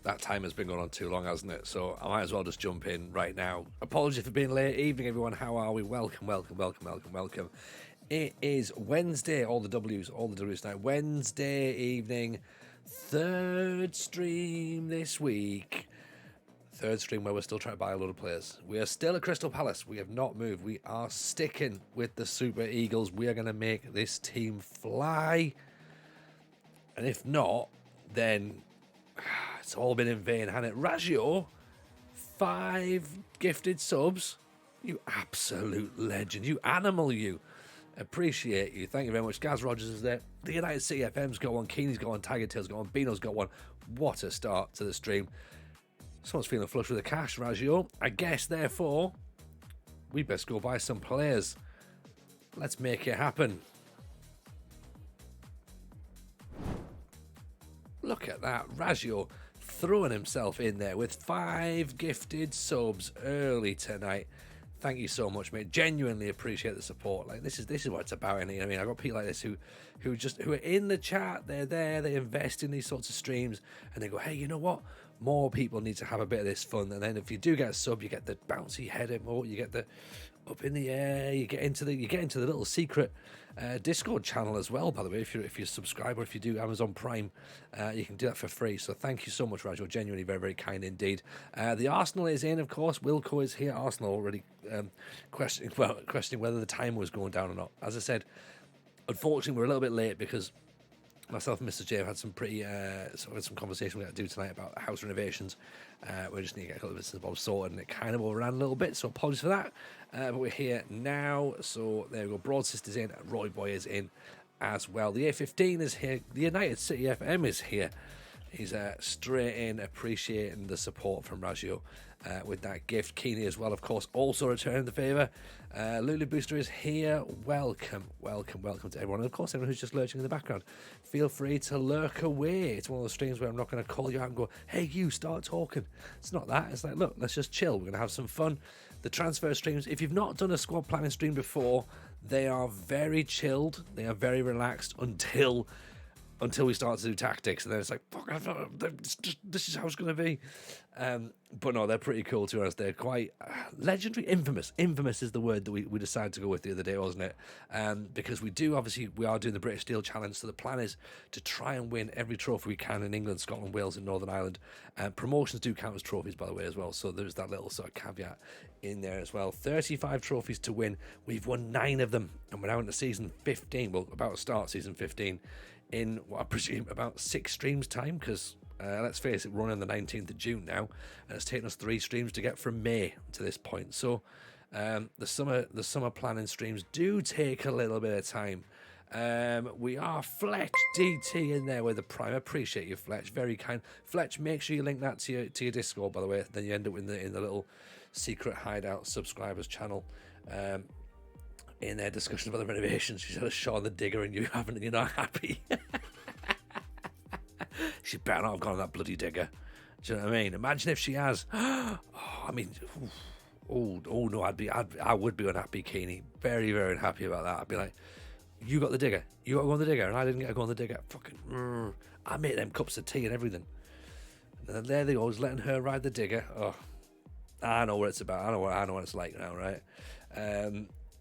that time has been going on too long, hasn't it? So I might as well just jump in right now. Apologies for being late. Evening, everyone. How are we? Welcome. It is Wednesday. All the W's tonight. Wednesday evening, third stream this week. Third stream where we're still trying to buy a lot of players. We are still at Crystal Palace. We have not moved. We are sticking with the Super Eagles. We are going to make this team fly. And if not, then it's all been in vain, hasn't it? Raggio, 5 gifted subs. You absolute legend. You animal, you. Appreciate you. Thank you very much. Gaz Rogers is there. The United CFM's got one. Keeney's got one. Tiger Tail's got one. Bino's got one. What a start to the stream. Someone's feeling flush with the cash, Raggio. I guess, therefore, we best go buy some players. Let's make it happen. Look at that. Raggio throwing himself in there with 5 gifted subs early tonight. Thank you so much, mate. Genuinely appreciate the support. Like this is what it's about. I mean, I got people like this who are in the chat. They're there. They invest in these sorts of streams, and they go, "Hey, you know what? More people need to have a bit of this fun." And then if you do get a sub, you get the bouncy head emote, you get the up in the air, you get into the little secret Discord channel as well. By the way, if you subscribe or if you do Amazon Prime, you can do that for free. So thank you so much, Raggio. Genuinely very, very kind indeed. The Arsenal is in, of course. Wilco is here. Arsenal already questioning whether the time was going down or not. As I said, unfortunately, we're a little bit late because myself and Mr. J have had some pretty some conversation we got to do tonight about house renovations. We just need to get a couple of bits and bobs sorted, and it kind of overran a little bit, so apologies for that. But we're here now, so there we go. Broad Sister's in, Roy Boy is in as well. The A15 is here. The United City FM is here. He's straight in, appreciating the support from Raggio with that gift. Keeney as well, of course, also returning the favour. Lulu Booster is here. Welcome to everyone. And of course, everyone who's just lurching in the background, feel free to lurk away. It's one of those streams where I'm not going to call you out and go, "Hey, you, start talking." It's not that. It's like, look, let's just chill. We're going to have some fun. The transfer streams, if you've not done a squad planning stream before, they are very chilled. They are very relaxed until we start to do tactics, and then it's like, fuck, this is how it's going to be. But no, they're pretty cool, to be honest. They're quite legendary, infamous. Infamous is the word that we decided to go with the other day, wasn't it? Because we are doing the British Steel Challenge, so the plan is to try and win every trophy we can in England, Scotland, Wales, and Northern Ireland. Promotions do count as trophies, by the way, as well, so there's that little sort of caveat in there as well. 35 trophies to win. We've won 9 of them, and we're now into season 15, well, about to start season 15, in what I presume about 6 streams time, because let's face it, we're on the 19th of June now, and it's taken us 3 streams to get from May to this point. So the summer planning streams do take a little bit of time. We are Fletch DT in there with the Prime. Appreciate you, Fletch, very kind. Fletch, make sure you link that to your Discord, by the way. Then you end up in the little secret hideout subscribers channel. In their discussion about the renovations, she said, "Sean the Digger and you haven't, and you're not happy." She better not have gone on that bloody digger. Do you know what I mean? Imagine if she has. Oh, I mean, no, I would be unhappy, Keeney. Very, very unhappy about that. I'd be like, "You got the digger. You got to go on the digger, and I didn't get to go on the digger." Fucking, I made them cups of tea and everything. And then there they go, was letting her ride the digger. Oh, I know what it's about. I know what it's like now, right?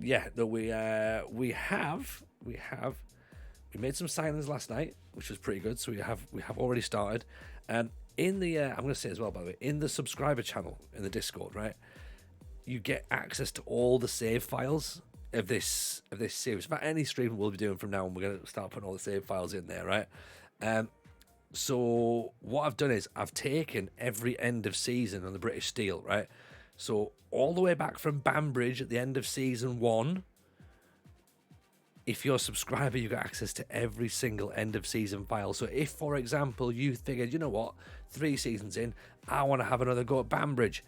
Yeah, no, we made some signings last night, which was pretty good. So we have already started. In the I'm going to say as well, by the way, in the subscriber channel in the Discord, right, you get access to all the save files of this series. About any stream we'll be doing from now on, we're going to start putting all the save files in there, right? So what I've done is I've taken every end of season on the British Steel, right? So all the way back from Banbridge at the end of season 1, if you're a subscriber, you got access to every single end of season file. So if, for example, you figured, you know what, 3 seasons in, I want to have another go at Banbridge,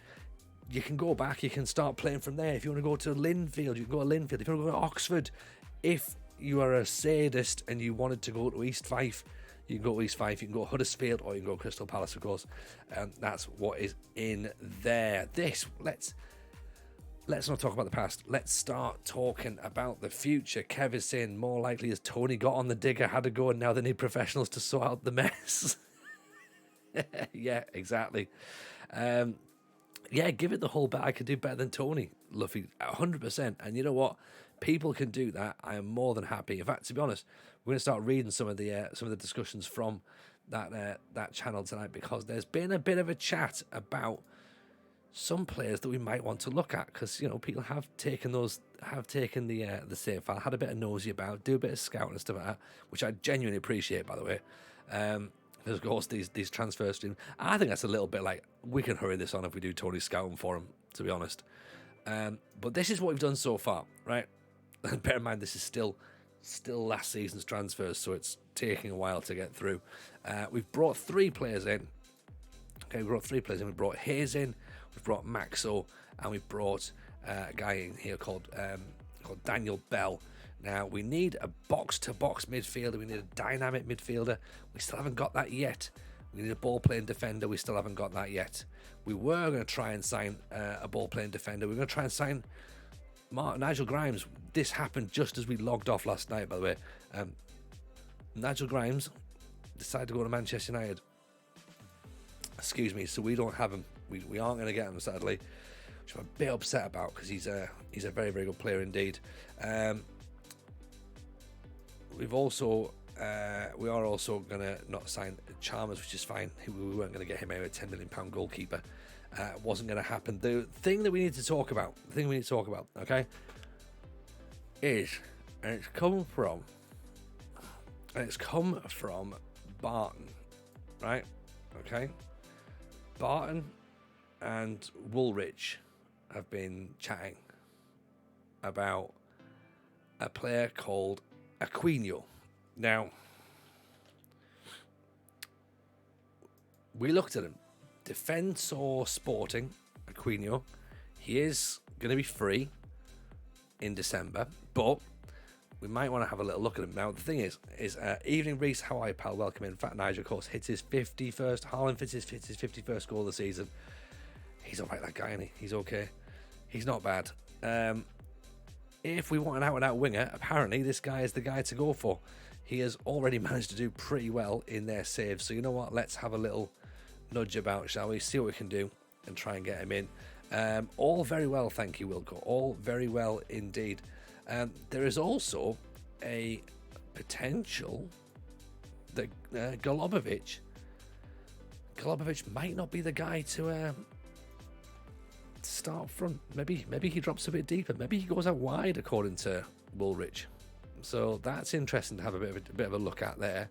you can go back, you can start playing from there. If you want to go to Linfield, you can go to Linfield. If you want to go to Oxford, if you are a sadist and you wanted to go to East Fife, you can go to East Fife, you can go to Huddersfield, or you can go to Crystal Palace, of course. That's what is in there. Let's not talk about the past. Let's start talking about the future. Kev is saying more likely as Tony got on the digger, had to go, and now they need professionals to sort out the mess. Yeah, exactly. Um, yeah, give it the whole bet. I could do better than Tony, Luffy, 100%. And you know what? People can do that. I am more than happy. In fact, to be honest, we're going to start reading some of the discussions from that channel tonight, because there's been a bit of a chat about some players that we might want to look at, because people have taken the save file, had a bit of nosy about, do a bit of scouting and stuff like that, which I genuinely appreciate, by the way. Of course, these transfer streams, I think that's a little bit like, we can hurry this on if we do Tony's scouting for him, to be honest. But this is what we've done so far, right? And bear in mind, this is still last season's transfers, so it's taking a while to get through. We've brought 3 players in. Okay, we brought 3 players in. We brought Hayes in, we've brought Maxo, and we've brought a guy in here called Daniel Bell. Now, we need a box-to-box midfielder. We need a dynamic midfielder. We still haven't got that yet. We need a ball-playing defender. We still haven't got that yet. We were going to try and sign a ball-playing defender. We were going to try and sign Nigel Grimes. This happened just as we logged off last night, by the way. Nigel Grimes decided to go to Manchester United. Excuse me, so we don't have him. We aren't going to get him, sadly, which I'm a bit upset about, because he's a very, very good player indeed. We are also going to not sign Chalmers, which is fine. We weren't going to get him out, a £10 million goalkeeper. Wasn't going to happen. The thing we need to talk about, okay, is, and it's come from Barton, right? Okay, Barton and Woolrich have been chatting about a player called Aquino. Now, we looked at him. Defensor Sporting, Aquino. He is going to be free in December, but we might want to have a little look at him. Now, the thing is Evening Reese, how are you, pal? Welcome in. Fat Nigel, of course, hits his 51st. Haaland hits his 51st goal of the season. He's all right, that guy, isn't he? He's okay. He's not bad. If we want an out-and-out winger, apparently this guy is the guy to go for. He has already managed to do pretty well in their saves. So you know what? Let's have a little nudge about, shall we? See what we can do and try and get him in. All very well, thank you, Wilco. All very well indeed. There is also a potential that Golubovic might not be the guy to start front. Maybe he drops a bit deeper. Maybe he goes out wide, according to Woolrich. So that's interesting to have a bit of a look at there.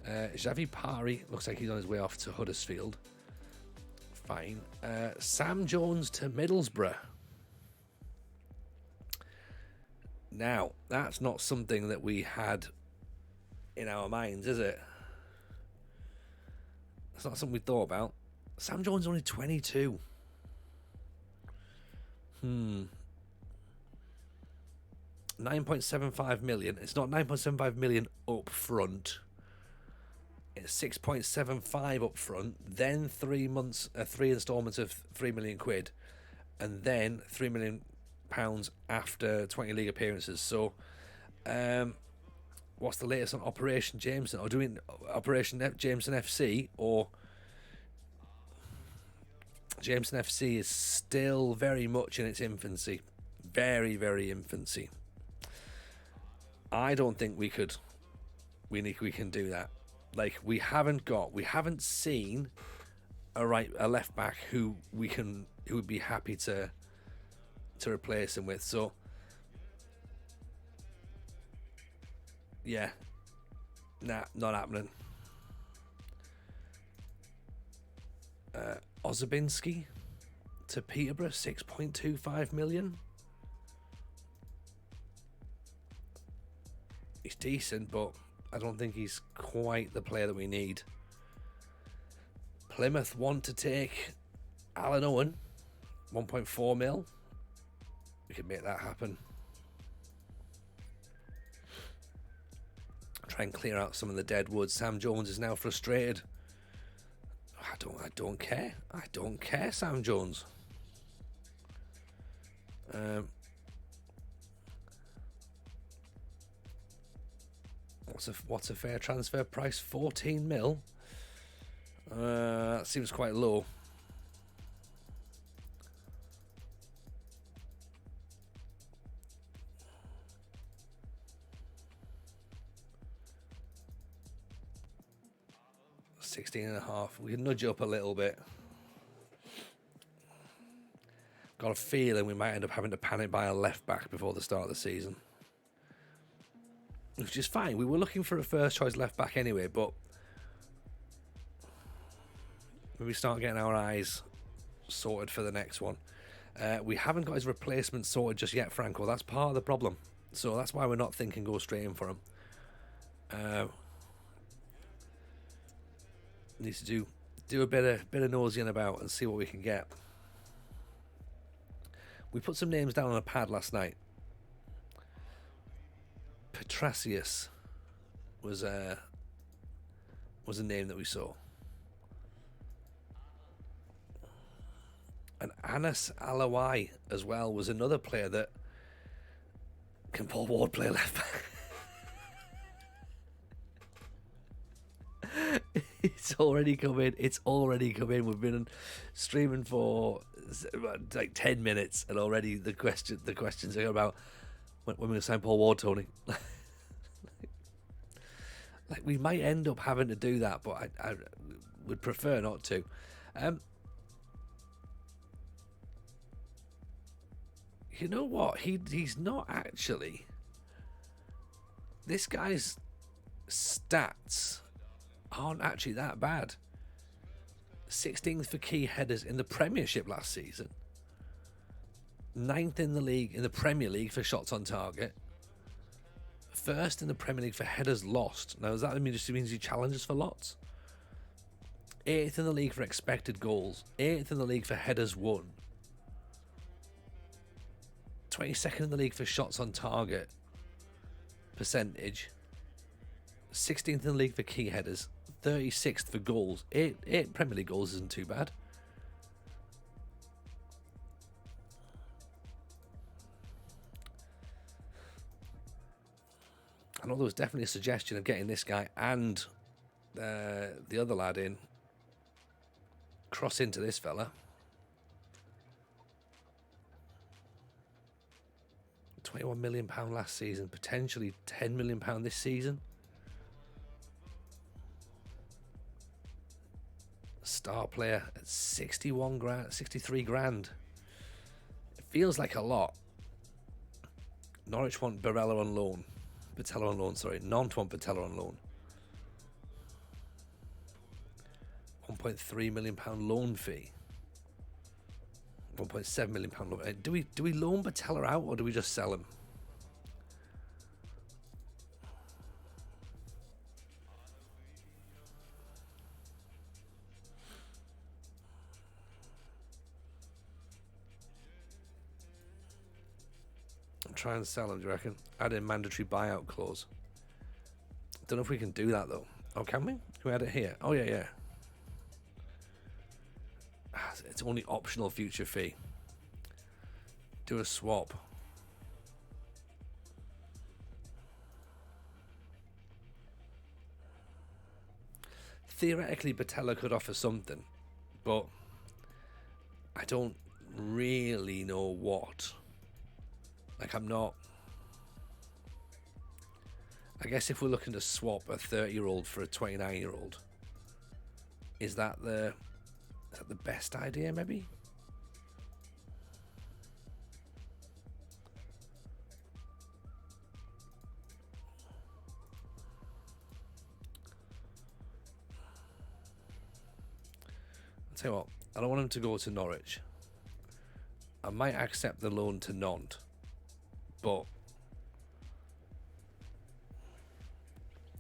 Xavi Pari looks like he's on his way off to Huddersfield. Fine. Sam Jones to Middlesbrough. Now, that's not something that we had in our minds, is it? It's not something we thought about. Sam Jones is only 22. 9.75 million. It's not 9.75 million up front. It's 6.75 up front, then 3 months, 3 installments of £3 million, and then £3 million after 20 league appearances. So, what's the latest on Operation Jameson? Or doing Operation Jameson FC, or Jameson FC is still very much in its infancy, very, very infancy. I don't think we can do that. Like, we haven't seen a left back who would be happy to replace him with. So yeah, nah, not happening. Ozabinski to Peterborough, 6.25 million. He's decent, but I don't think he's quite the player that we need. Plymouth want to take Alan Owen, 1.4 mil. We could make that happen. Try and clear out some of the dead wood. Sam Jones is now frustrated. I don't care. I don't care, Sam Jones. What's a fair transfer price? 14 mil. That seems quite low. $16.5. We can nudge up a little bit. Got a feeling we might end up having to panic buy a left back before the start of the season. Which is fine. We were looking for a first choice left back anyway, but when we start getting our eyes sorted for the next one. We haven't got his replacement sorted just yet, Franco. That's part of the problem. So that's why we're not thinking go straight in for him. Need to do a bit of nosing about and see what we can get. We put some names down on a pad last night. Petracius was a name that we saw. And Anas Alawai as well was another player that can Paul Ward play left back. It's already come in. We've been streaming for like 10 minutes, and already the questions are about when we're going to sign Paul Ward, Tony. Like we might end up having to do that, but I would prefer not to. You know what? He's not actually. This guy's stats aren't actually that bad. 16th for key headers in the Premiership last season. 9th in the league, in the Premier League, for shots on target. 1st in the Premier League for headers lost. Now, does that just means he challenges for lots? 8th in the league for expected goals. 8th in the league for headers won. 22nd in the league for shots on target percentage. 16th in the league for key headers. 36th for goals. 8 Premier League goals isn't too bad. I know there was definitely a suggestion of getting this guy and the other lad in. Cross into this fella. £21 million last season, potentially £10 million this season. Star player at 63 grand. It feels like a lot. Norwich want Barella on loan. Patella on loan, sorry. Nantes want Patella on loan. £1.3 million loan fee. £1.7 million loan. Do we loan Patella out, or do we just sell him? Try and sell him, do you reckon? Add in mandatory buyout clause. Don't know if we can do that though. Oh, can we? Can we add it here? Oh yeah. It's only optional future fee. Do a swap. Theoretically, Patella could offer something, but I don't really know what. Like, I'm not. I guess if we're looking to swap a 30-year-old for a 29-year-old, is that the best idea, maybe? I'll tell you what, I don't want him to go to Norwich. I might accept the loan to Nantes, but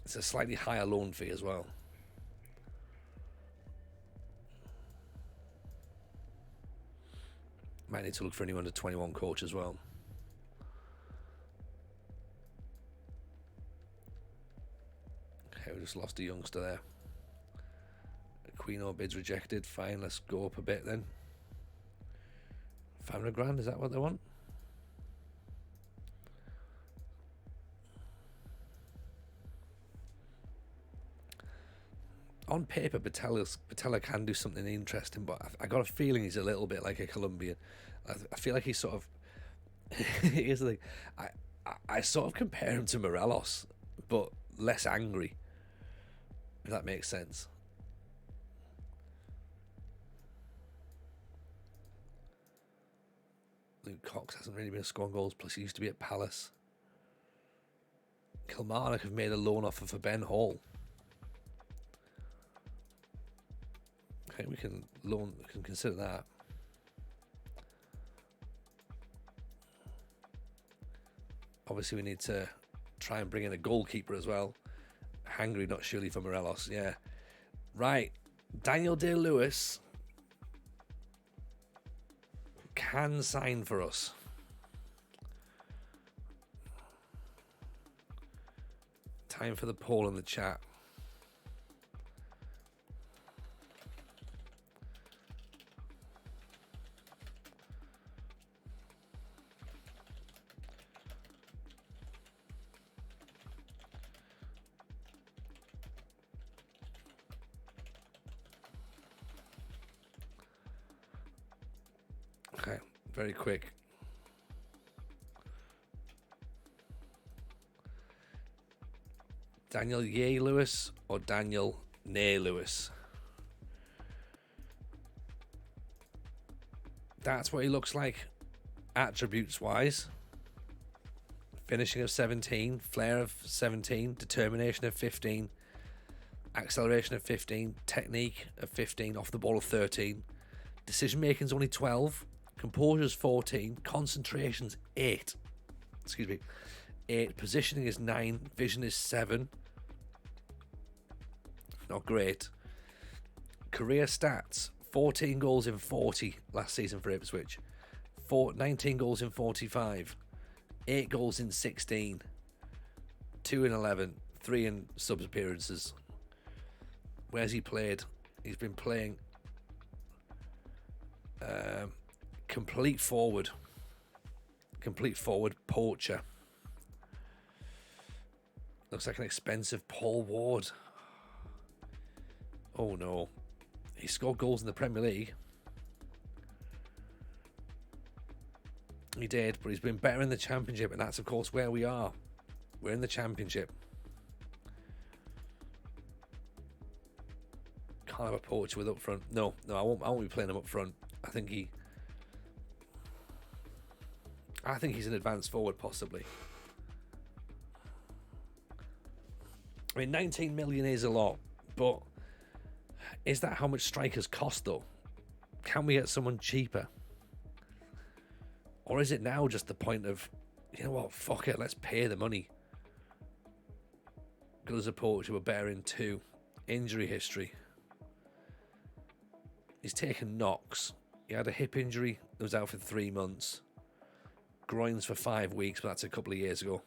it's a slightly higher loan fee as well. Might need to look for anyone under 21 coach as well. Okay, we just lost a youngster there. Aquino bids rejected. Fine, let's go up a bit then. 500 grand, is that what they want? on paper, Patella can do something interesting, but I got a feeling he's a little bit like a Colombian. I feel like he's sort of. Here's the thing, I sort of compare him to Morelos, but less angry. If that makes sense. Luke Cox hasn't really been scoring goals, plus he used to be at Palace. Kilmarnock have made a loan offer for Ben Hall. Okay, we can consider that. Obviously, we need to try and bring in a goalkeeper as well. Hungry, not surely for Morelos. Yeah. Right. Daniel Day-Lewis can sign for us. Time for the poll in the chat. Okay, very quick. Daniel Ye Lewis or Daniel Nay Lewis? That's what he looks like, attributes wise. Finishing of 17, flair of 17, determination of 15, acceleration of 15, technique of 15, off the ball of 13, decision making is only 12, composure's 14, concentration's 8. Excuse me, 8. Positioning is 9, vision is 7. Not great. Career stats: 14 goals in 40 last season for Ipswich, 19 goals in 45, 8 goals in 16, 2 in 11, 3 in subs appearances. Where's he played? He's been playing complete forward poacher. Looks like an expensive Paul Ward. Oh no. He scored goals in the Premier League. He did, but he's been better in the Championship, and that's of course where we are. We're in the Championship. Can't have a poacher with up front. No, I won't be playing him up front. I think he's an advanced forward, possibly. I mean, 19 million is a lot, but is that how much strikers cost, though? Can we get someone cheaper? Or is it now just the point of, you know what, fuck it, let's pay the money? Good as a poacher, we're better in 2. Injury history. He's taken knocks. He had a hip injury that was out for 3 months. Groins for 5 weeks, but that's a couple of years ago.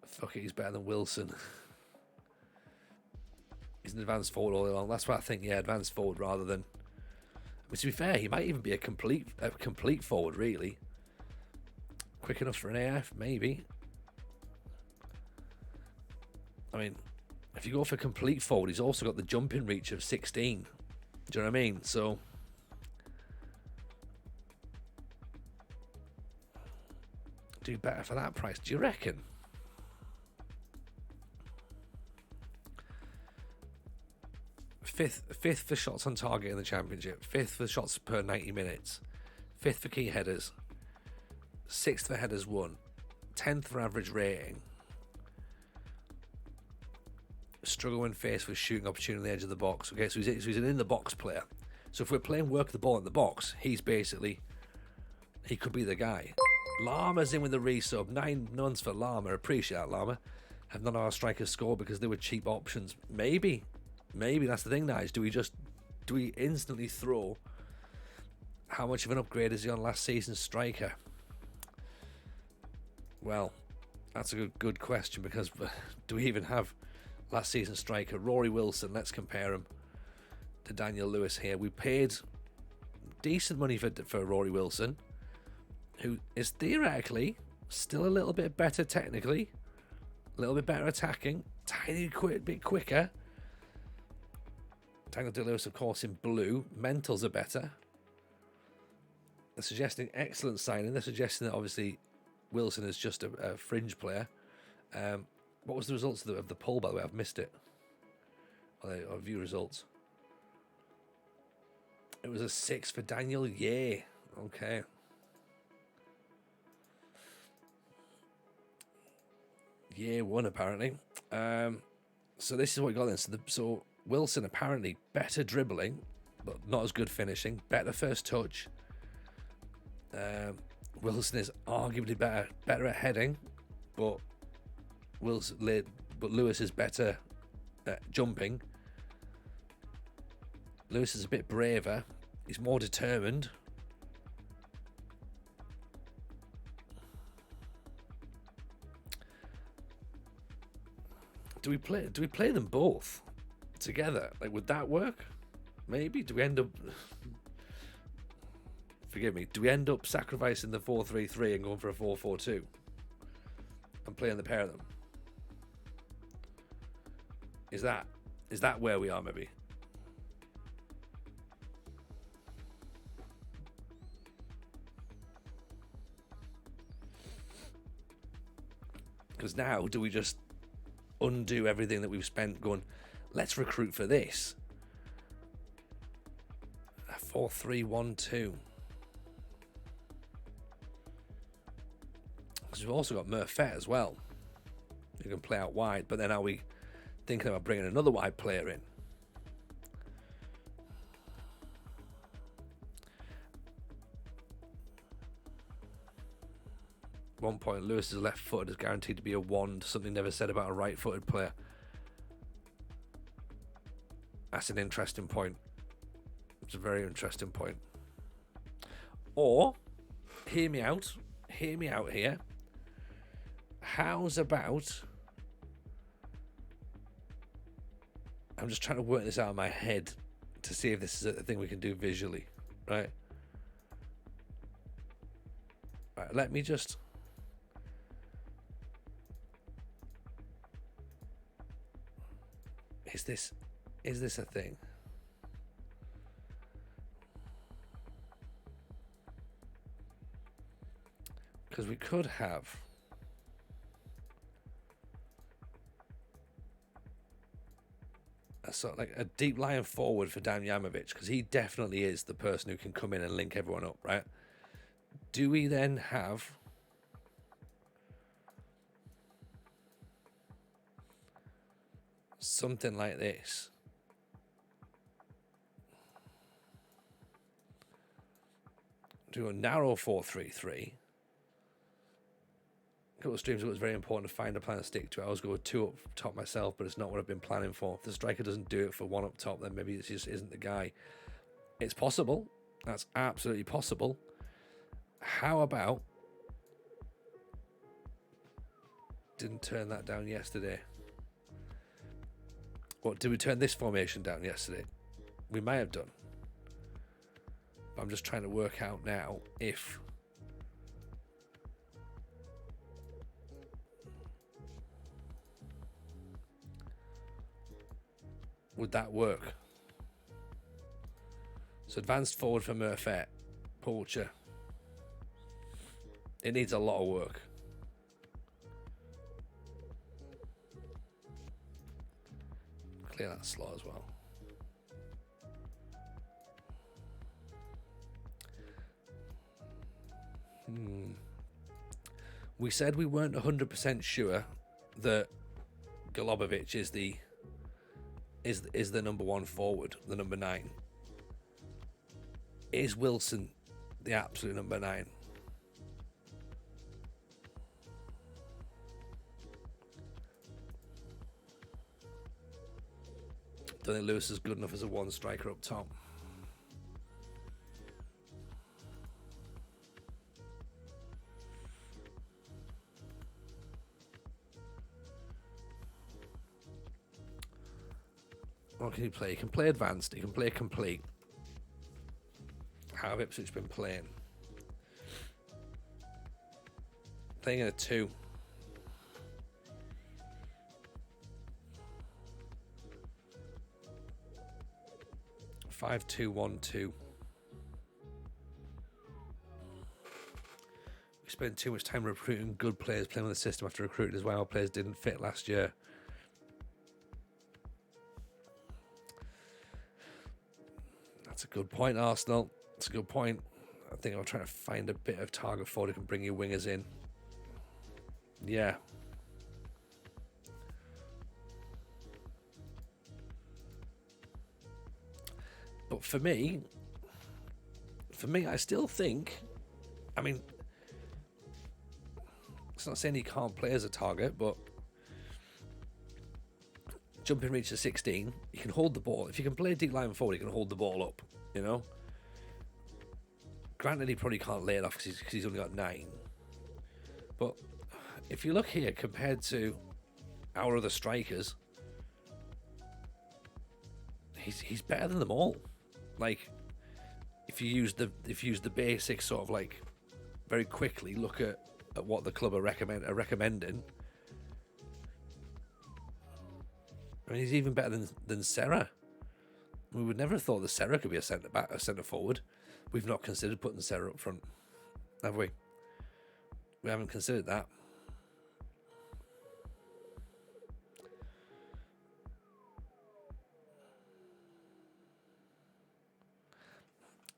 Fuck it, he's better than Wilson. He's an advanced forward all along. That's what I think, yeah, advanced forward rather than... But to be fair, he might even be a complete forward, really. Quick enough for an AF, maybe. I mean, if you go for complete forward, he's also got the jumping reach of 16. Do you know what I mean? So... do better for that price, do you reckon? Fifth for shots on target in the Championship, 5th for shots per 90 minutes, 5th for key headers, 6th for headers won, 10th for average rating. Struggle when faced with shooting opportunity on the edge of the box. Okay, so he's an in the box player. So if we're playing work the ball in the box, he could be the guy. Lama's in with the resub. 9 nuns for Lama. Appreciate that, Lama. Have none of our strikers scored because they were cheap options? Maybe that's the thing, guys. Do we instantly throw how much of an upgrade is he on last season's striker? Well, that's a good question, because do we even have last season's striker? Rory Wilson, let's compare him to Daniel Lewis here. We paid decent money for Rory Wilson, who is theoretically still a little bit better technically, a little bit better attacking, tiny bit quicker. Daniel Day-Lewis, of course, in blue. Mentals are better. They're suggesting excellent signing. They're suggesting that obviously Wilson is just a fringe player. What was the results of the poll, by the way? I've missed it. Or view results. It was a 6 for Daniel. Yeah. Okay. Yeah, 1 apparently. So this is what we got then. So Wilson apparently better dribbling, but not as good finishing. Better first touch. Wilson is arguably better at heading, but Lewis is better at jumping. Lewis is a bit braver. He's more determined. Do we play them both together? Like, would that work? Maybe. Do we end up? Forgive me. Do we end up sacrificing the 4-3-3 and going for a 4-4-2 and playing the pair of them? Is that where we are? Maybe. Because now, do we just undo everything that we've spent going, let's recruit for this? A 4-3-1-2. Because we've also got Murphet as well, who can play out wide. But then are we thinking about bringing another wide player in? At one point, Lewis's left foot is guaranteed to be a wand, something never said about a right-footed player. That's an interesting point. It's a very interesting point. Or, hear me out here. How's about... I'm just trying to work this out in my head to see if this is a thing we can do visually, right? Right, let me just... Is this a thing? Because we could have a sort of like a deep lying forward for Dan Yamovich, because he definitely is the person who can come in and link everyone up, right? Do we then have something like this? Do a narrow 4-3-3. A couple of streams ago, it was very important to find a plan to stick to. I always go with 2 up top myself, but it's not what I've been planning for. If the striker doesn't do it for 1 up top, then maybe it just isn't the guy. It's possible. That's absolutely possible. How about... Didn't turn that down yesterday. What, did we turn this formation down yesterday? We may have done. I'm just trying to work out now if... Would that work? So advanced forward for Murphet. Poacher. It needs a lot of work. Clear that slot as well. We said we weren't 100% sure that Golubovic is the number 1 forward, the number 9. Is Wilson the absolute number 9? Don't think Lewis is good enough as a 1 striker up top. What can he play? He can play advanced. He can play complete. How have Ipswich been playing? Playing in a 2. 5-2-1-2. We spent too much time recruiting good players playing with the system after recruiting as well. Players didn't fit last year. That's a good point, Arsenal. That's a good point. I think I'll try to find a bit of target forward who can bring your wingers in. Yeah. But for me, I still think, I mean, it's not saying he can't play as a target, but jumping reach to 16, you can hold the ball. If you can play deep line forward, you can hold the ball up, you know? Granted, he probably can't lay it off because he's only got 9. But if you look here, compared to our other strikers, he's better than them all. Like, if you use the basics, sort of like very quickly look at what the club are recommending. I mean, he's even better than Serra. We would never have thought that Serra could be a centre forward. We've not considered putting Serra up front, have we? We haven't considered that.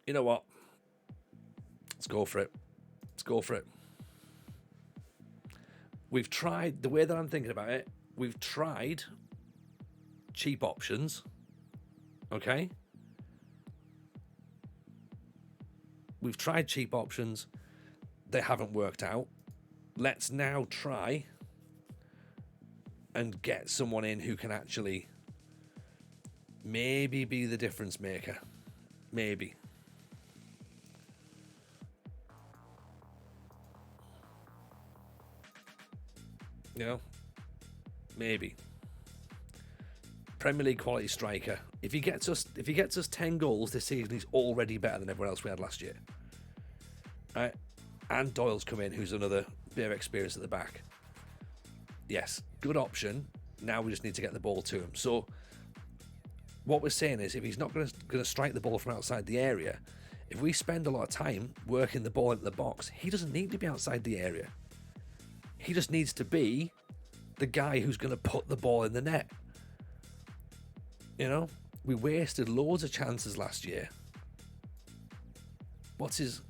You know what? Let's go for it. Let's go for it. We've tried, the way that I'm thinking about it, we've tried cheap options. Okay? We've tried cheap options. They haven't worked out. Let's now try and get someone in who can actually maybe be the difference maker. Maybe. You know? Maybe. Premier League quality striker. If he gets us 10 goals this season, he's already better than everyone else we had last year. Right? And Doyle's come in, who's another bit of experience at the back. Yes, good option. Now we just need to get the ball to him. So what we're saying is, if he's not going to strike the ball from outside the area, if we spend a lot of time working the ball into the box, he doesn't need to be outside the area. He just needs to be the guy who's going to put the ball in the net. You know, we wasted loads of chances last year. What's his,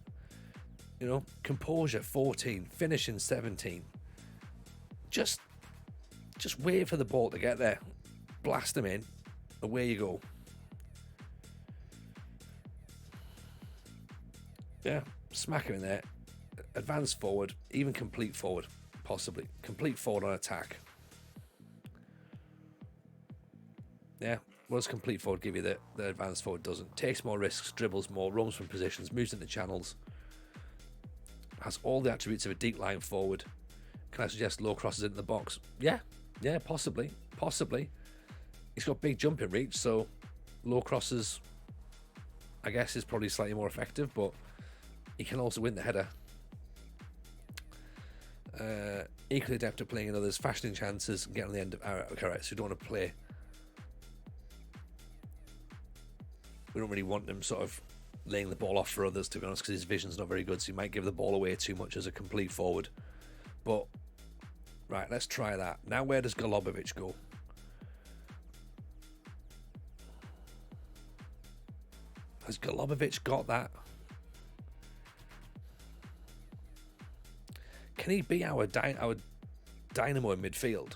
composure 14, finishing 17. Just wait for the ball to get there. Blast him in. Away you go. Yeah, smack him in there. Advance forward, even complete forward, possibly. Complete forward on attack. Yeah, what does complete forward give you that the advanced forward doesn't? Takes more risks, dribbles more, roams from positions, moves into channels. Has all the attributes of a deep line forward. Can I suggest low crosses into the box? Yeah, possibly. He's got big jumping reach, so low crosses, I guess, is probably slightly more effective, but he can also win the header. Equally adept at playing in others, fashioning chances, and getting on the end of... Okay, right, so you don't want to play... We don't really want him sort of laying the ball off for others, to be honest, because his vision's not very good, so he might give the ball away too much as a complete forward. But, right, let's try that. Now, where does Golubovic go? Has Golubovic got that? Can he be our dynamo in midfield?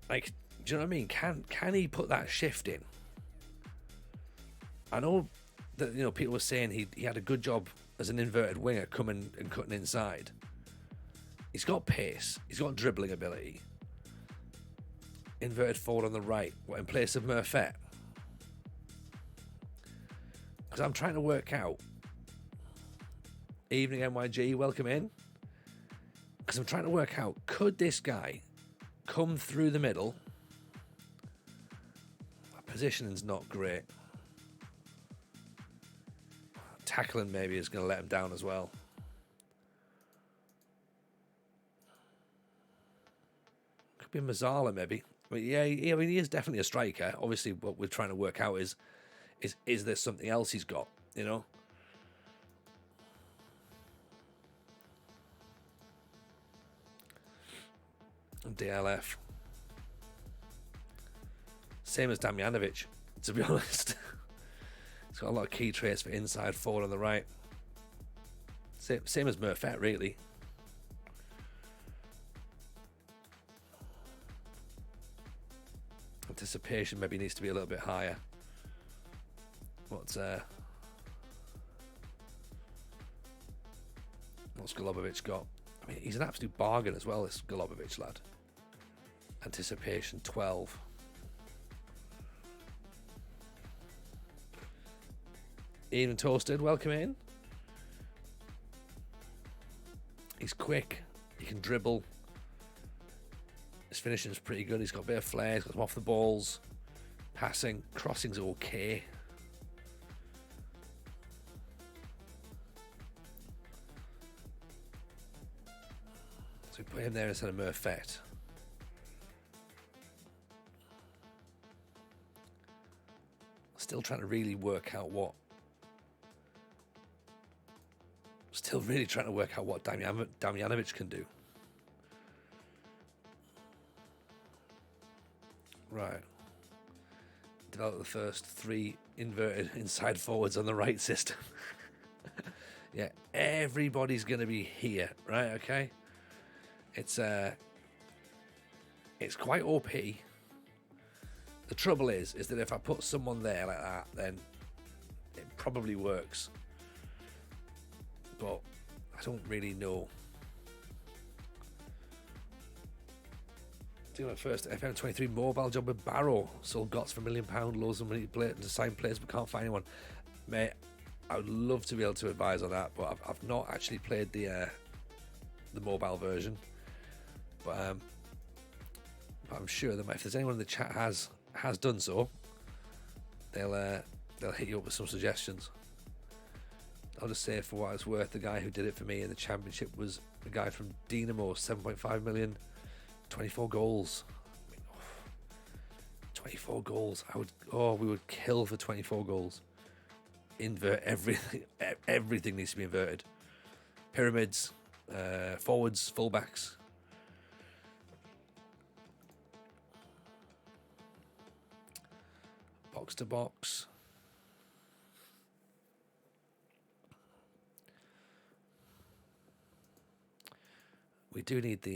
Like, do you know what I mean? Can he put that shift in? I know that people were saying he had a good job as an inverted winger coming and cutting inside. He's got pace. He's got dribbling ability. Inverted forward on the right, in place of Murphet. Because I'm trying to work out. Evening NYG, welcome in. Because I'm trying to work out, could this guy come through the middle? Positioning's not great. Tackling maybe is going to let him down as well. Could be Mazzala maybe. I mean, yeah, I mean, he is definitely a striker. Obviously, what we're trying to work out is there something else he's got, you know? DLF. Same as Damjanovic, to be honest. He's got a lot of key traits for inside forward on the right. Same as Murphet, really. Anticipation maybe needs to be a little bit higher. What's Golubovic got? I mean, he's an absolute bargain as well, this Golubovic lad. Anticipation 12. Even Toasted, welcome in. He's quick. He can dribble. His finishing's pretty good. He's got a bit of flair. He's got some off the balls. Passing. Crossing's okay. So we put him there instead of Murphet. Still trying to really work out what. Still really trying to work out what Damjanovic can do. Right. Develop the first 3 inverted inside forwards on the right system. Yeah, everybody's going to be here, right? Okay. It's quite OP. The trouble is that if I put someone there like that, then it probably works. But I don't really know. Doing my first FM23 mobile job with Barrow. Sold GOTS for £1 million. Loads of money to sign players, but can't find anyone. Mate, I would love to be able to advise on that, but I've not actually played the mobile version. But I'm sure that if there's anyone in the chat has done so, they'll hit you up with some suggestions. I'll just say, for what it's worth, the guy who did it for me in the championship was a guy from Dinamo, 7.5 million, 24 goals. I mean, 24 goals. We would kill for 24 goals. Invert everything. Everything needs to be inverted. Pyramids, forwards, fullbacks. Box to box. We need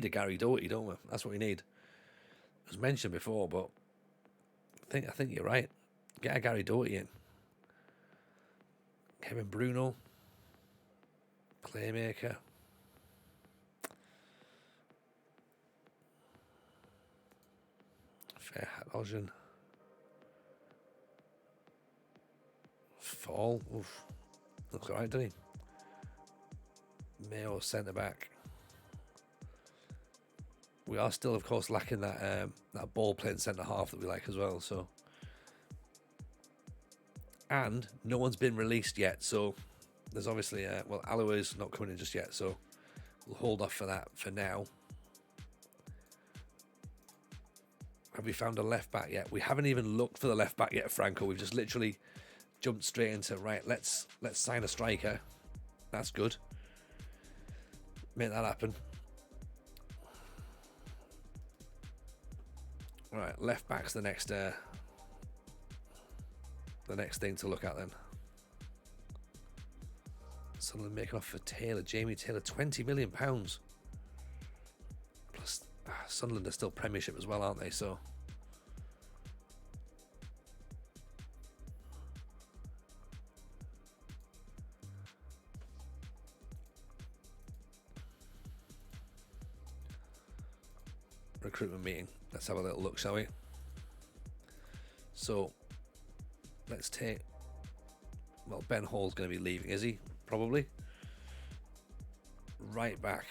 a Gary Doherty, don't we? That's what we need. It was mentioned before, but I think you're right. Get a Gary Doherty in. Kevin Bruno, playmaker. Ferhat Ozcan. Fall. Oof. Looks alright, doesn't he? Mayo centre back. We are still, of course, lacking that ball playing centre half that we like as well. So, and no one's been released yet. So there's obviously Alois not coming in just yet. So we'll hold off for that for now. Have we found a left back yet? We haven't even looked for the left back yet, Franco. We've just literally jumped straight into right. Let's sign a striker. That's good. Make that happen. Right, left back's the next thing to look at then. Sunderland making off for Taylor, Jamie Taylor, £20 million. Plus, Sunderland are still Premiership as well, aren't they? So. Recruitment meeting. Let's have a little look, shall we? So, let's take. Well, Ben Hall's going to be leaving, is he? Probably. Right back,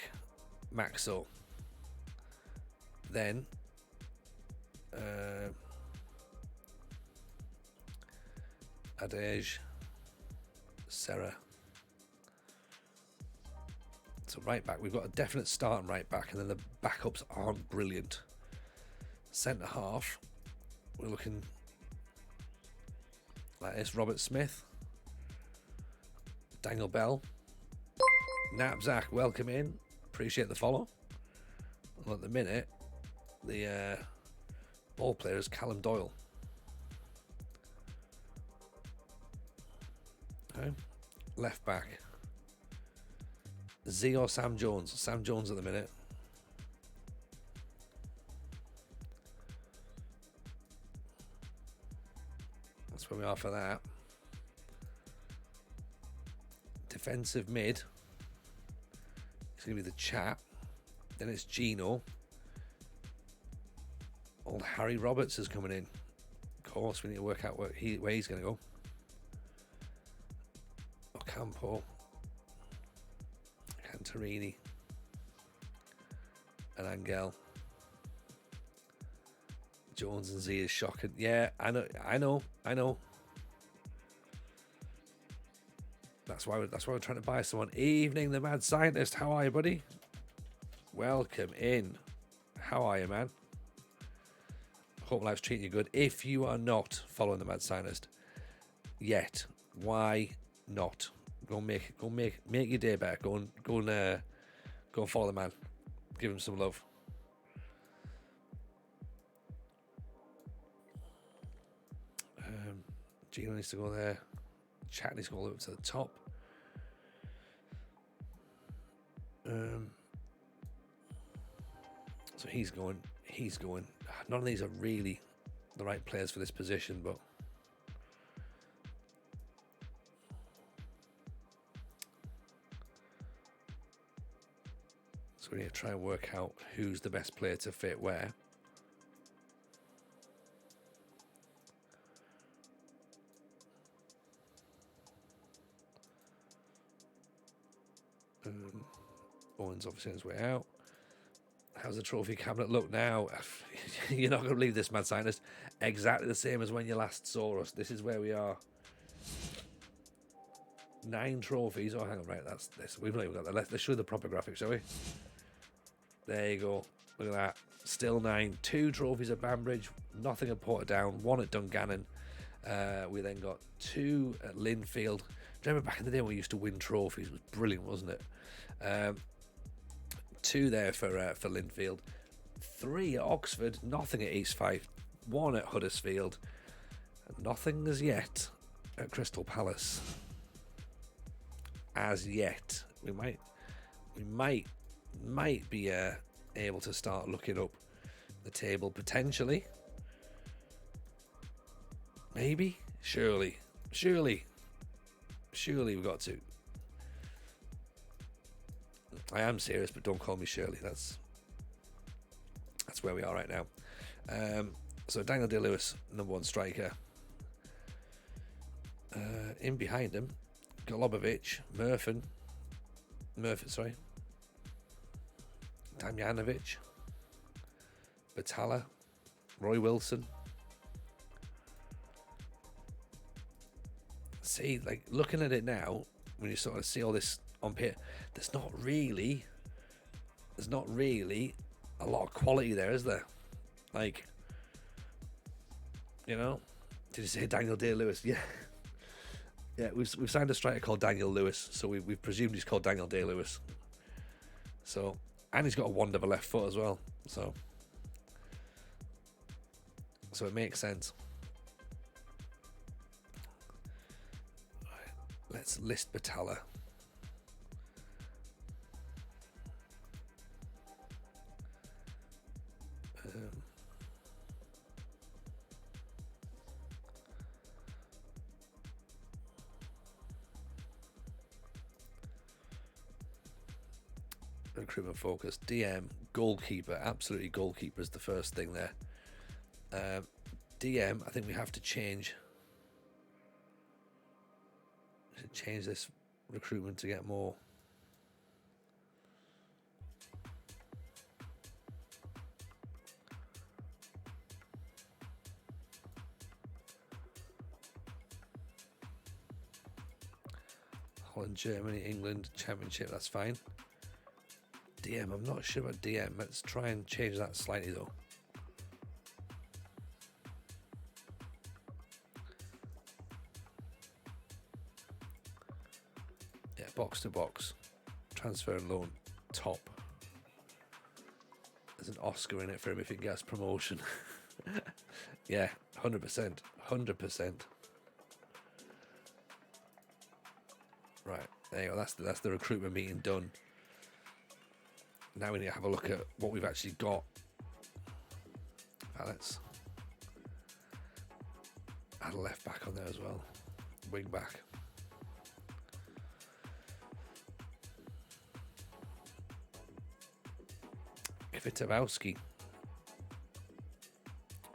Maxo. Then, Adej, Serra. So right back, we've got a definite starting right back, and then the backups aren't brilliant. Centre half, we're looking like this: Robert Smith, Daniel Bell, Knapsack. Welcome in, appreciate the follow. Well, at the minute, the ball player is Callum Doyle. Okay. Left back, Z or Sam Jones? Sam Jones at the minute. That's where we are for that. Defensive mid. It's going to be the chap. Then it's Gino. Old Harry Roberts is coming in. Of course, we need to work out where he's going to go. Ocampo. Cantarini. And Angel. Jones and Z is shocking. Yeah, I know. That's why we're trying to buy someone. Evening, the Mad Scientist. How are you, buddy? Welcome in. How are you, man? Hope life's treating you good. If you are not following the Mad Scientist yet, why not? Go make your day better. Go and follow the man. Give him some love. Gino needs to go there. Chat needs to go up to the top. So he's going. None of these are really the right players for this position, but so we need to try and work out who's the best player to fit where. Owen's obviously on his way out. How's the trophy cabinet look now? You're not going to believe this, Mad Scientist. Exactly the same as when you last saw us. This is where we are. 9 trophies. Oh, hang on, right, that's this. We've not even got that. Let's show the proper graphic, shall we? There you go. Look at that. Still 9. 2 trophies at Banbridge. Nothing at Portadown. 1 at Dungannon. We then got 2 at Linfield. Remember back in the day when we used to win trophies? It was brilliant, wasn't it? 2 there for Linfield, 3 at Oxford, nothing at East Fife, 1 at Huddersfield, and nothing as yet at Crystal Palace. As yet, we might be able to start looking up the table potentially. Maybe, surely we've got to. I am serious, but don't call me Shirley. That's where we are right now. So Daniel Day-Lewis, number 1 striker. In behind him, Golubovic, Damjanovic, Batalla, Roy Wilson. See, like looking at it now, when you sort of see all this on paper, there's not really a lot of quality there, is there? Like, you know, did you say Daniel Day-Lewis? Yeah, we've signed a striker called Daniel Lewis, so we've presumed he's called Daniel Day-Lewis. So, and he's got a wand of a left foot as well, so it makes sense. Right, let's list Batalla. Recruitment focus, DM, goalkeeper, absolutely goalkeeper is the first thing there. DM, I think we have to change this recruitment to get more. Holland, Germany, England, Championship, that's fine. DM. I'm not sure about DM. Let's try and change that slightly though. Yeah, box to box. Transfer and loan. Top. There's an Oscar in it for him if he gets promotion. Yeah, 100%. 100%. Right, there you go. That's the recruitment meeting done. Now we need to have a look at what we've actually got. Let's add a left back on there as well. Wing back. Kwiatkowski.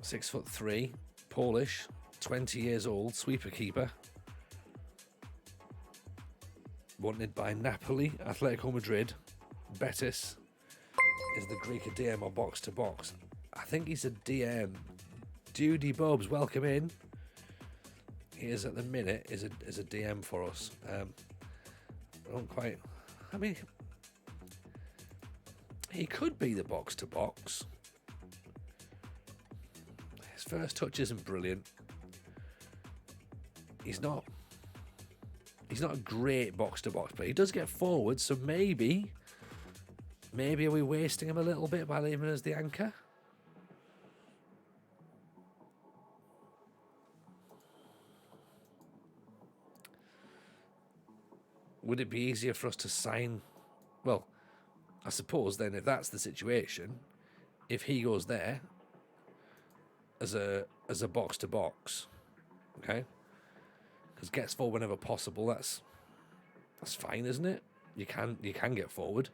6'3", Polish, 20 years old, sweeper keeper. Wanted by Napoli, Atletico Madrid, Betis. Is the Greek a DM or box to box? I think he's a DM. Duty Bobs, welcome in. He is at the minute is a DM for us. I don't quite. I mean, he could be the box to box. His first touch isn't brilliant. He's not a great box to box player. He does get forward, so maybe are we wasting him a little bit by leaving him as the anchor? Would it be easier for us to sign? Well, I suppose then if that's the situation, if he goes there as a box to box, okay, because gets forward whenever possible, that's fine, isn't it? You can get forward.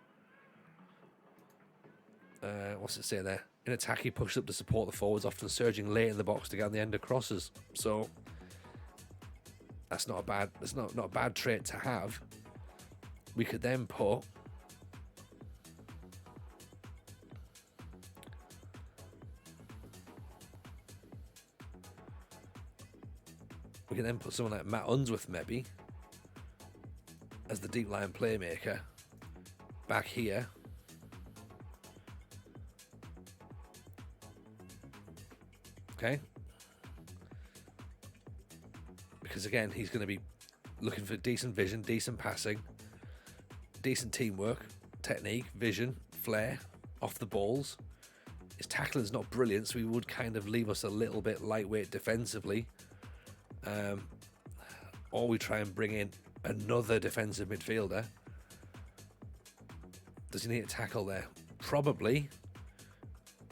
What's it say there? In attack, he pushes up to support the forwards, often surging late in the box to get on the end of crosses. So that's not a bad trait to have. We could then put someone like Matt Unsworth maybe as the deep line playmaker back here. Okay. Because again, he's going to be looking for decent vision, decent passing, decent teamwork, technique, vision, flair, off the balls. His tackling's not brilliant, so he would kind of leave us a little bit lightweight defensively. Or we try and bring in another defensive midfielder. Does he need to tackle there? Probably.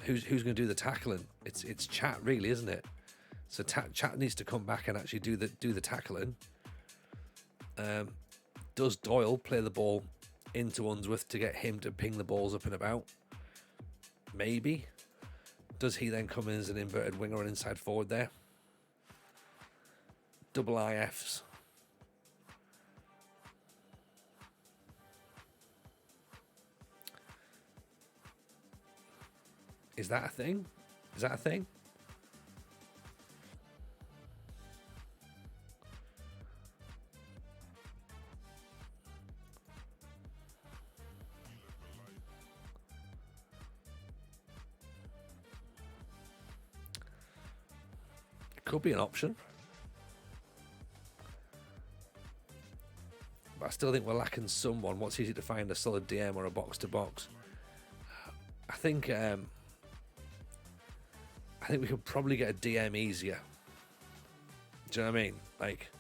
Who's going to do the tackling? It's Chat really, isn't it? So Chat needs to come back and actually do the tackling. Does Doyle play the ball into Unsworth to get him to ping the balls up and about? Maybe. Does he then come in as an inverted winger or inside forward there? Double IFs. Is that a thing? Is that a thing? Could be an option. But I still think we're lacking someone. What's easy to find? A solid DM or a box to box? I think we could probably get a DM easier. Do you know what I mean? Like,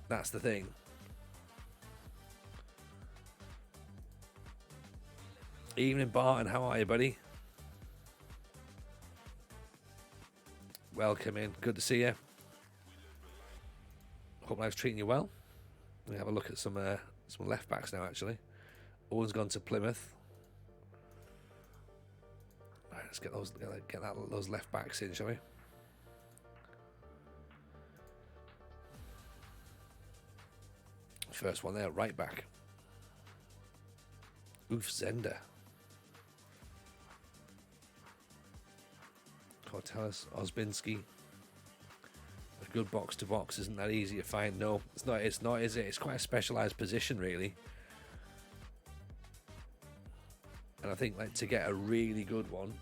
that's the thing. Evening, Barton. How are you, buddy? Welcome in. Good to see you. Hope life's treating you well. We have a look at some left backs now. Actually, Owen's gone to Plymouth. All right, let's get those left backs in, shall we? First one there, right back. Oof, Zender. Cortelis, Osbinski. A good box to box isn't that easy to find. No, it's not, is it? It's quite a specialised position, really. And I think like to get a really good one,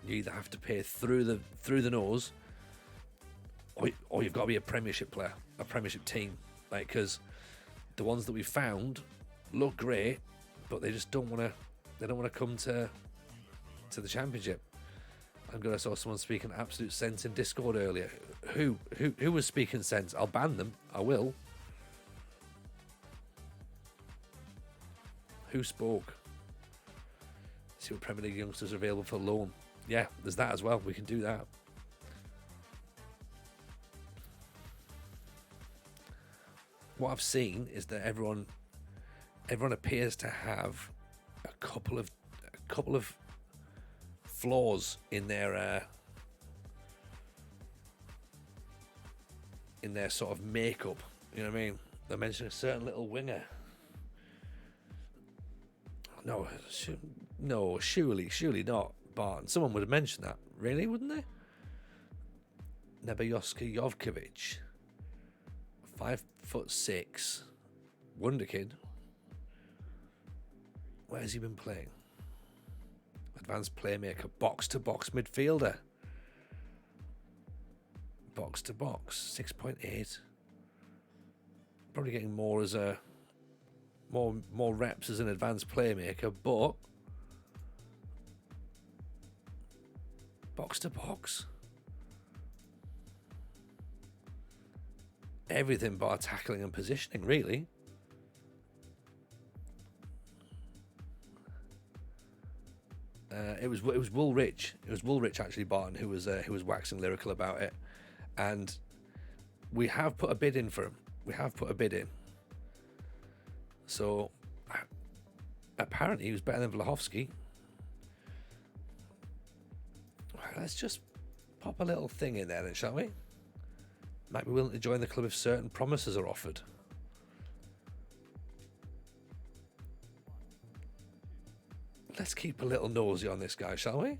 you either have to pay through the nose, or you've got to be a Premiership player, a Premiership team. Like, because the ones that we found look great, but they just don't want to. They don't want to come to the Championship. I'm glad I saw someone speaking absolute sense in Discord earlier. Who was speaking sense? I'll ban them. I will. Who spoke? See what Premier League youngsters are available for loan. Yeah, there's that as well. We can do that. What I've seen is that everyone appears to have a couple of flaws in their sort of makeup. You know what I mean? They mentioned a certain little winger. No, surely not. Barton. Someone would have mentioned that, really, wouldn't they? Nebajoska Jovkovic, 5'6", wonder kid. Where has he been playing? Advanced playmaker, box to box midfielder. Box to box, 6.8. Probably getting more as a more reps as an advanced playmaker, but box to box, everything bar tackling and positioning, really. It was Woolrich. It was Woolrich actually, Barton, who was waxing lyrical about it, and we have put a bid in for him. We have put a bid in. So apparently he was better than Vlahovsky. Let's just pop a little thing in there then, shall we? Might be willing to join the club if certain promises are offered. Let's keep a little nosy on this guy, shall we?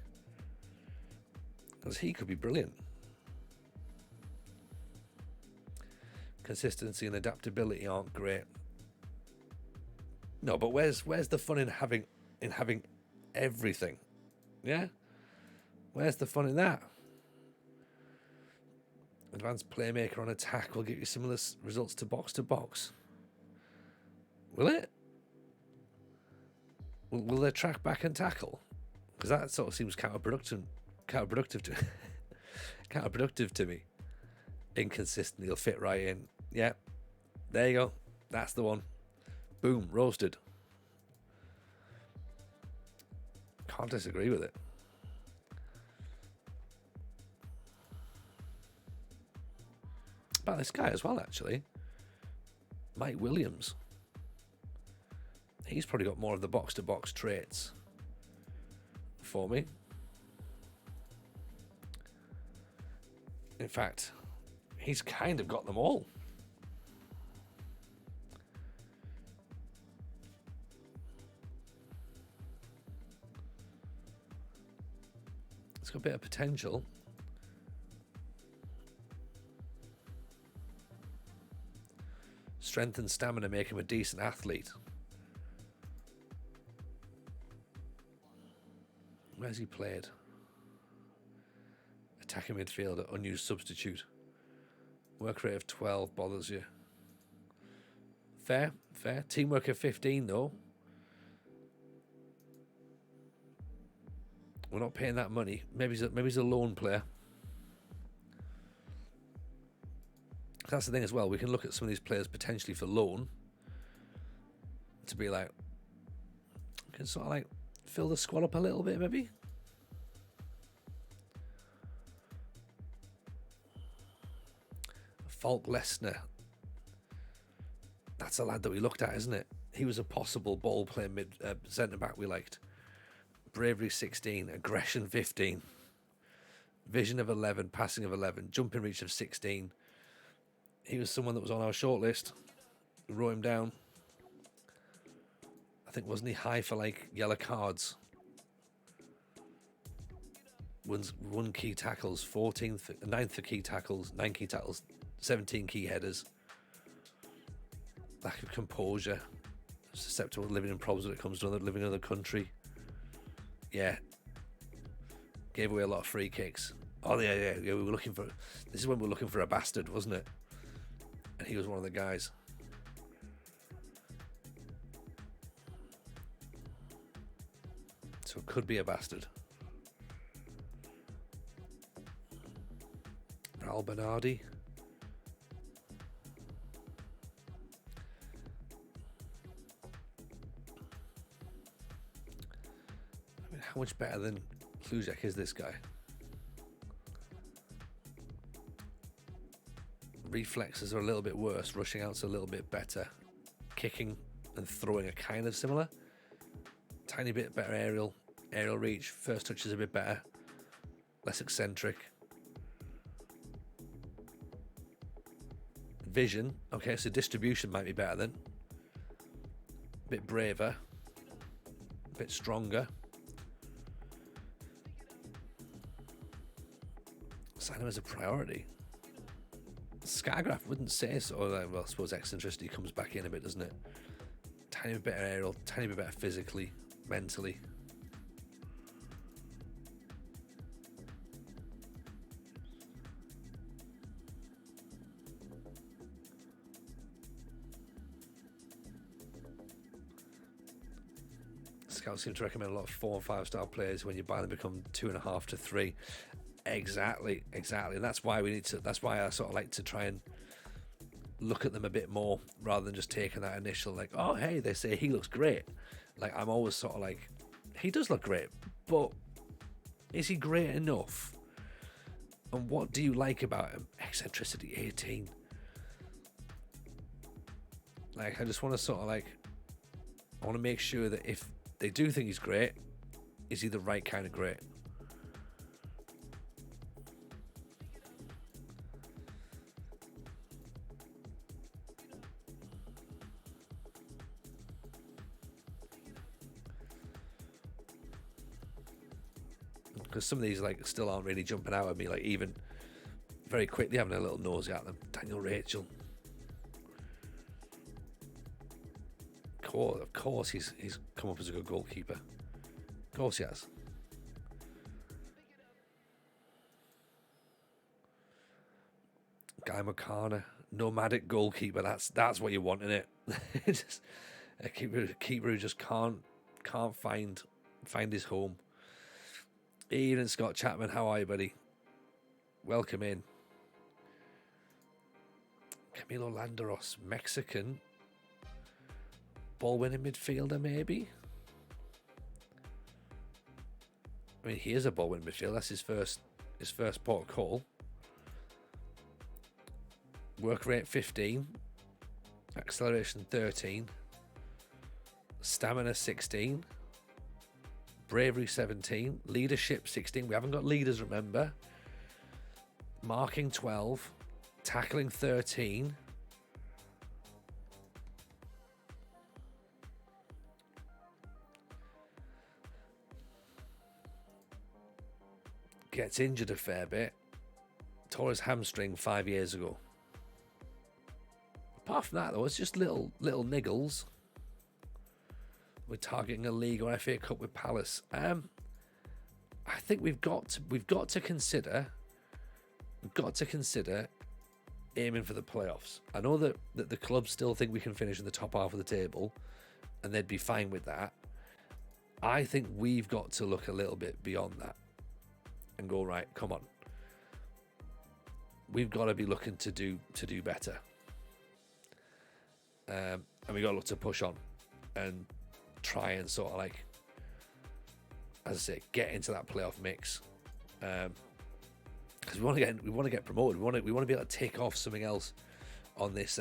Because he could be brilliant. Consistency and adaptability aren't great. No, but where's the fun in having everything? Yeah? Where's the fun in that? Advanced playmaker on attack will give you similar results to box. Will it? Will they track back and tackle? Because that sort of seems counterproductive to me. Inconsistent. He'll fit right in. Yeah, there you go. That's the one. Boom, roasted. Can't disagree with it. About this guy as well, actually. Mike Williams. He's probably got more of the box-to-box traits for me. In fact, he's kind of got them all. It's got a bit of potential. Strength and stamina make him a decent athlete. Where's he played? Attacking midfielder, unused substitute. Work rate of 12 bothers you. Fair. Teamwork of 15 though. We're not paying that money. Maybe he's a loan player. That's the thing as well. We can look at some of these players potentially for loan to be like, can sort of like fill the squad up a little bit, maybe. Falk Lesnar. That's a lad that we looked at, isn't it? He was a possible ball playing centre back we liked. Bravery 16, aggression 15, vision of 11, passing of 11, jumping reach of 16. He was someone that was on our shortlist. We wrote him down. I think, wasn't he high for like yellow cards? Won key tackles, 9th for key tackles, 9 key tackles, 17 key headers. Lack of composure, susceptible to living in problems when it comes to living in another country. Yeah. Gave away a lot of free kicks. Oh, yeah. We were looking for... This is when we were looking for a bastard, wasn't it? And he was one of the guys. So it could be a bastard. Al Bernardi. I mean, how much better than Hluzek is this guy? Reflexes are a little bit worse. Rushing out's a little bit better. Kicking and throwing are kind of similar. Tiny bit better aerial reach. First touch is a bit better. Less eccentric. Vision. Okay, so distribution might be better then. A bit braver. A bit stronger. Sign him as a priority. Skygraph wouldn't say so. Well, I suppose eccentricity comes back in a bit, doesn't it? Tiny bit better aerial, tiny bit better physically, mentally. Scouts seem to recommend a lot of 4 and 5 star players. When you buy them, become 2.5 to 3. Exactly. And that's why we need to. That's why I sort of like to try and look at them a bit more rather than just taking that initial like, oh hey, they say he looks great. Like I'm always sort of like, he does look great, but is he great enough? And what do you like about him? Eccentricity 18. Like I just want to sort of like, I want to make sure that if they do think he's great, is he the right kind of great? Because some of these like still aren't really jumping out at me, like even very quickly having a little nosy at them. Daniel Rachel. Of course he's come up as a good goalkeeper. Of course he has. Guy McCarner, nomadic goalkeeper. That's what you want in it. Just a keeper who just can't find his home. Ian Scott Chapman, how are you, buddy? Welcome in. Camilo Landeros, Mexican. Ball winning midfielder, maybe. I mean, he is a ball winning midfielder. That's his first port of call. Work rate 15. Acceleration 13. Stamina 16. Bravery 17. Leadership 16. We haven't got leaders, remember. Marking 12. Tackling 13. Gets injured a fair bit. Tore his hamstring 5 years ago. Apart from that, though, it's just little niggles. We're targeting a league or FA Cup with Palace. I think we've got to consider aiming for the playoffs. I know that the clubs still think we can finish in the top half of the table, and they'd be fine with that. I think we've got to look a little bit beyond that and go, right, come on. We've got to be looking to do better. And we got to look to push on and try and sort of like, as I say, get into that playoff mix. Because we want to get promoted. We want to be able to take off something else on this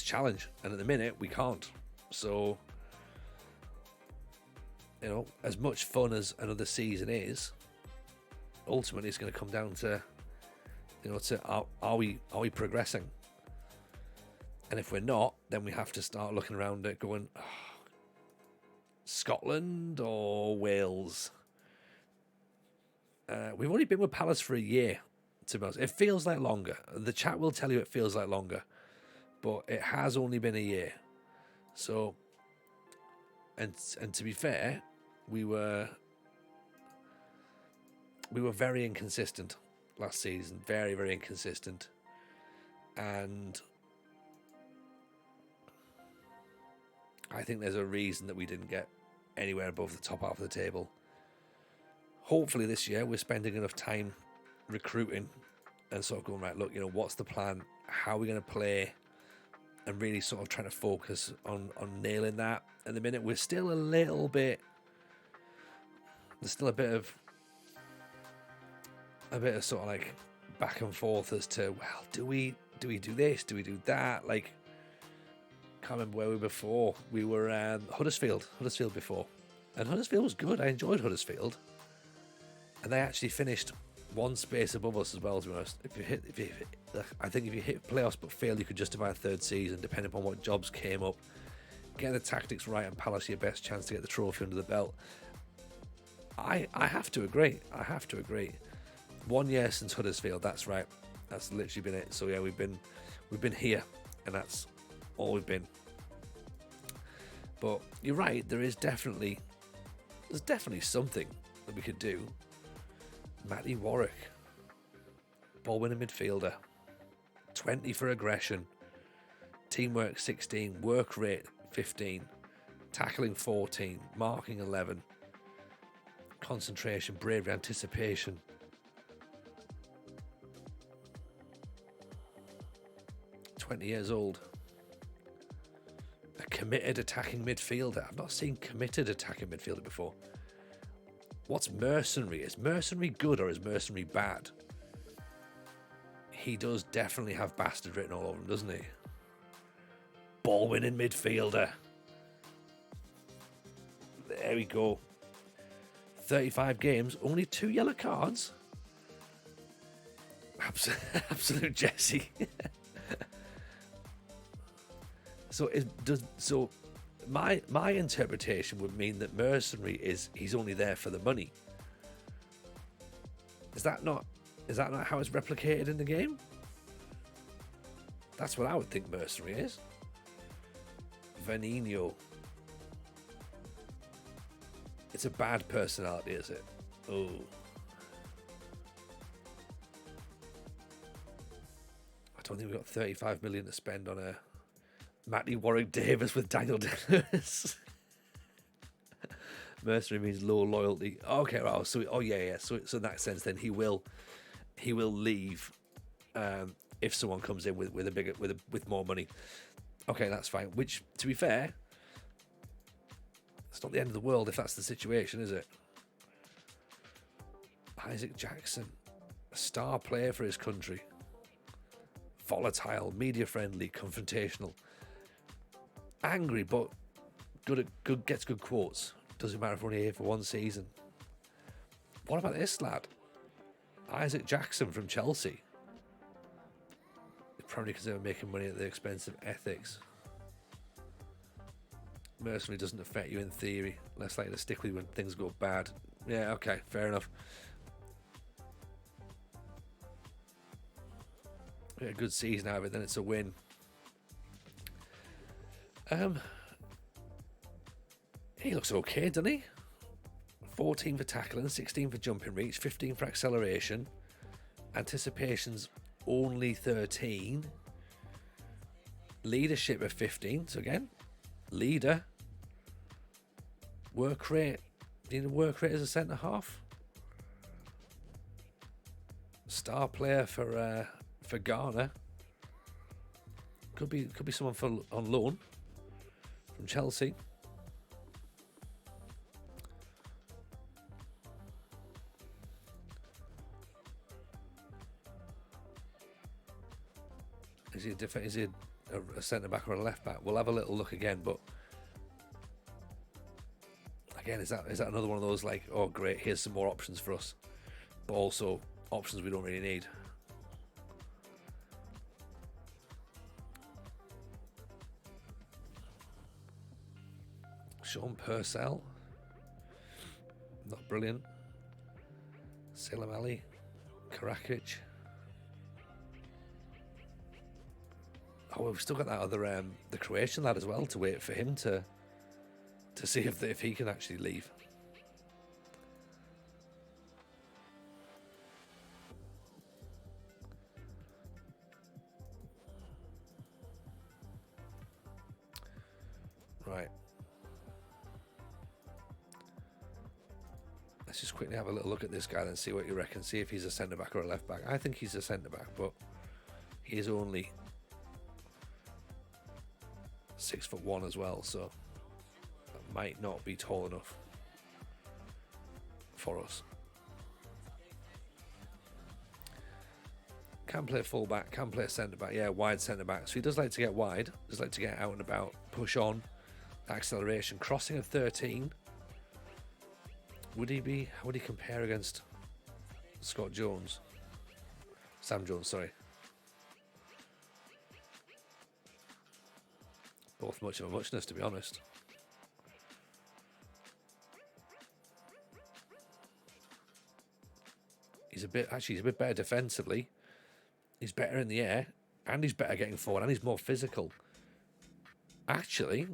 challenge. And at the minute we can't. So, you know, as much fun as another season is, ultimately it's going to come down to, you know, are we progressing? And if we're not, then we have to start looking around it going, oh, Scotland or Wales? We've only been with Palace for a year, to be honest. It feels like longer. The chat will tell you it feels like longer, but it has only been a year. So, and to be fair, we were very inconsistent last season, very, very inconsistent, and I think there's a reason that we didn't get anywhere above the top half of the table. Hopefully this year we're spending enough time recruiting and sort of going, right, look, what's the plan? How are we going to play? And really sort of trying to focus on nailing that. At the minute, we're still a little bit... There's still a bit of sort of like back and forth as to, well, do we do this? Do we do that? Like, can't remember where we were before. We were Huddersfield before. And Huddersfield was good. I enjoyed Huddersfield. And they actually finished one space above us as well, to be honest. I think if you hit playoffs but fail, you could justify a third season, depending upon what jobs came up. Get the tactics right and Palace your best chance to get the trophy under the belt. I have to agree. 1 year since Huddersfield, that's right. That's literally been it. So yeah, we've been here, and that's all we've been. But you're right, there's definitely something that we could do. Matty Warwick, ball winning midfielder, 20 for aggression, teamwork 16, work rate 15, tackling 14, marking 11, concentration, bravery, anticipation. Years old. A committed attacking midfielder. I've not seen committed attacking midfielder before. What's mercenary? Is mercenary good or is mercenary bad? He does definitely have bastard written all over him, doesn't he? Ball winning midfielder. There we go. 35 games, only 2 yellow cards. Absolute Jesse. So my interpretation would mean that mercenary is he's only there for the money. Is that not how it's replicated in the game? That's what I would think mercenary is. Vanino. It's a bad personality, is it? Oh. I don't think we've got 35 million to spend on a Matty Warwick Davis with Daniel Dennis. Mercenary means low loyalty. Okay, well, so yeah. So in that sense, then he will leave if someone comes in with more money. Okay, that's fine. Which, to be fair, it's not the end of the world if that's the situation, is it? Isaac Jackson, a star player for his country. Volatile, media friendly, confrontational. Angry, but good gets good quotes. Doesn't matter if we're only here for one season. What about this lad? Isaac Jackson from Chelsea. They probably consider making money at the expense of ethics. Mercenary doesn't affect you in theory. Less likely to stick with you when things go bad. Yeah, okay, fair enough. We had a good season out of it, then it's a win. He looks okay, doesn't he? 14 for tackling, 16 for jumping reach, 15 for acceleration. Anticipation's only 13. Leadership of 15. So again, leader. Work rate. Do you need a work rate as a centre half? Star player for Ghana. Could be someone on loan from Chelsea. Is he a centre back or a left back? We'll have a little look again, but again, is that another one of those like, oh great, here's some more options for us, but also options we don't really need. Sean Purcell, not brilliant. Salem Ali, Karakic. Oh, we've still got that other the Croatian lad as well to wait for him to see if he can actually leave. Right. Let's just quickly have a little look at this guy and see what you reckon. See if he's a centre back or a left back. I think he's a centre back, but he is only 6'1" as well, so that might not be tall enough for us. Can play full back, can play centre back. Yeah, wide centre back. So he does like to get wide, does like to get out and about, push on, acceleration, crossing at 13. Would he compare against Scott Jones? Sam Jones, sorry. Both much of a muchness, to be honest. He's a bit better defensively. He's better in the air, and he's better getting forward, and he's more physical. Actually,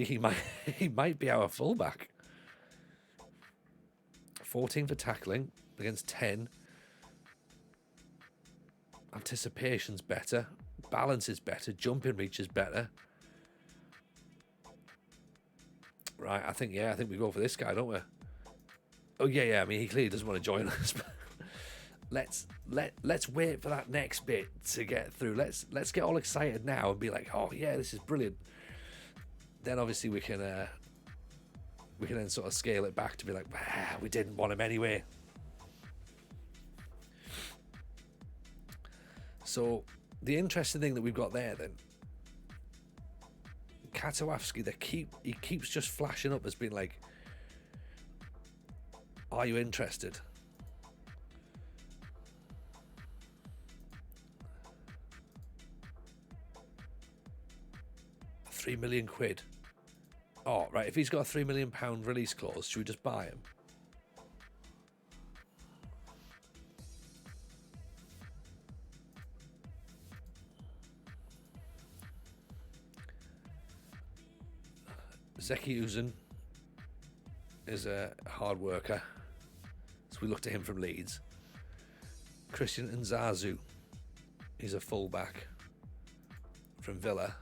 he might be our fullback. 14 for tackling against 10. Anticipation's better, balance is better, jumping reach is better. Right, I think we go for this guy, don't we? Oh yeah. I mean, he clearly doesn't want to join us. Let's wait for that next bit to get through. Let's get all excited now and be like, oh yeah, this is brilliant. Then obviously we can then sort of scale it back to be like, we didn't want him anyway. So the interesting thing that we've got there then, Katawowski, he keeps just flashing up as being like, are you interested? £3 million. Oh, right. If he's got a £3 million release clause, should we just buy him? Zeki Uzun is a hard worker, so we look to him from Leeds. Christian Nzazu, he's a fullback from Villa,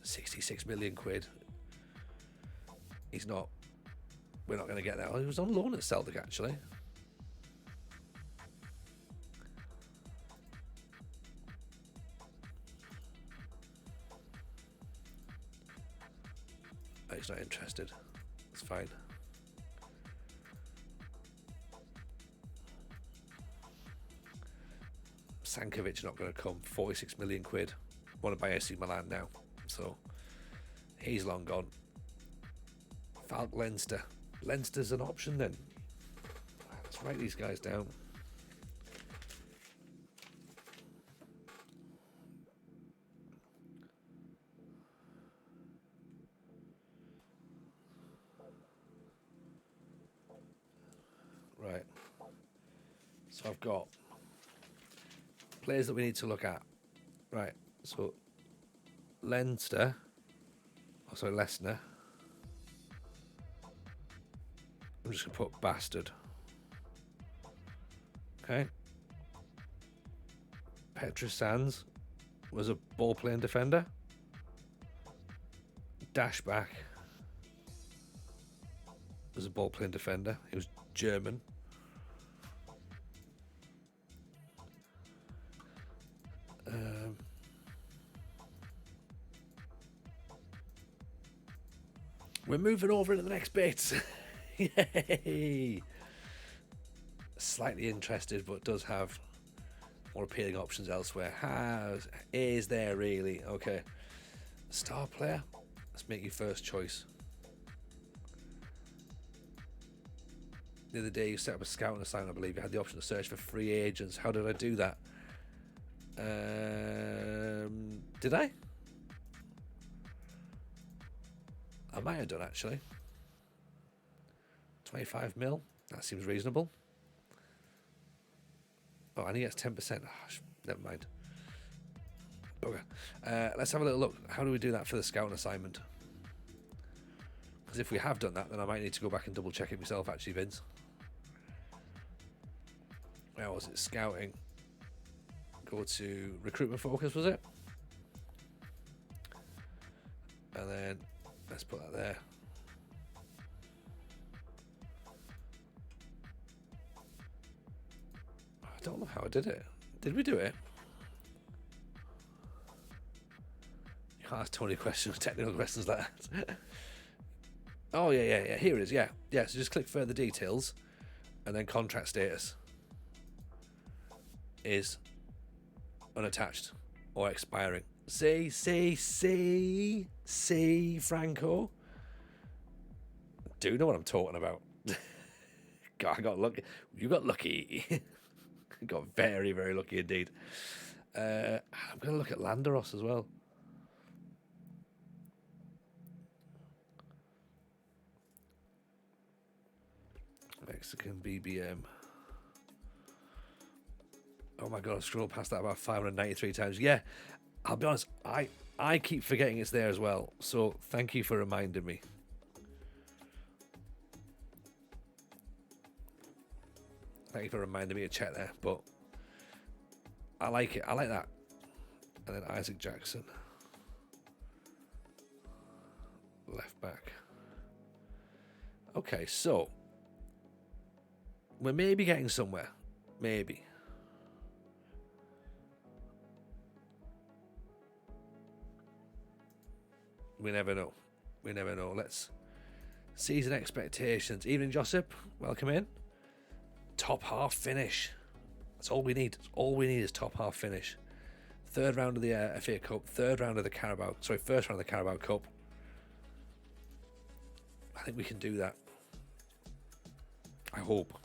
66 million quid. We're not going to get that. Oh, he was on loan at Celtic actually. He's not interested. It's fine. Sankovic not going to come. 46 million quid. Want to buy AC Milan now, so he's long gone. Falk Leinster. Leinster's an option then. Let's write these guys down. Right. So I've got players that we need to look at. Right. So Leicester. I'm just going to put bastard. Okay. Petrus Sands was a ball-playing defender. Dashback was a ball-playing defender. He was German. We're moving over into the next bit. Yay! Slightly interested, but does have more appealing options elsewhere. Is there really? Okay. Star player. Let's make your first choice. The other day you set up a scouting assignment, I believe. You had the option to search for free agents. How did I do that? Did I? I might have done actually. 25 mil. That seems reasonable. Oh, and he gets 10%. Oh, never mind. Okay. Let's have a little look. How do we do that for the scouting assignment? Because if we have done that, then I might need to go back and double check it myself actually, Vince. Where was it? Scouting. go to recruitment focus, was it? And then let's put that there. I don't know how I did it. Did we do it? You can't ask Tony questions, technical questions like that. Oh, yeah. Here it is, yeah. Yeah, so just click further details and then contract status is unattached or expiring. See, Franco. Do you know what I'm talking about? God, I got lucky. You got lucky. Got very, very lucky indeed. I'm going to look at Landeros as well. Mexican BBM. Oh my god, I scrolled past that about 593 times. Yeah, I'll be honest, I keep forgetting it's there as well. So thank you for reminding me. Thank you for reminding me to check there. But I like it. I like that. And then Isaac Jackson. Left back. Okay, so we're maybe getting somewhere. Maybe. We never know. We never know. Let's season expectations. Evening, Josip. Welcome in. Top half finish. That's all we need. All we need is top half finish. Third round of the FA Cup. Third round of the Carabao. Sorry, first round of the Carabao Cup. I think we can do that. I hope.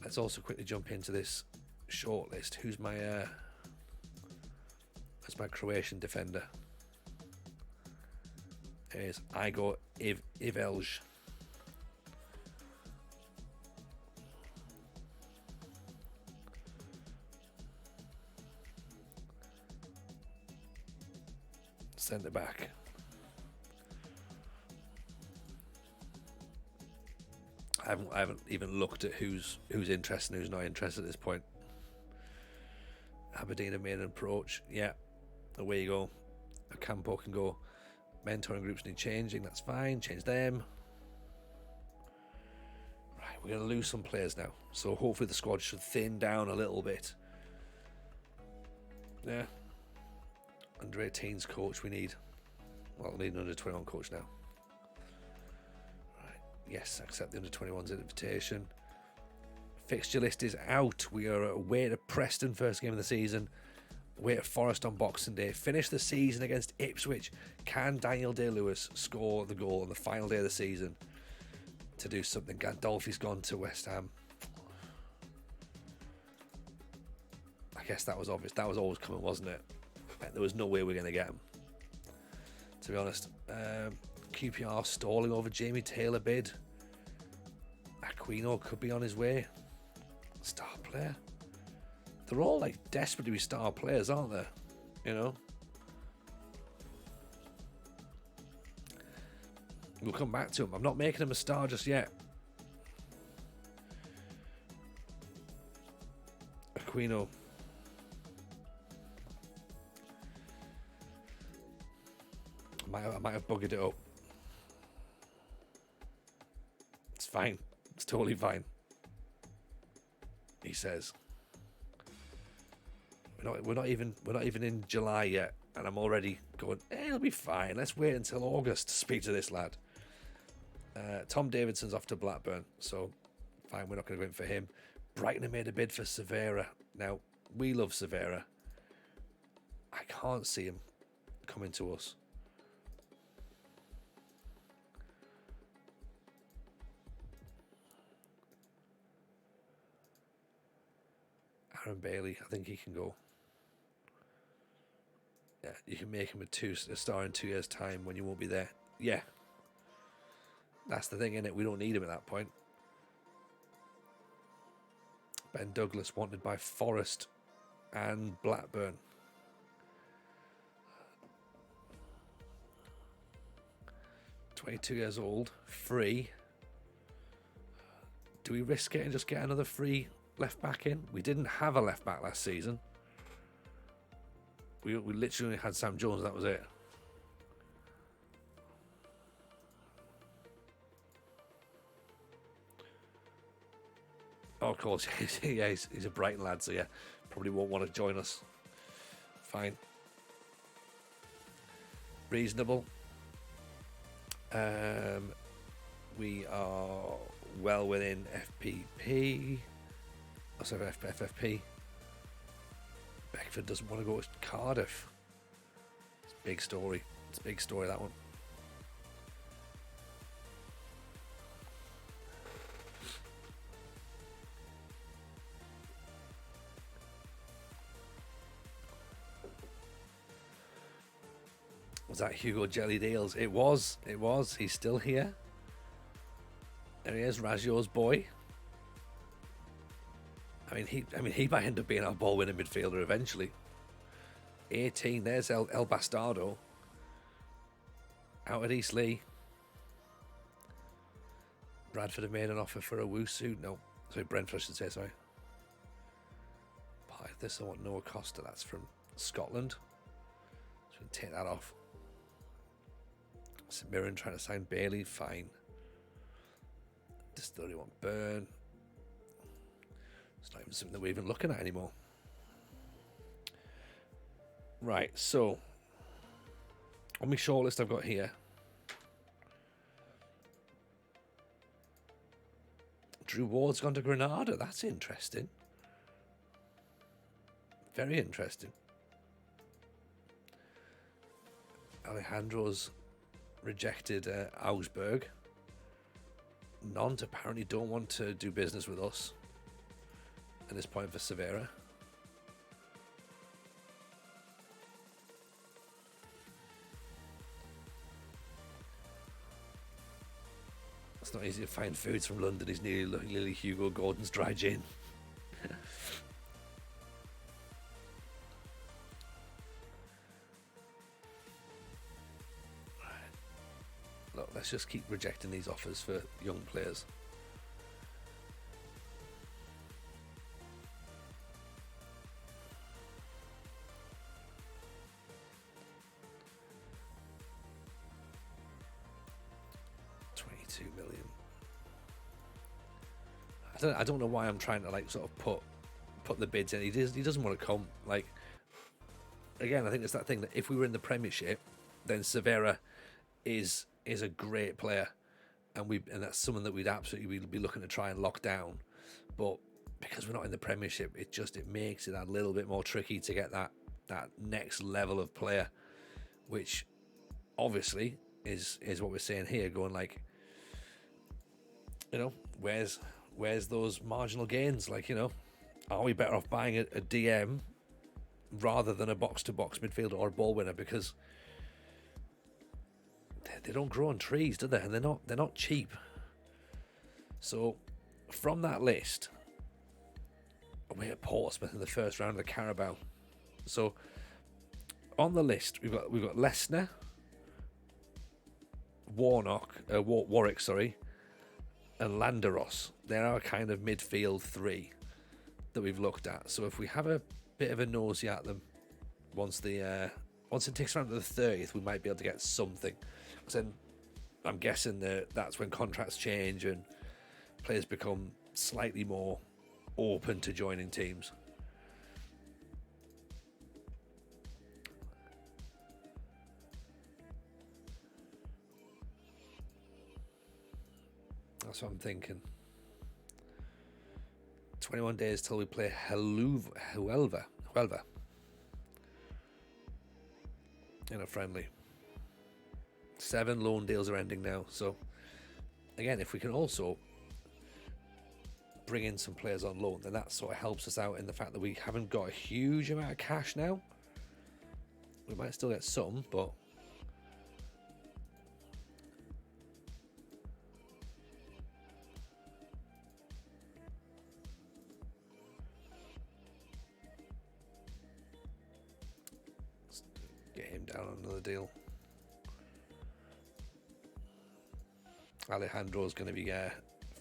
Let's also quickly jump into this shortlist. Who's my that's my Croatian defender? Is Igor Ivelj. Centre back. I haven't even looked at who's interested and who's not interested at this point. Aberdeen have made an approach. Yeah, away you go. Campo can go. Mentoring groups need changing. That's fine. Change them. Right, we're going to lose some players now. So hopefully the squad should thin down a little bit. Yeah. Under 18s coach we need. Well, we need an under 21 coach now. Right. Yes, accept the under 21's invitation. Fixture list is out. We are away to Preston, first game of the season. Away at Forest on Boxing Day. Finish the season against Ipswich. Can Daniel Day-Lewis score the goal on the final day of the season to do something? Gandolfi's gone to West Ham. I guess that was obvious. That was always coming, wasn't it? There was no way we we're going to get him, to be honest. QPR stalling over Jamie Taylor bid. Aquino could be on his way. Star player. They're all like desperate to be star players, aren't they? You know. We'll come back to him. I'm not making him a star just yet. Aquino. I might have buggered it up. It's fine. It's totally fine. He says. We're not even in July yet, and I'm already going, it'll be fine. Let's wait until August to speak to this lad. Tom Davidson's off to Blackburn, so fine, we're not going to go in for him. Brighton have made a bid for Severa. Now, we love Severa. I can't see him coming to us. Aaron Bailey, I think he can go. Yeah, you can make him a star in 2 years' time when you won't be there. Yeah. That's the thing, innit? We don't need him at that point. Ben Douglas wanted by Forest and Blackburn. $22 old, free. Do we risk it and just get another free left back in. We didn't have a left back last season. We literally only had Sam Jones. That was it. Oh, of course, yeah, he's a Brighton lad, so yeah, probably won't want to join us. Fine. Reasonable. We are well within FPP. Oh, sorry, FFP. Beckford doesn't want to go to Cardiff. It's a big story. It's a big story, that one. Was that Hugo Jelly Deals? It was. It was. He's still here. There he is, Raggio's boy. I mean, he might end up being our ball-winning midfielder eventually. 18. There's El Bastardo. Out at Eastleigh. Bradford have made an offer for a Wusu. No, sorry, Brentford, I should say. Sorry. But this I want Noah Costa. That's from Scotland. So we can take that off. St Mirren trying to sign Bailey, fine. Distillery want Burn. It's not even something that we're even looking at anymore. Right, so on my shortlist I've got here Drew Ward's gone to Granada. That's interesting. Very interesting. Alejandro's rejected Augsburg. Nantes apparently don't want to do business with us at this point for Severa. It's not easy to find foods from London. He's nearly Hugo Gordon's dry gin. Look, let's just keep rejecting these offers for young players. $22 million. I don't know why I'm trying to like sort of put the bids in. He doesn't want to come. Like, again, I think it's that thing that if we were in the Premiership, then Severa is a great player, and that's someone that we'd absolutely be looking to try and lock down. But because we're not in the Premiership, it makes it a little bit more tricky to get that next level of player, which obviously is what we're saying here. Going like, where's those marginal gains? Like, are we better off buying a DM rather than a box-to-box midfielder or a ball winner? Because they don't grow on trees, do they? And they're not cheap. So from that list, we're at Portsmouth in the first round of the Carabao. So on the list, we've got Lesnar, Warwick, and Landeros. They're our kind of midfield three that we've looked at. So if we have a bit of a nosy at them, once it takes around to the 30th, we might be able to get something. Then I'm guessing that's when contracts change and players become slightly more open to joining teams. That's what I'm thinking. 21 days till we play Huelva in a friendly. 7 loan deals are ending now. So again, if we can also bring in some players on loan, then that sort of helps us out in the fact that we haven't got a huge amount of cash now. We might still get some, but let's get him down on another deal. Alejandro's going to be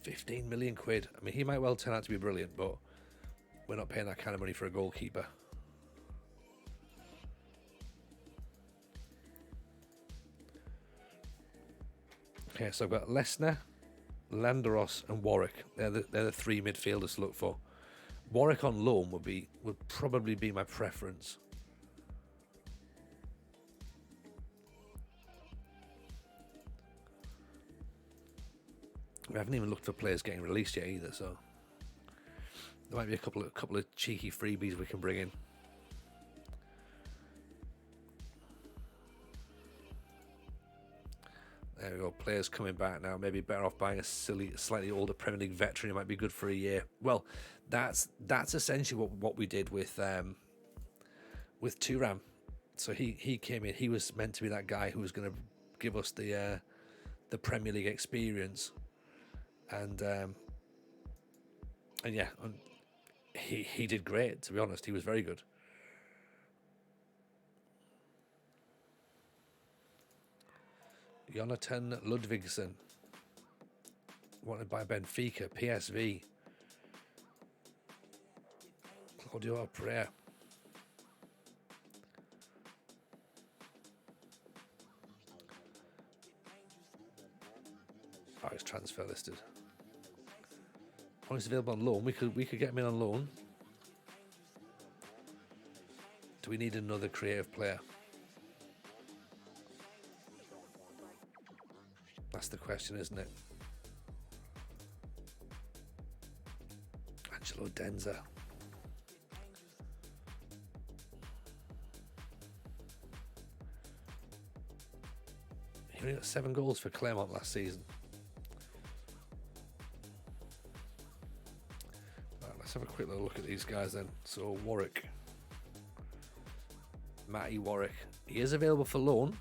15 million quid. I mean, he might well turn out to be brilliant, but We're not paying that kind of money for a goalkeeper. Okay, so I've got Lesnar, Landeros, and Warwick. They're the three midfielders to look for. Warwick on loan would probably be my preference. We haven't even looked for players getting released yet either, so there might be a couple of cheeky freebies we can bring in. There we go. Players coming back now. Maybe better off buying a slightly older Premier League veteran who might be good for a year. Well, that's essentially what we did with Thuram. So he came in. He was meant to be that guy who was going to give us the Premier League experience, and yeah, he did great. To be honest, he was very good. Jonathan Ludvigsen, wanted by Benfica, PSV. Claudio Pereira. Oh, it's transfer listed. Oh, he's available on loan. We could get him in on loan. Do we need another creative player? That's the question, isn't it? Angelo Denza. He only got 7 goals for Clermont last season. Right, let's have a quick little look at these guys then. So Warwick. Matty Warwick. He is available for loan.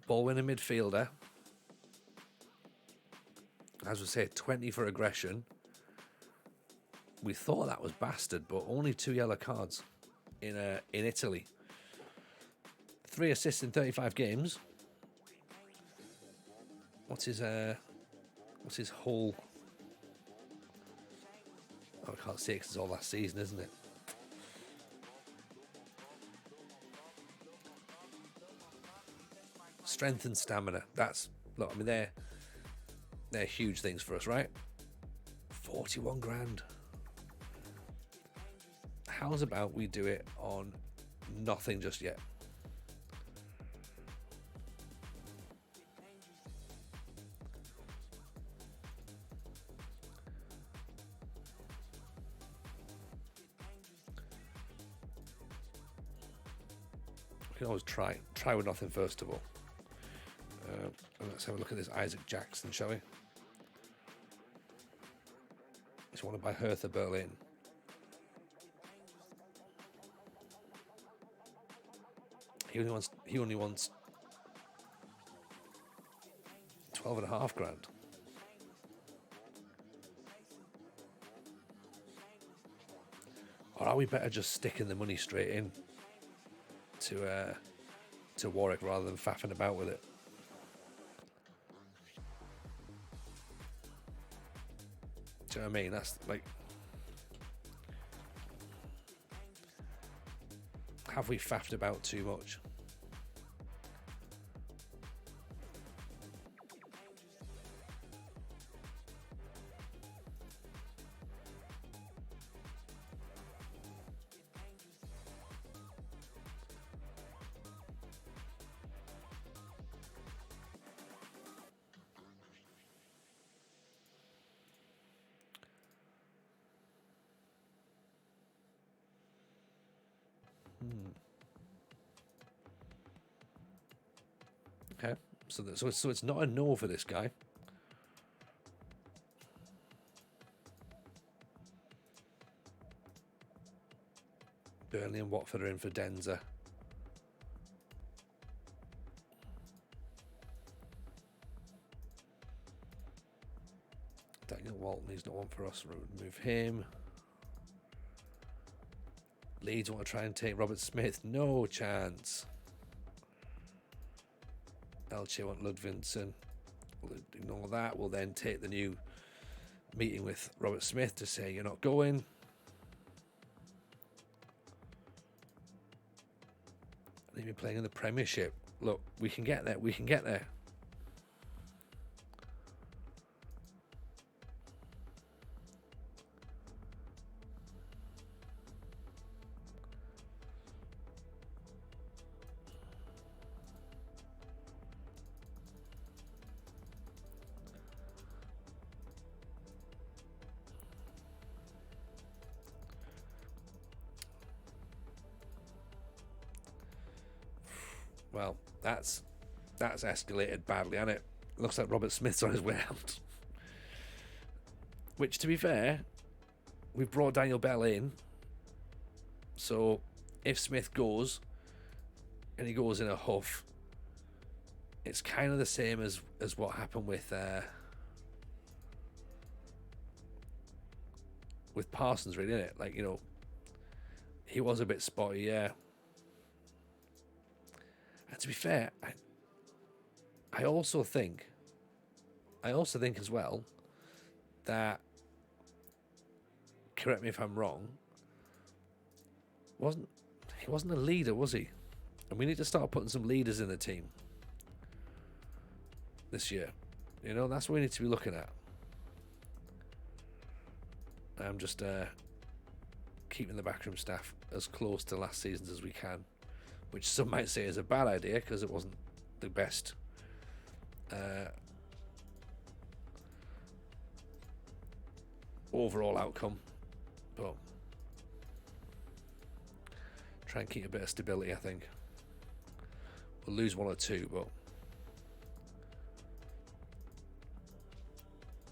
Ball winning midfielder. As we say, 20 for aggression. We thought that was bastard, but only 2 yellow cards in Italy. 3 assists in 35 games. What's his whole? Oh, I can't see it because it's all last season, isn't it? Strength and stamina. That's, look, I mean, they're huge things for us, right? 41 grand. How's about we do it on nothing just yet? We can always try with nothing first of all. Let's have a look at this Isaac Jackson, shall we? He's wanted by Hertha Berlin. He only wants 12.5 grand. Or are we better just sticking the money straight in to Warwick rather than faffing about with it? Do you know what I mean? That's like, have we faffed about too much? Okay, so it's not a no for this guy. Burnley and Watford are in for Denza. Daniel Walton, he's not one for us. We'll remove him. Leeds want to try and take Robert Smith. No chance. Elche want Ludvigsson. We'll ignore that. We'll then take the new meeting with Robert Smith to say you're not going. They've been playing in the Premiership. Look, we can get there. We can get there. Well, that's escalated badly, hasn't it? Looks like Robert Smith's on his way out. Which, to be fair, we've brought Daniel Bell in. So, if Smith goes, and he goes in a huff, it's kind of the same as what happened with Parsons, really, isn't it? Like, you know, he was a bit spotty, yeah. And to be fair, I also think as well that, correct me if I'm wrong, he wasn't a leader, was he? And we need to start putting some leaders in the team this year. You know, that's what we need to be looking at. I'm just keeping the backroom staff as close to last season's as we can, which some might say is a bad idea because it wasn't the best overall outcome, but try and keep a bit of stability. I think we'll lose one or two, but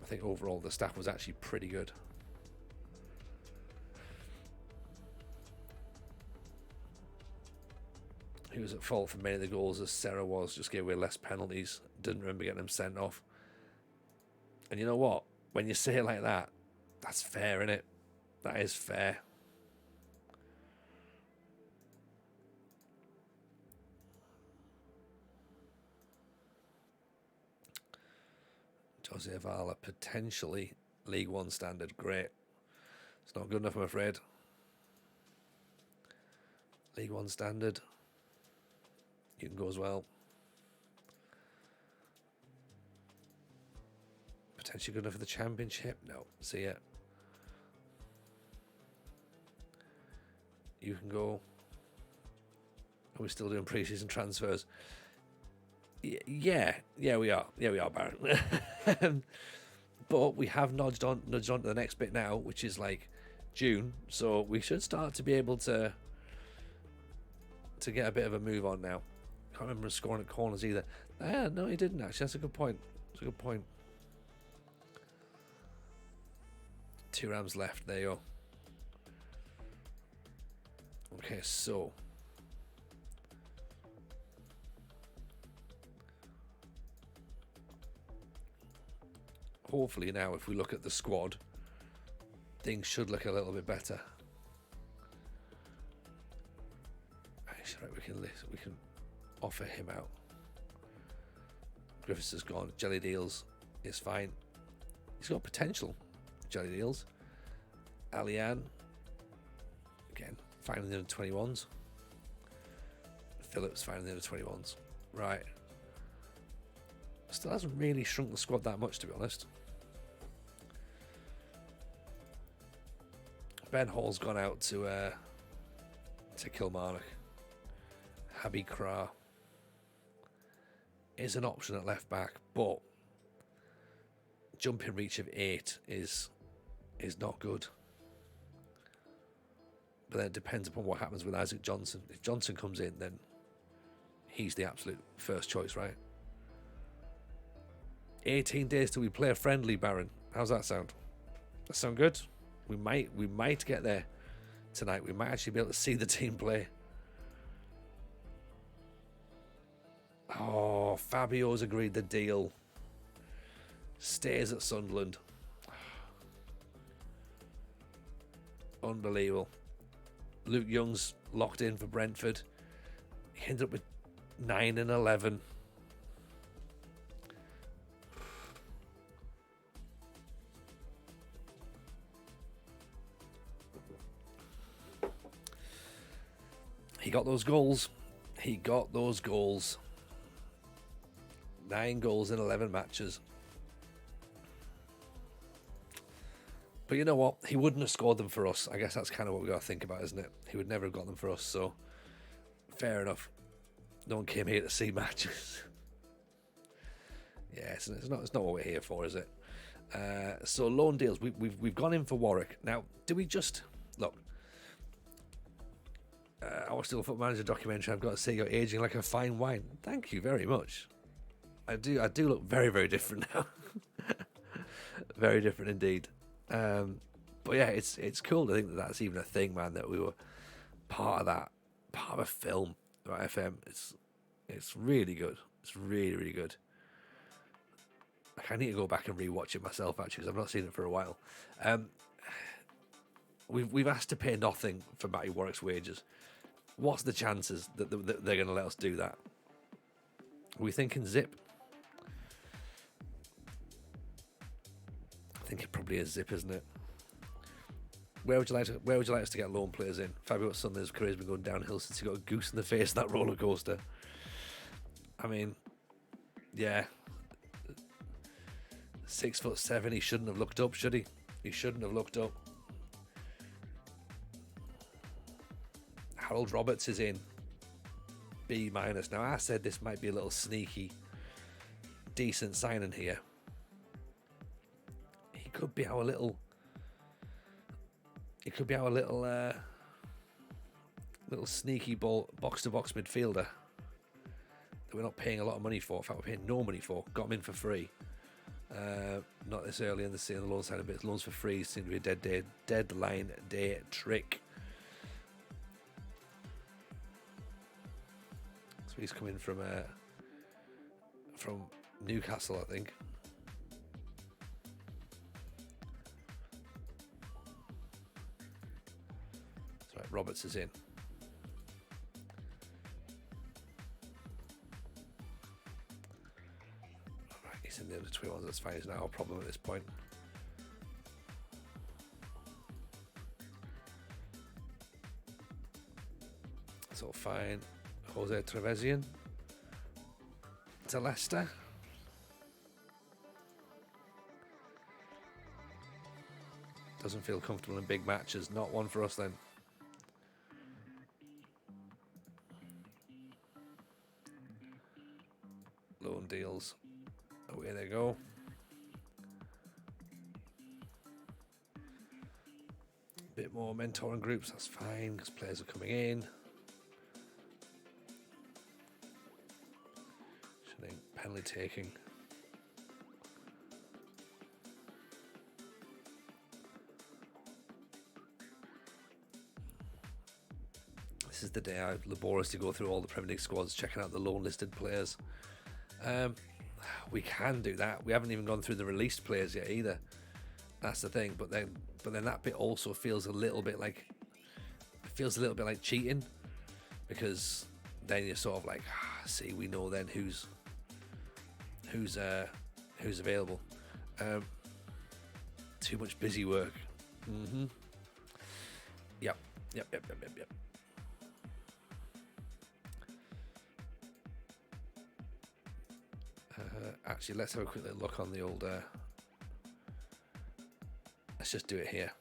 I think overall the staff was actually pretty good. He was at fault for many of the goals, as Sarah was. Just gave away less penalties. Didn't remember getting him sent off. And you know what? When you say it like that, that's fair, innit? That is fair. Jose Vala, potentially League One standard. Great. It's not good enough, I'm afraid. League One standard. You can go as well. Potentially good enough for the Championship? No. See ya. You can go. Are we still doing pre-season transfers? Yeah, we are. Yeah, we are, Baron. But we have nudged on to the next bit now, which is like June. So we should start to be able to get a bit of a move on now. Can't remember scoring at corners either. No, he didn't actually. That's a good point. That's a good point. 2 Rams left. There you go. Okay, so hopefully now, if we look at the squad, things should look a little bit better. Actually, right, we can offer him out. Griffiths is gone. Jelly Deals is fine. He's got potential. Jelly Deals. Alian, again, fine in the under 21s. Phillips fine in the under 21s. Right. Still hasn't really shrunk the squad that much, to be honest. Ben Hall's gone out to Kilmarnock. Habib Kra is an option at left back, but jumping reach of 8 is not good. But then it depends upon what happens with Isaac Johnson. If Johnson comes in, then he's the absolute first choice, right? 18 days till we play a friendly, Baron. How's that sound? That sound good? We might get there tonight. We might actually be able to see the team play. Oh, Fabio's agreed the deal. Stays at Sunderland. Unbelievable. Luke Young's locked in for Brentford. He ended up with 9 and 11. He got those goals. He got those goals. 9 goals in 11 matches. But you know what? He wouldn't have scored them for us. I guess that's kind of what we got to think about, isn't it? He would never have got them for us, so fair enough. No one came here to see matches. Yeah, it's not what we're here for, is it? So loan deals. We've gone in for Warwick. Now, do we just look? I watched the Football Manager documentary. I've got to say, you're aging like a fine wine. Thank you very much. I do look very, very different now. Very different indeed. But yeah, it's cool to think that that's even a thing, man. That we were part of a film, right? FM. It's really good. It's really, really good. I need to go back and rewatch it myself, actually, because I've not seen it for a while. We've asked to pay nothing for Matty Warwick's wages. What's the chances that they're going to let us do that? Are we thinking zip? I think it probably is zip, isn't it? Where would you like us to get loan players in? Fabio Sunday's career's been going downhill since he got a goose in the face in that roller coaster. I mean, yeah. 6'7", he shouldn't have looked up, should he? He shouldn't have looked up. Harold Roberts is in. B-. Now, I said this might be a little sneaky, decent signing here. He could be our little... It could be our little sneaky box-to-box midfielder that we're not paying a lot of money for. In fact, we're paying no money for. Got him in for free. Not this early in the loan side of it. Loans for free seem to be a deadline day trick. So he's coming from Newcastle, I think. That's right. Roberts is in. He's in the under 21s. That's fine. It's not our problem at this point. It's all fine. Jose Trevisan to Leicester. Doesn't feel comfortable in big matches. Not one for us then. Loan deals. Away they go. Bit more mentoring groups, that's fine because players are coming in. Penalty taking. This is the day I laboriously go through all the Premier League squads, checking out the loan listed players. We can do that. We haven't even gone through the released players yet either. That's the thing. But then that bit also feels a little bit like cheating, because then you're sort of like, see, we know then who's available. Too much busy work. Yep. Actually, let's have a quick look on the old. Let's just do it here.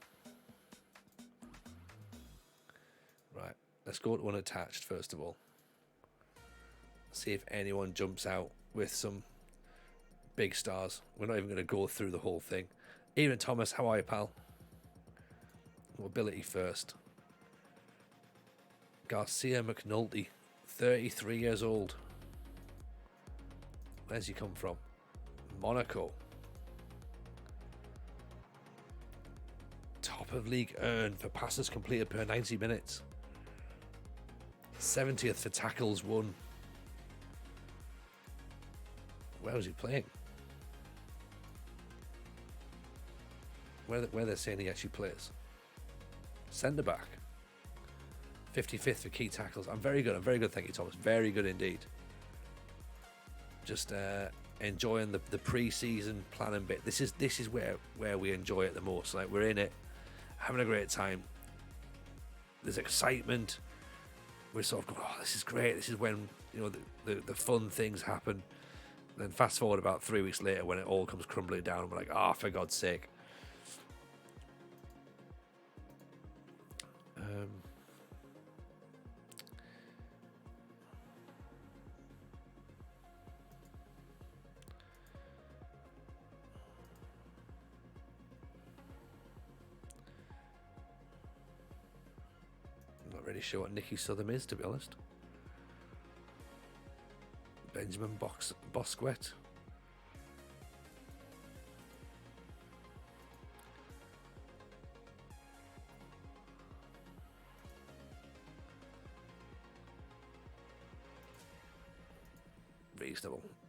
Right, let's go to unattached first of all. See if anyone jumps out with some big stars. We're not even going to go through the whole thing. Ian Thomas, how are you, pal? Mobility first. Garcia McNulty, 33 years old. Where's he come from? Monaco. Top of league earned for passes completed per 90 minutes. 70th for tackles won. Where was he playing? Where they're saying he actually plays? Centre back. 55th for key tackles. I'm very good. Thank you, Thomas. Very good indeed. Just enjoying the pre-season planning bit. This is where we enjoy it the most. Like, we're in it, having a great time. There's excitement. we're sort of going, oh, this is great. This is when, you know, the fun things happen. Then fast forward about 3 weeks later when it all comes crumbling down, we're like, oh, for God's sake. I'm not really sure what Nicky Southam is, to be honest. Benjamin Bosquet.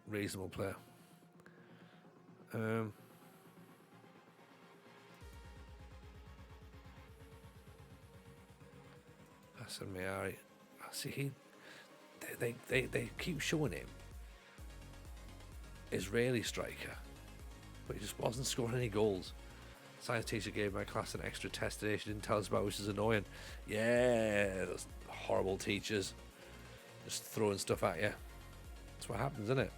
Reasonable player. Hassan Miari. See, they keep showing him Israeli striker, but he just wasn't scoring any goals. Science teacher gave my class an extra test today she didn't tell us about, which is annoying. Yeah, those horrible teachers just throwing stuff at you. That's what happens, isn't it?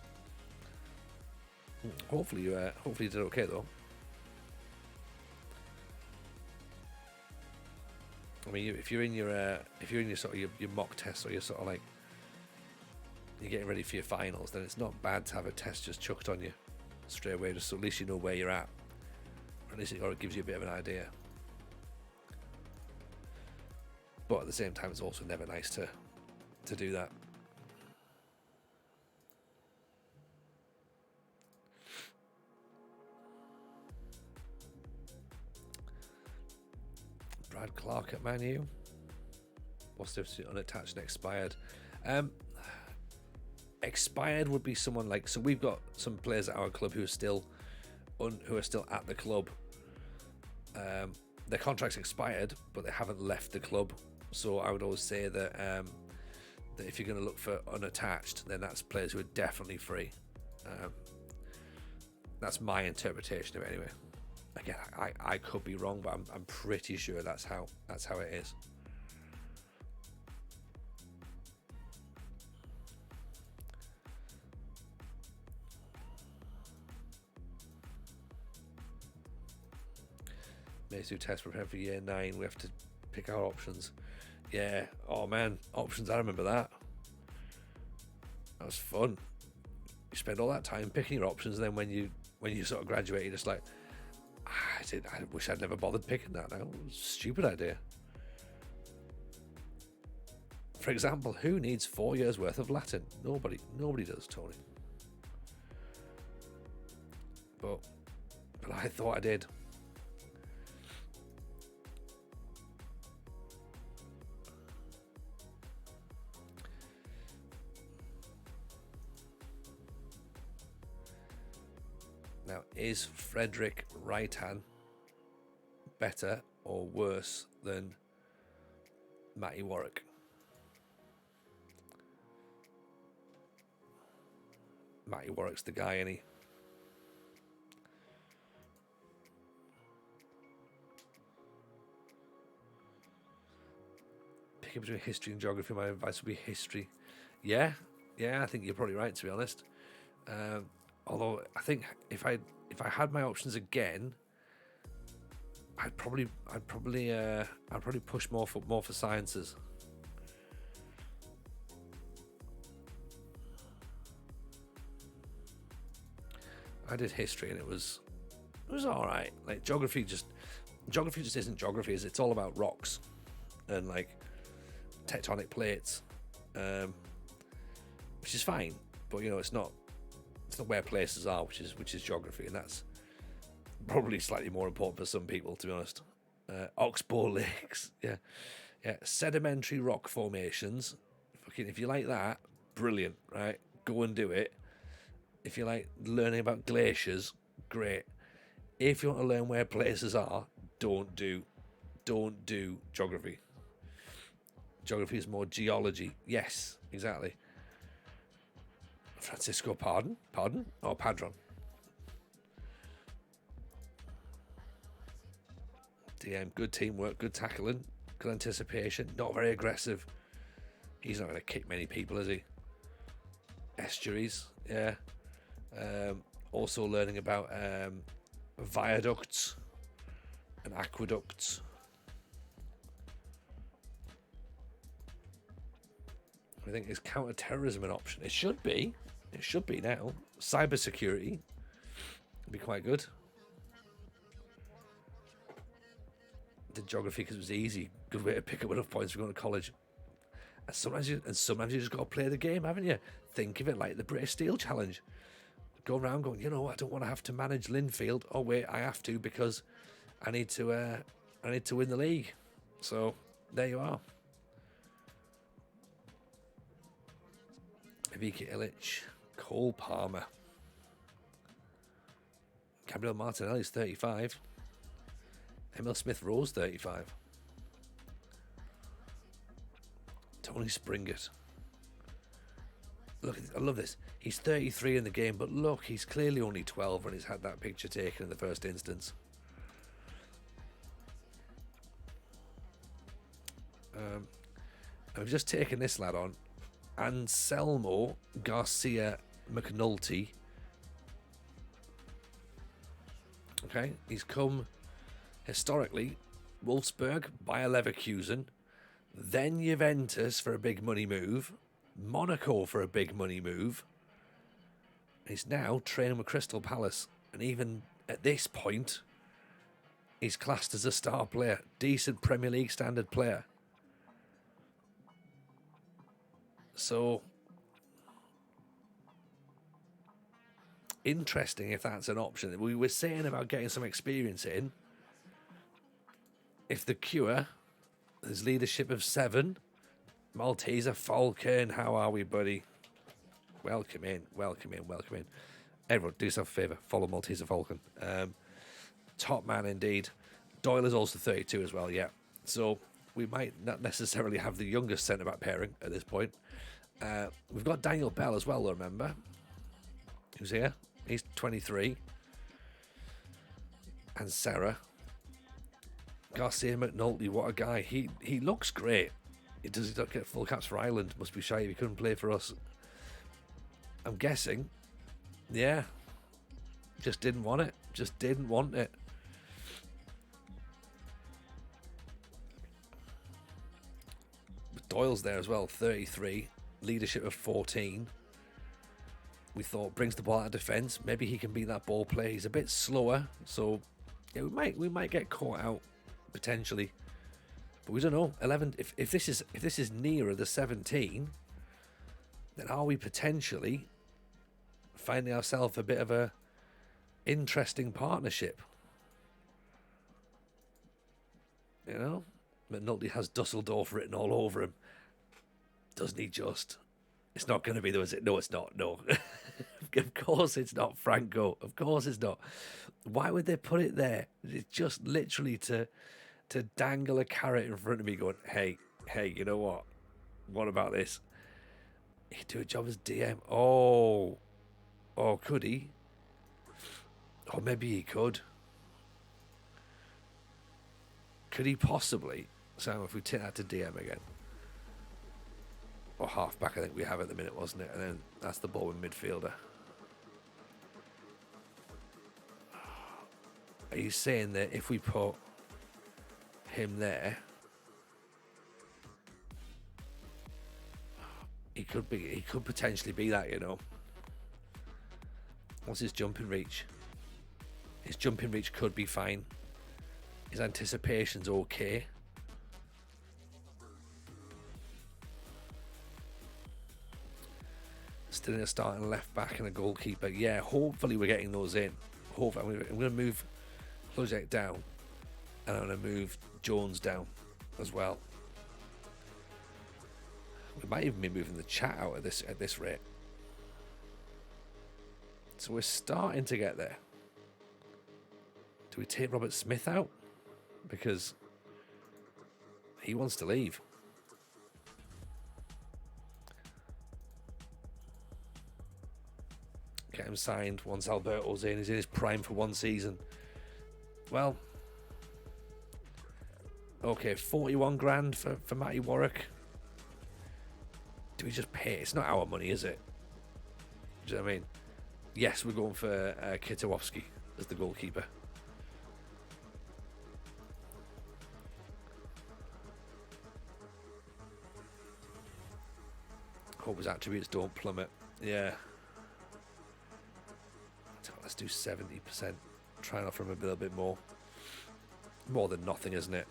Hopefully you did okay though. I mean, if you're in your sort of your mock test, or you're sort of like you're getting ready for your finals, then it's not bad to have a test just chucked on you straight away, just so at least you know where you're at. Or at least it gives you a bit of an idea. But at the same time, it's also never nice to do that. Brad Clark at Man U. What's the difference unattached and expired? Expired would be someone like, so we've got some players at our club who are still at the club. Their contract's expired, but they haven't left the club. So I would always say that that if you're going to look for unattached, then that's players who are definitely free. That's my interpretation of it anyway. Again, I could be wrong, but I'm pretty sure that's how it is. Mates who test prepare for year 9, we have to pick our options. Yeah, oh man, options, I remember that. That was fun. You spend all that time picking your options, and then when you sort of graduate, you're just like, I wish I'd never bothered picking that now. It was a stupid idea. For example, who needs 4 years worth of Latin? Nobody does, Tony. But I thought I did. Now, is Frederick Reitan better or worse than Matty Warwick? Matty Warwick's the guy, ain't he? Picking between history and geography, my advice would be history. Yeah, I think you're probably right, to be honest. Although I think if I had my options again, I'd probably push more for sciences. I did history and it was all right. Like geography just isn't geography. It's all about rocks and like tectonic plates, which is fine. But you know, it's not where places are, which is geography, and that's probably slightly more important for some people, to be honest. Oxbow lakes, yeah, sedimentary rock formations. Fucking, if you like that, brilliant, right? Go and do it. If you like learning about glaciers, great. If you want to learn where places are, don't do geography. Geography is more geology. Yes, exactly. Francisco, pardon? Oh, Padron. DM, good teamwork, good tackling, good anticipation, not very aggressive. He's not going to kick many people, is he? Estuaries, yeah. Also learning about viaducts and aqueducts. I think is counter-terrorism an option? It should be. It should be now. Cybersecurity would be quite good. Did geography because it was easy. Good way to pick up enough points for going to college. And sometimes you just got to play the game, haven't you? Think of it like the British Steel Challenge. Go around going, you know, I don't want to have to manage Linfield. Oh wait, I have to because I need to win the league. So there you are. Ivica Illich, Cole Palmer, Gabriel Martinelli's 35. Emil Smith Rowe 35. Tony Springett. Look, I love this. He's 33 in the game, but look, he's clearly only 12 when he's had that picture taken in the first instance. I've just taken this lad on. Anselmo Garcia McNulty. Okay, he's come historically Wolfsburg, Bayer Leverkusen, then Juventus for a big money move, Monaco for a big money move. He's now training with Crystal Palace, and even at this point, he's classed as a star player, decent Premier League standard player. So, interesting if that's an option. We were saying about getting some experience in. If the cure is leadership of 7, Malteser Falcon, how are we, buddy? Welcome in, welcome in, welcome in. Everyone, do yourself a favour, follow Malteser Falcon. Top man indeed. Doyle is also 32 as well, yeah. So we might not necessarily have the youngest centre-back pairing at this point. We've got Daniel Bell as well, remember? Who's here? He's 23. And Sarah. Garcia McNulty, what a guy. He looks great. Does he not get full caps for Ireland? Must be shy if he couldn't play for us. I'm guessing. Yeah. Just didn't want it. Just didn't want it. But Doyle's there as well, 33. Leadership of 14. We thought brings the ball out of defence. Maybe he can be that ball player. He's a bit slower, so yeah, we might get caught out potentially. But we don't know. 11. If this is nearer the 17, then are we potentially finding ourselves a bit of a interesting partnership? You know, McNulty has Dusseldorf written all over him. Doesn't he just? It's not going to be there, is it? No, it's not. No. Of course it's not, Franco. Of course it's not. Why would they put it there? It's just literally to dangle a carrot in front of me going, hey, you know what? What about this? He'd do a job as DM. Oh, could he? Or maybe he could. Could he possibly? So if we take that to DM again. Or half back, I think we have at the minute, wasn't it? And then that's the ball with midfielder. Are you saying that if we put him there, he could potentially be that, you know? What's his jumping reach? His jumping reach could be fine. His anticipation's okay. Still in a starting left back and a goalkeeper. Yeah, hopefully we're getting those in. Hopefully, I'm going to move Project down, and I'm going to move Jones down as well. We might even be moving the chat out at this rate. So we're starting to get there. Do we take Robert Smith out? Because he wants to leave. Get him signed once Alberto's in. He's in his prime for one season. Well, okay, 41 grand for Matty Warwick. do we just pay? It's not our money, is it? Do you know what I mean? Yes, we're going for Kitowski as the goalkeeper. Hope his attributes don't plummet. Yeah. Let's do 70%. Try and offer him a little bit more. More than nothing, isn't it?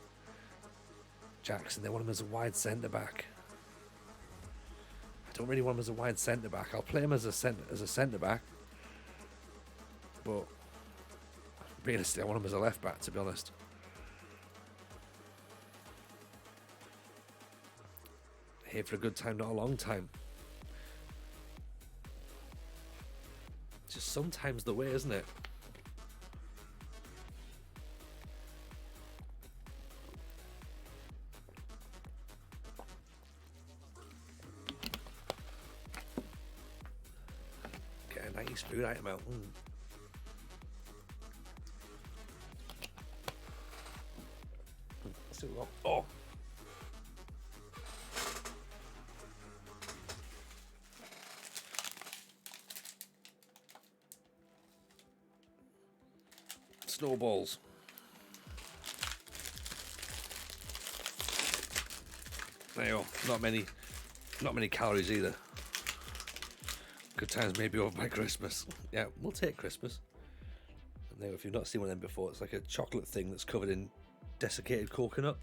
Jackson, they want him as a wide centre-back. I don't really want him as a wide centre-back. I'll play him as a centre-back. But realistically, I want him as a left-back, to be honest. Here for a good time, not a long time. Just sometimes the way, isn't it? Get a nice food item out. Let's see what we got. Oh! Snowballs. There you go. Not many calories either. Good times maybe over by Christmas. Yeah, we'll take Christmas. And there, if you've not seen one of them before, it's like a chocolate thing that's covered in desiccated coconut.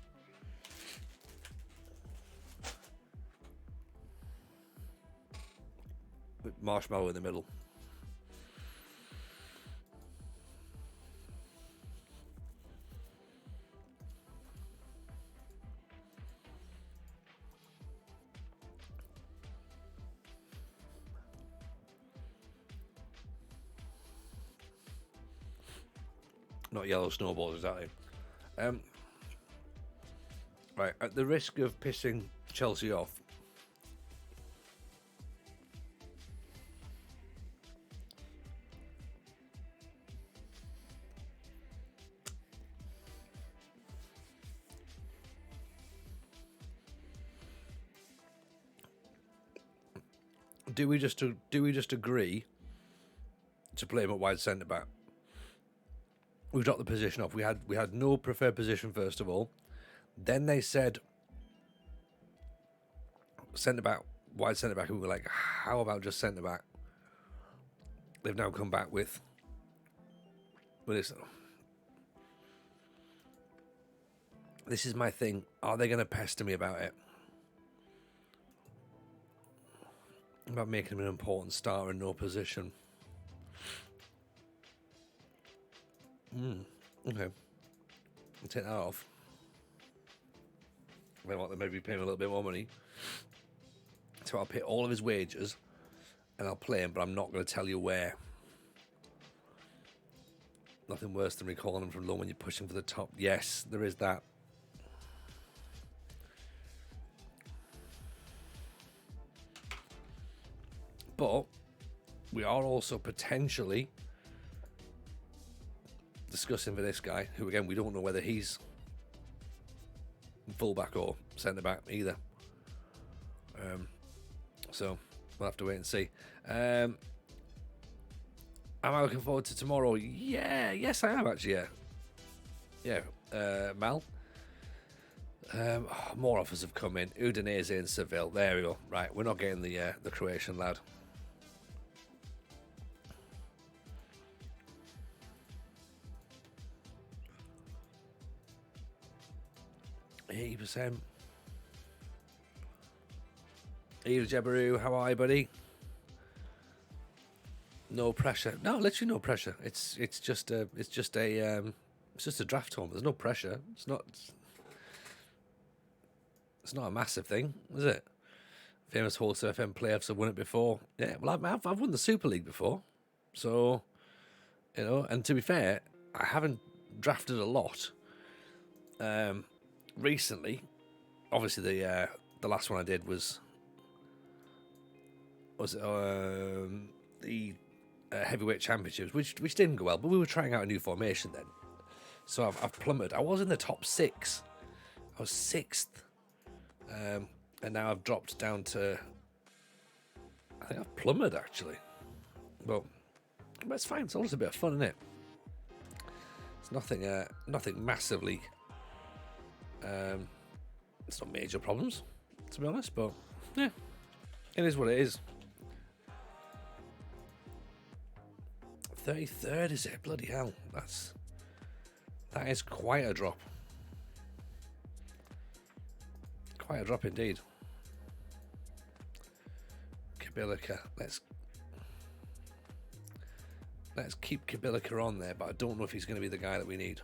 With marshmallow in the middle. Not yellow snowballs, exactly. Right, at the risk of pissing Chelsea off, do we just agree to play him at wide centre back? We dropped the position off. We had no preferred position first of all. Then they said centre back, wide centre back, and we were like, how about just centre back? They've now come back with this. This is my thing. Are they going to pester me about it? About making him an important starter in no position. Okay. I'll take that off. They want to maybe pay him a little bit more money. So I'll pay all of his wages and I'll play him, but I'm not going to tell you where. Nothing worse than recalling him from low when you're pushing for the top. Yes, there is that. But we are also potentially discussing for this guy, who again we don't know whether he's fullback or centre back either. So we'll have to wait and see. Am I looking forward to tomorrow? Yeah, yes I am actually. Yeah. Mal. More offers have come in. Udinese and Seville. There we go. Right, we're not getting the Croatian lad. %. Eva Jebaru, how are you, buddy? No pressure. No, literally no pressure. It's just a draft home. There's no pressure. It's not a massive thing, is it? Famous Wholesale FM playoffs have won it before. Yeah, well, I've won the Super League before, so And to be fair, I haven't drafted a lot. Recently, obviously the last one I did was the heavyweight championships, which didn't go well, but we were trying out a new formation then. So I've plummeted. I was in the top 6. I was 6th, and now I've dropped down to I think I've plummered actually. But it's fine. It's always a bit of fun, isn't it? It's nothing massively. It's not major problems, to be honest. But yeah, it is what it is. 33rd is it? Bloody hell! That is quite a drop. Quite a drop indeed. Kabilika, let's keep Kabilika on there, but I don't know if he's going to be the guy that we need.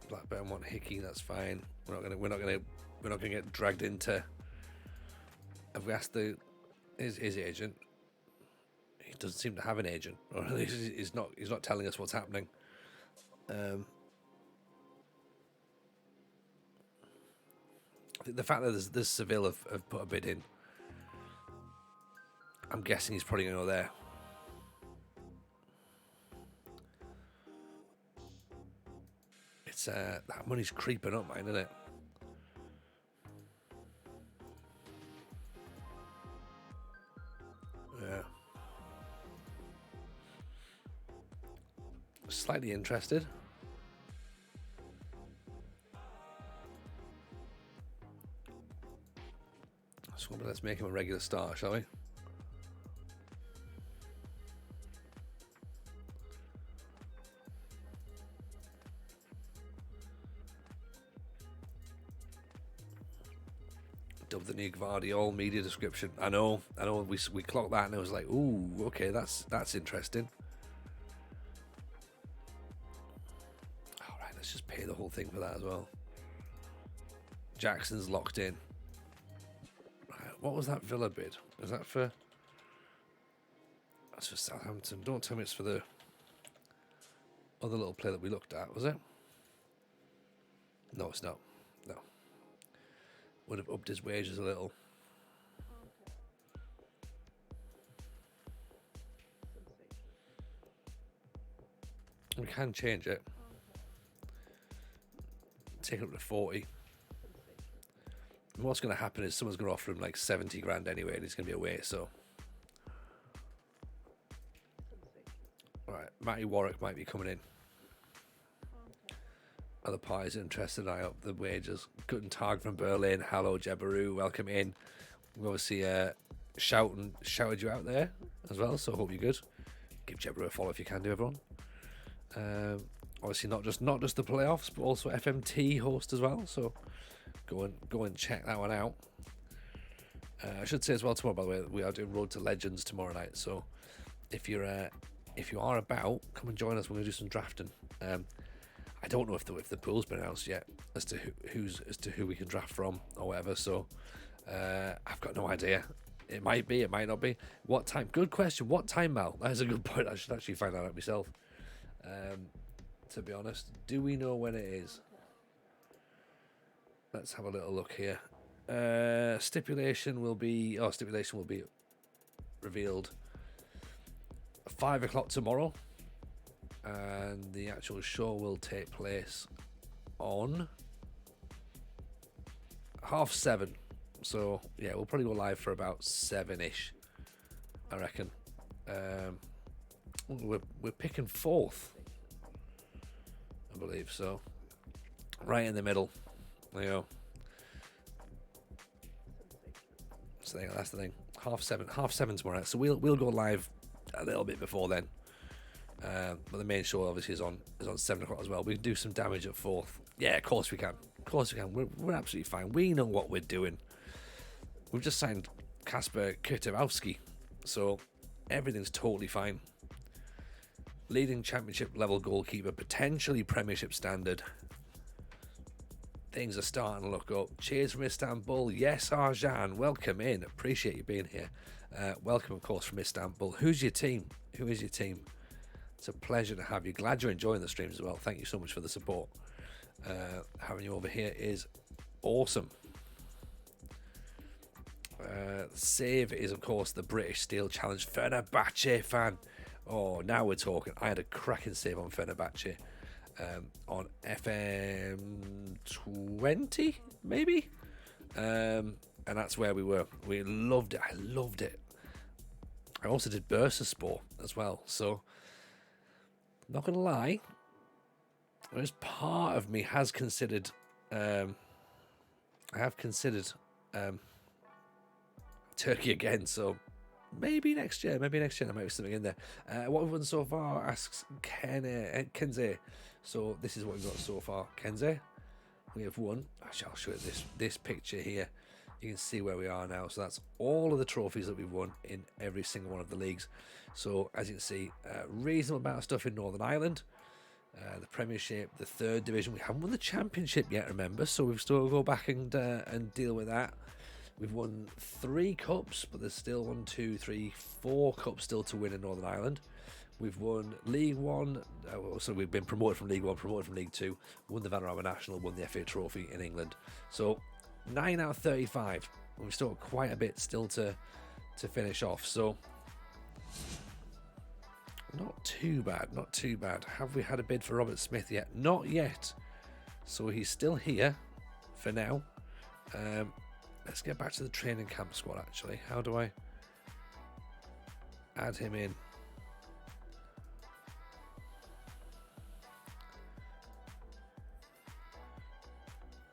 Blackburn want Hickey, that's fine. We're not gonna get dragged into. Have we asked his agent? He doesn't seem to have an agent, or at least he's not telling us what's happening. I think the fact that there's Seville have put a bid in, I'm guessing he's probably going to go there. It's that money's creeping up, man, isn't it? Yeah. Slightly interested. So let's make him a regular starter, shall we? Dub the new Gvardiol media description. I know. We clocked that and I was like, ooh, okay, that's interesting. All right, let's just pay the whole thing for that as well. Jackson's locked in. Right, what was that Villa bid? Was that for? That's for Southampton. Don't tell me it's for the other little play that we looked at, was it? No, it's not. No. Would have upped his wages a little. We can change it. Take it up to 40. And what's going to happen is someone's going to offer him like 70 grand anyway, and he's going to be away, so. Alright, Matty Warwick might be coming in. Other parties interested, I up the wages. Guten Tag from Berlin. Hello, Jebaru. Welcome in. We obviously shouted you out there as well, so I hope you're good. Give Jebaru a follow if you can do, everyone. Obviously not just the playoffs, but also FMT host as well, so go and check that one out. I should say as well tomorrow, by the way, we are doing Road to Legends tomorrow night, so if you are about, come and join us. We're going to do some drafting. I don't know if the pool's been announced yet as to who we can draft from or whatever. So I've got no idea. It might be, it might not be. What time? Good question. What time, Mal? That's a good point. I should actually find that out myself. To be honest, do we know when it is? Let's have a little look here. Stipulation will be revealed 5 o'clock tomorrow. And the actual show will take place on 7:30. So yeah, we'll probably go live for about 7ish, I reckon. We're picking 4th, I believe, so right in the middle. There you go. So that's the thing. 7:30 tomorrow. So we'll go live a little bit before then. But the main show obviously is on 7 o'clock as well. We can do some damage at 4th. Yeah, of course we can. We're absolutely fine. We know what we're doing. We've just signed Kasper Kurtowski, so everything's totally fine. Leading championship level goalkeeper, potentially Premiership standard. Things are starting to look up. Cheers from Istanbul. Yes, Arjan, welcome in. Appreciate you being here. Welcome, of course, from Istanbul. Who's your team? Who is your team? It's a pleasure to have you. Glad you're enjoying the streams as well. Thank you so much for the support. Having you over here is awesome. Save is, of course, the British Steel Challenge. Fenerbahce fan. Oh, now we're talking. I had a cracking save on Fenerbahce. on FM 20, maybe. And that's where we were. We loved it. I loved it. I also did Bursaspor as well. So, not going to lie, there's part of me has considered, I have considered Turkey again. So, maybe next year. Maybe next year there might be something in there. What we've won so far, asks Kenze. So, this is what we've got so far. Kenze, we have won. Actually, I'll show you this picture here. You can see where we are now. So that's all of the trophies that we've won in every single one of the leagues. So as you can see, reasonable amount of stuff in Northern Ireland, the Premiership, the third division. We haven't won the Championship yet, remember? So we've still got to go back and deal with that. We've won 3 cups, but there's still 1, 2, 3, 4 cups still to win in Northern Ireland. We've won League One, so we've been promoted from League One, promoted from League Two, won the Vanarama National, won the FA Trophy in England. So 9 out of 35. We've still got quite a bit still to finish off. So not too bad, not too bad. Have we had a bid for Robert Smith yet? Not yet. So he's still here for now. Let's get back to the training camp squad actually. How do I add him in?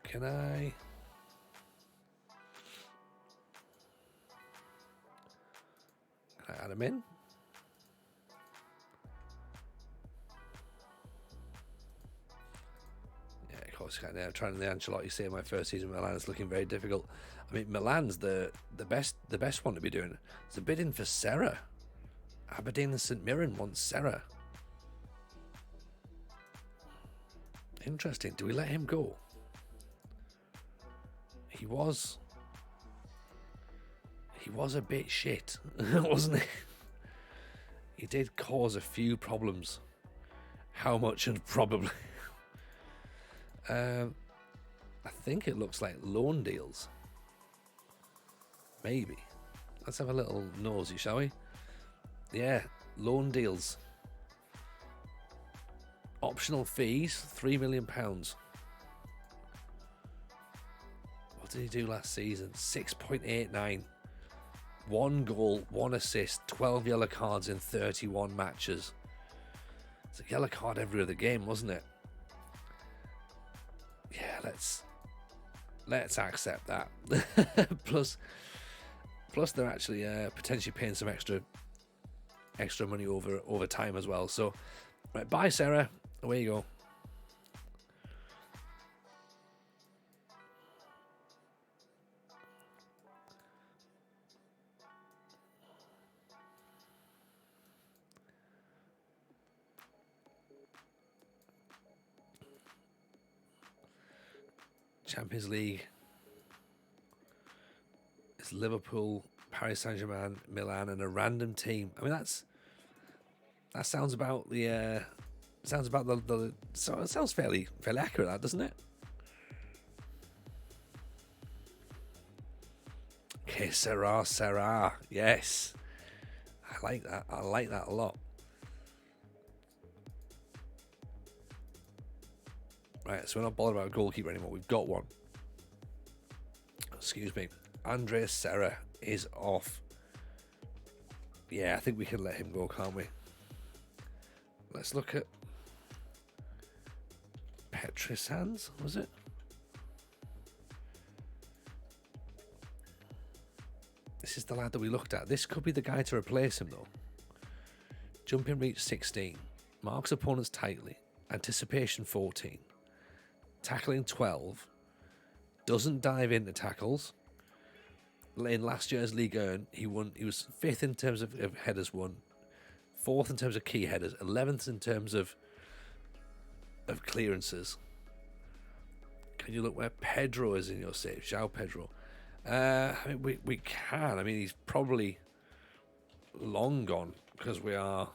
Can I add him in? Yeah, of course. I'm trying the Ancelotti say my first season in Milan is looking very difficult. I mean, Milan's the best one to be doing. There's a bid in for Serra. Aberdeen and St Mirren wants Serra. Interesting. Do we let him go? He was a bit shit, wasn't he? He did cause a few problems. How much and probably. I think it looks like loan deals. Maybe. Let's have a little nosy, shall we? Yeah, loan deals. Optional fees, £3 million. What did he do last season? 6.89. 1 goal, 1 assist, 12 yellow cards in 31 matches. It's a yellow card every other game, wasn't it? Yeah, let's accept that. plus they're actually potentially paying some extra money over time as well. So, right, bye Sarah. Away you go. Champions League is Liverpool, Paris Saint-Germain, Milan, and a random team. I mean, that sounds about the so it sounds fairly accurate, that, doesn't it? Okay, Serra, yes, I like that. I like that a lot. Right, so we're not bothered about a goalkeeper anymore. We've got one. Excuse me. Andreas Serra is off. Yeah, I think we can let him go, can't we? Let's look at Petrosans, was it? This is the lad that we looked at. This could be the guy to replace him, though. Jumping reach 16. Marks opponents tightly. Anticipation 14. Tackling 12. Doesn't dive into tackles. In last year's Ligue 1, he was 5th in terms of headers won, 4th in terms of key headers, 11th in terms of clearances. Can you look where Pedro is in your save? João Pedro. I mean, we can. I mean, he's probably long gone because we are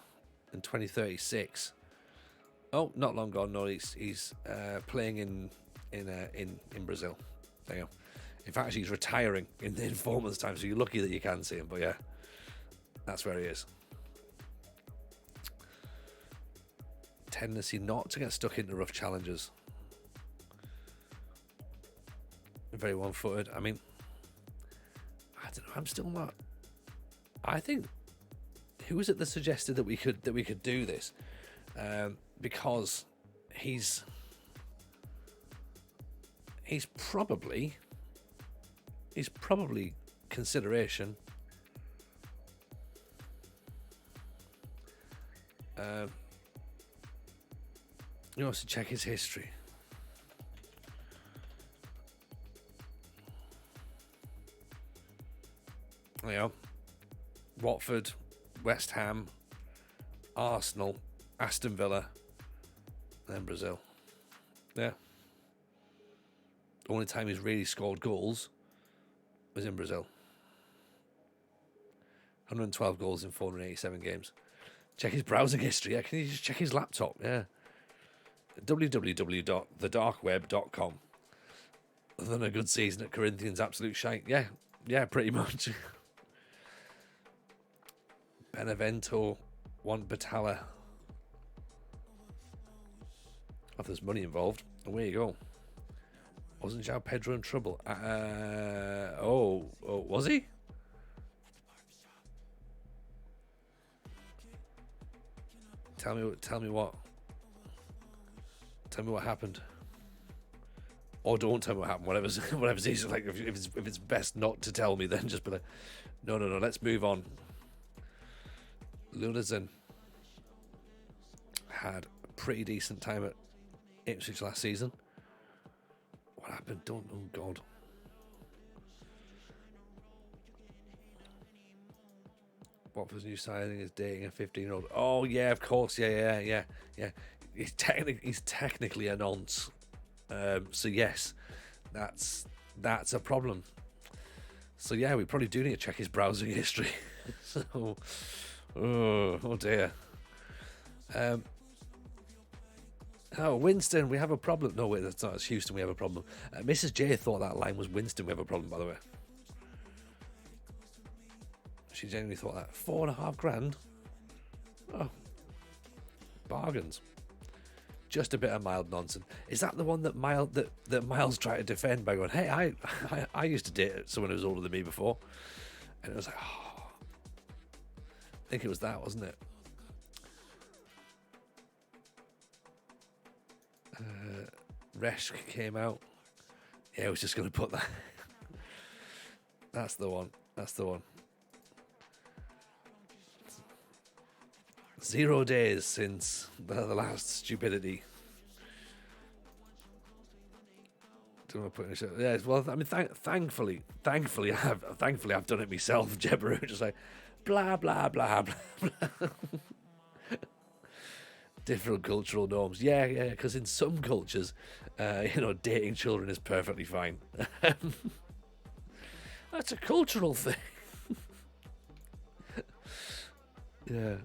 in 2036. Oh, not long gone. No, he's playing in Brazil. There you go. In fact, he's retiring in 4 months' time, so you're lucky that you can see him. But yeah, that's where he is. tendency not to get stuck into rough challenges. Very one-footed. I mean, I don't know. I'm still not. I think, who was it that suggested that we could do this? Because he's probably consideration. He wants to check his history. You know, Watford, West Ham, Arsenal, Aston Villa, and then Brazil. Yeah. The only time he's really scored goals was in Brazil. 112 goals in 487 games. Check his browsing history. Yeah, can you just check his laptop? Yeah. www.thedarkweb.com. Other than a good season at Corinthians, absolute shite. Yeah, pretty much. Benevento, one Batalla. If there's money involved, away you go. Wasn't João Pedro in trouble? Oh, was he? Tell me what. Tell me what happened. Or don't tell me what happened. Whatever's easy. Like if it's best not to tell me, then just be like, no. Let's move on. Lunazin had a pretty decent time at Ipswich last season. What happened? Oh God. Watford's new signing is dating a 15-year-old. Oh yeah, of course. Yeah. He's technically a nonce. So yes, that's a problem. So yeah, we probably do need to check his browsing history. So, oh dear. Winston, we have a problem. No, wait, that's not. It's Houston, we have a problem. Mrs. J thought that line was Winston, we have a problem, by the way. She genuinely thought that. $4,500? Oh. Bargains. Just a bit of mild nonsense. Is that the one that Miles tried to defend by going, hey, I used to date someone who was older than me before? And it was like, oh. I think it was that, wasn't it? Resch came out. Yeah, I was just going to put that. That's the one. 0 days since the last stupidity. Don't want to put in a show. Yeah, well, I mean, thankfully, I've done it myself. Jebaru, just like blah blah blah blah blah. Different cultural norms. Yeah, because in some cultures, dating children is perfectly fine. That's a cultural thing. Yeah.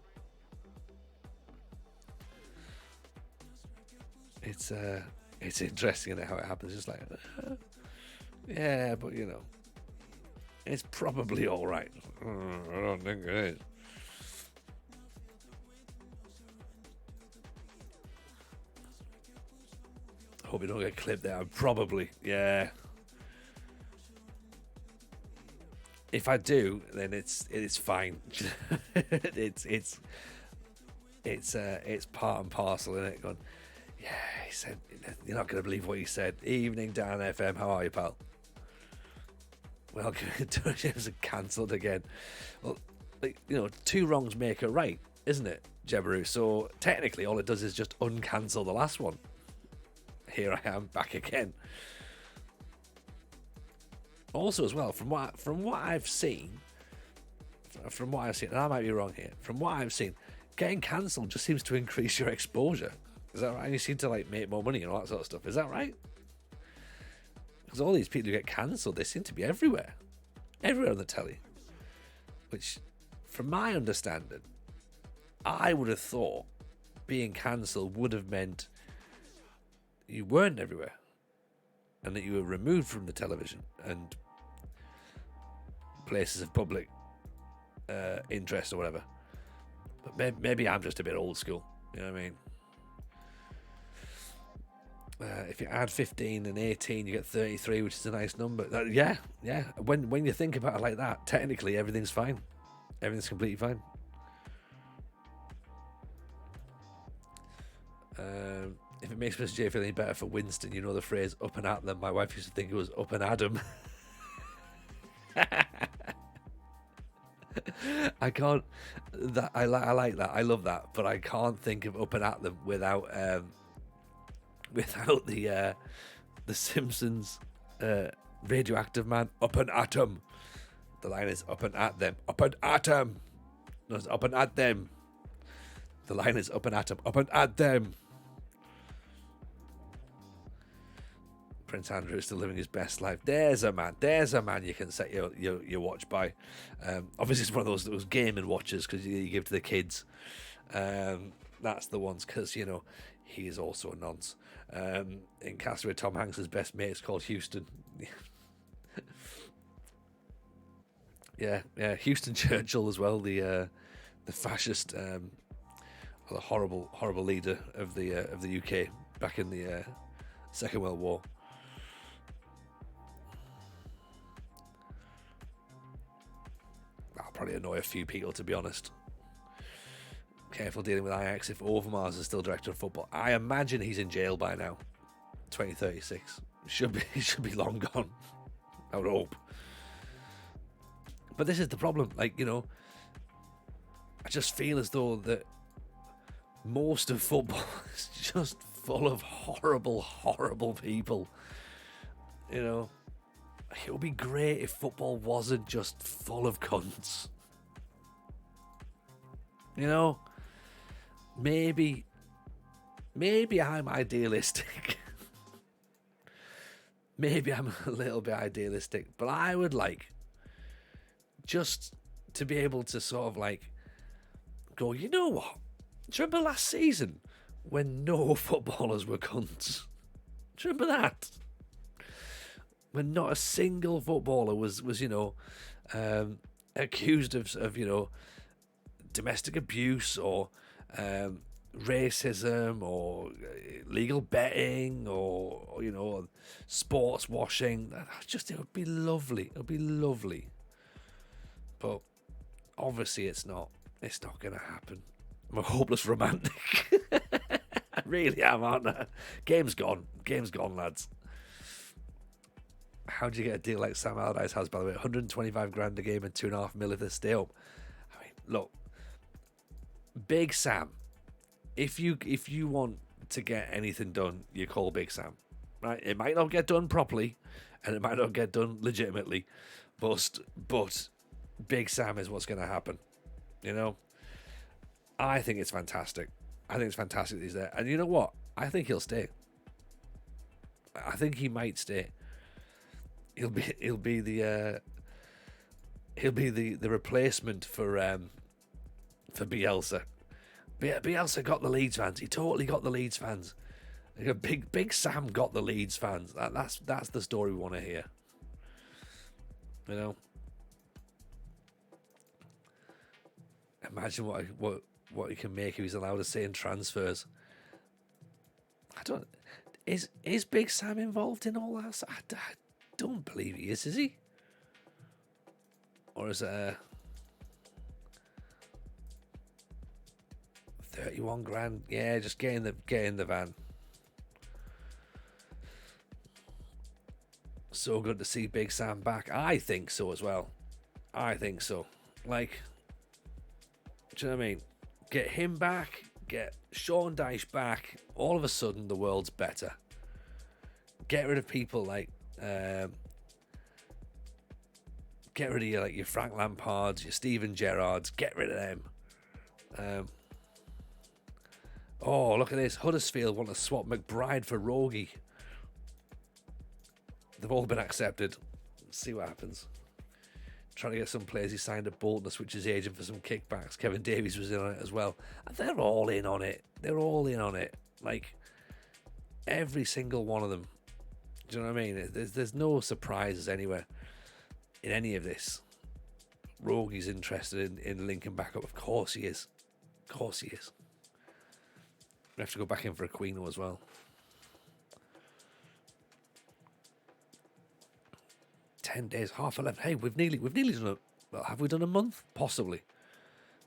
It's interesting how it happens. It's like, yeah, but it's probably all right. I don't think it is. Hope you don't get clipped there. Probably, yeah. If I do, then it's fine. it's part and parcel in it. Going, yeah, he said, you're not going to believe what he said. Evening, Dan FM. How are you, pal? Welcome to it. Cancelled again. Well, two wrongs make a right, isn't it, Jebaru? So technically, all it does is just uncancel the last one. Here I am back again. Also, as well, from what I've seen, and I might be wrong here. From what I've seen, getting cancelled just seems to increase your exposure. Is that right? And you seem to make more money and all that sort of stuff. Is that right? Because all these people who get cancelled, they seem to be everywhere on the telly. Which, from my understanding, I would have thought being cancelled would have meant you weren't everywhere, and that you were removed from the television and places of public interest or whatever. But maybe I'm just a bit old school. You know what I mean? If you add 15 and 18, you get 33, which is a nice number. Yeah. When you think about it like that, technically everything's fine. Everything's completely fine. If it makes Mr. J feel any better for Winston, you know the phrase "up and at them." My wife used to think it was "up and Adam." I can't. That I like that. I love that, but I can't think of "up and at them" without the Simpsons radioactive man up and at 'em. The line is "up and at them, up and at 'em." No, it's "up and at them." The line is "up and at 'em, up and at them." Prince Andrew is still living his best life. There's a man you can set your watch by. Obviously, it's one of those gaming watches because you give to the kids. That's the ones because he is also a nonce. In Castaway, Tom Hanks' best mate is called Houston. yeah, Houston Churchill as well. The fascist, the horrible leader of the UK back in the Second World War. That'll probably annoy a few people, to be honest. Careful dealing with Ajax if Overmars is still director of football. I imagine he's in jail by now. 2036. He should be long gone. I would hope. But this is the problem. I just feel as though that most of football is just full of horrible people. It would be great if football wasn't just full of cunts. Maybe I'm idealistic. Maybe I'm a little bit idealistic, but I would like just to be able to sort of go, you know what? Do you remember last season when no footballers were cunts? Do you remember that? When not a single footballer was accused of domestic abuse or racism or legal betting or sports washing. It would be lovely. It would be lovely. But obviously it's not going to happen. I'm a hopeless romantic. I really am, aren't I? Game's gone, lads. How do you get a deal like Sam Allardyce has, by the way? 125 grand a game and 2.5 mil if they stay up. I mean, look, Big Sam. If you want to get anything done, you call Big Sam, right? It might not get done properly, and it might not get done legitimately, but Big Sam is what's going to happen. I think it's fantastic. I think it's fantastic that he's there, and you know what? I think he'll stay. I think he might stay. He'll be the replacement for Bielsa. Bielsa got the Leeds fans. He totally got the Leeds fans. Big Sam got the Leeds fans. That's the story we want to hear. Imagine what he can make if he's allowed to say in transfers. Is Big Sam involved in all that? I don't believe he is he? Or is it 31 grand? Yeah, just get in the van. So good to see Big Sam back. I think so as well. I think so. Do you know what I mean? Get him back, get Sean Dyche back. All of a sudden, the world's better. Get rid of people get rid of your Frank Lampards, your Steven Gerrards. Get rid of them. Look at this. Huddersfield want to swap McBride for Rogie. They've all been accepted. Let's see what happens. Trying to get some players he signed at Bolton to switch his agent for some kickbacks. Kevin Davies was in on it as well. And they're all in on it. Every single one of them. Do you know what I mean? There's no surprises anywhere in any of this. Rogie's interested in linking back up. Of course he is. We have to go back in for Aquino as well. 10 days, half 11. Hey, we've nearly done a, well, have we done a month? Possibly.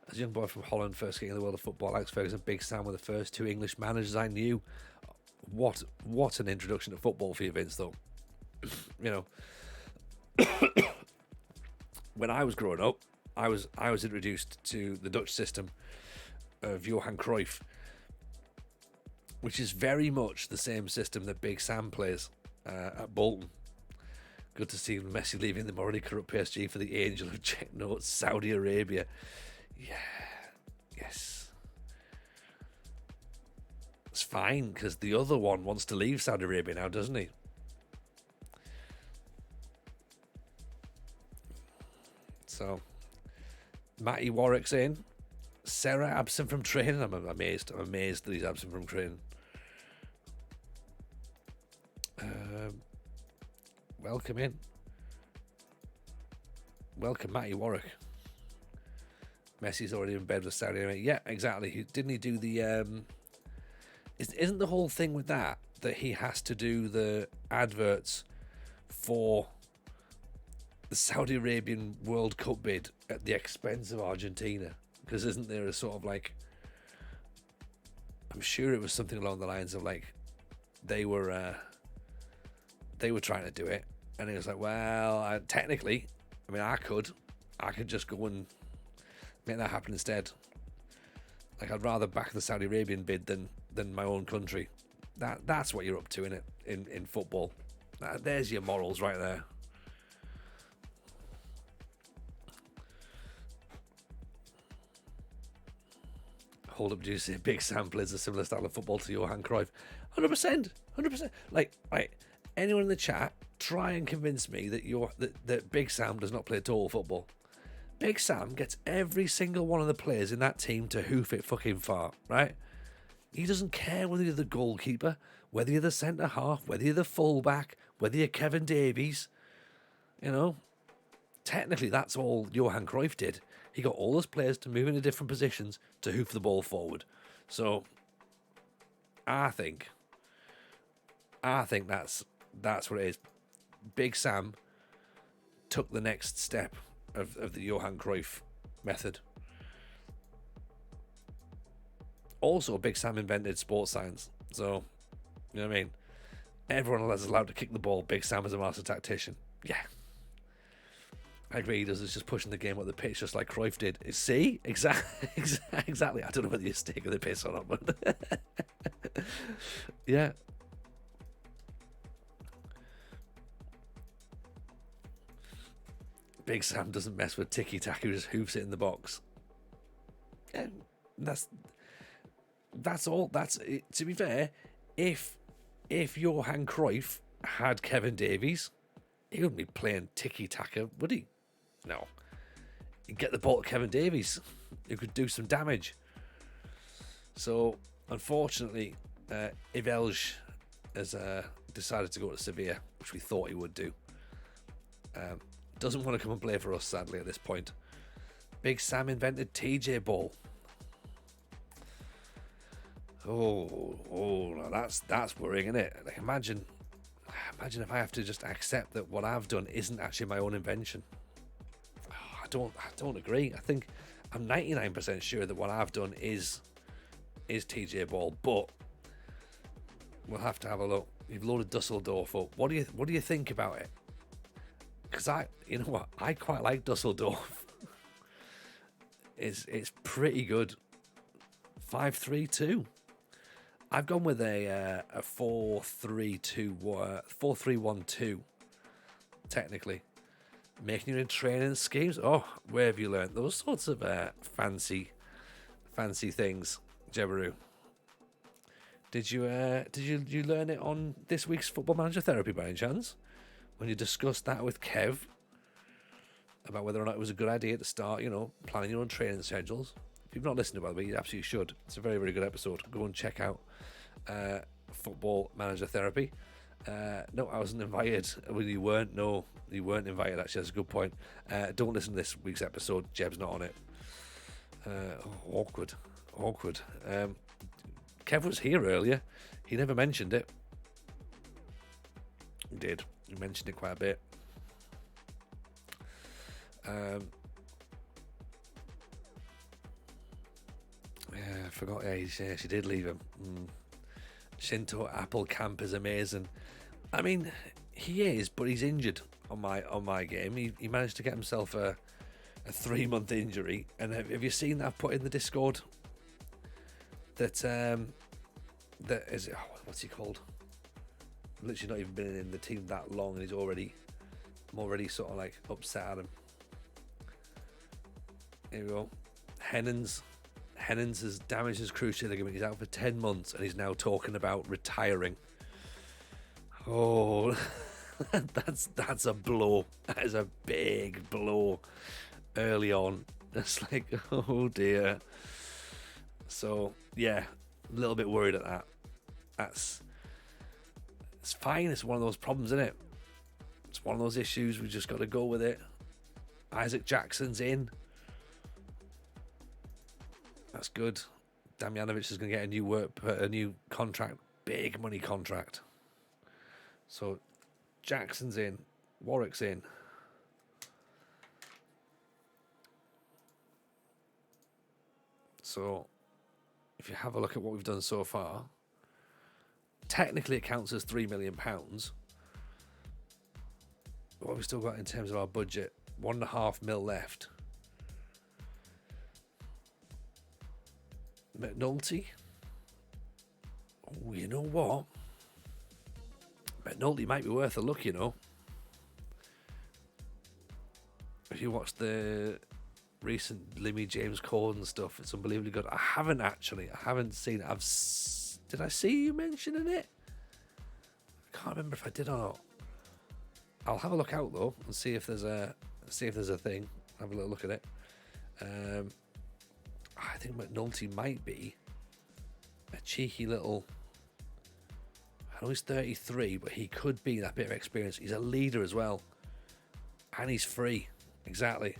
As a young boy from Holland, first getting in the world of football, Alex Ferguson, Big Sam were the first two English managers I knew. What an introduction to football for you, Vince, though. You know, when I was growing up, I was introduced to the Dutch system of Johan Cruyff, which is very much the same system that Big Sam plays at Bolton. Good to see Messi leaving the morally corrupt PSG for the angel of check notes, Saudi Arabia. Yeah, yes. It's fine, because the other one wants to leave Saudi Arabia now, doesn't he? So, Matty Warwick's in. Sarah absent from training. I'm amazed. I'm amazed that he's absent from training. Welcome in. Welcome, Matty Warwick. Messi's already in bed with Saudi Arabia. Yeah, exactly. Didn't he do the... Isn't the whole thing with that he has to do the adverts for the Saudi Arabian World Cup bid at the expense of Argentina? Because isn't there a sort of like... I'm sure it was something along the lines of like they were trying to do it, and it was like, well, technically, I mean, I could just go and make that happen instead. Like, I'd rather back the Saudi Arabian bid than my own country. That's what you're up to, innit? In football. There's your morals right there. Hold up, do you say Big Sam plays a similar style of football to Johan Cruyff? 100%. Like, right, anyone in the chat, try and convince me that Big Sam does not play total football. Big Sam gets every single one of the players in that team to hoof it fucking far, right? He doesn't care whether you're the goalkeeper, whether you're the centre half, whether you're the fullback, whether you're Kevin Davies. You know, technically that's all Johan Cruyff did. He got all those players to move into different positions to hoof the ball forward. So I think that's what it is. Big Sam took the next step of the Johan Cruyff method. Also, Big Sam invented sports science. So, you know what I mean? Everyone is allowed to kick the ball. Big Sam is a master tactician. Yeah. I agree, he does. It's just pushing the game up the pitch just like Cruyff did. See? Exactly. I don't know whether you're taking the piss or not, but... yeah. Big Sam doesn't mess with tiki-taka, he just hoofs it in the box. And that's all. That's it. To be fair, if Johan Cruyff had Kevin Davies, he wouldn't be playing tiki-taka, would he? No. He'd get the ball to Kevin Davies, who could do some damage. So, unfortunately, Ivelge has decided to go to Sevilla, which we thought he would do. Doesn't want to come and play for us, sadly, at this point. Big Sam invented TJ Ball. Oh, that's worrying, isn't it? Like, imagine if I have to just accept that what I've done isn't actually my own invention. I don't agree. I think I'm 99% sure that what I've done is TJ Ball, but we'll have to have a look. You've loaded Dusseldorf up. What do you think about it? Because you know what, I quite like Dusseldorf. It's pretty good. 5-3-2. I've gone with a 4-3-2, 4-3-1-2. Technically, making your own training schemes. Oh, where have you learned those sorts of fancy things, Jebaru? Did you learn it on this week's Football Manager Therapy by any chance? When you discussed that with Kev about whether or not it was a good idea to start, planning your own training schedules. If you've not listened to it, by the way, you absolutely should. It's a very, very good episode. Go and check out Football Manager Therapy. No, I wasn't invited. Well, you weren't. No, you weren't invited. Actually, that's a good point. Don't listen to this week's episode. Jeb's not on it. Awkward. Kev was here earlier. He never mentioned it. He did. He mentioned it quite a bit. Yeah, I forgot. Yeah, she did leave him. Shinto Applecamp is amazing. I mean, he is, but he's injured on my game. He managed to get himself a 3-month injury, and have you seen that put in the Discord? That is it. Oh, what's he called? Literally not even been in the team that long, and I'm already sort of like upset at him. Here we go. Hennons has damaged his cruciate ligament. He's out for 10 months, and he's now talking about retiring. Oh, that's a blow. That is a big blow early on. It's like, oh dear. So yeah, a little bit worried at that. It's fine. It's one of those problems, isn't it? It's one of those issues. We just got to go with it. Isaac Jackson's in. That's good. Damjanovic is going to get a new contract, big money contract. So Jackson's in, Warwick's in. So if you have a look at what we've done so far, technically it counts as £3 million. What have we still got in terms of our budget? 1.5 mil left. McNulty. Oh, you know what? McNulty might be worth a look, you know. If you watch the recent Limmy James Corden stuff, it's unbelievably good. I haven't seen it. Did I see you mentioning it? I can't remember if I did or not. I'll have a look out though and see if there's a thing. Have a little look at it. I think McNulty might be a cheeky little. I know he's 33, but he could be that bit of experience. He's a leader as well, and he's free. Exactly.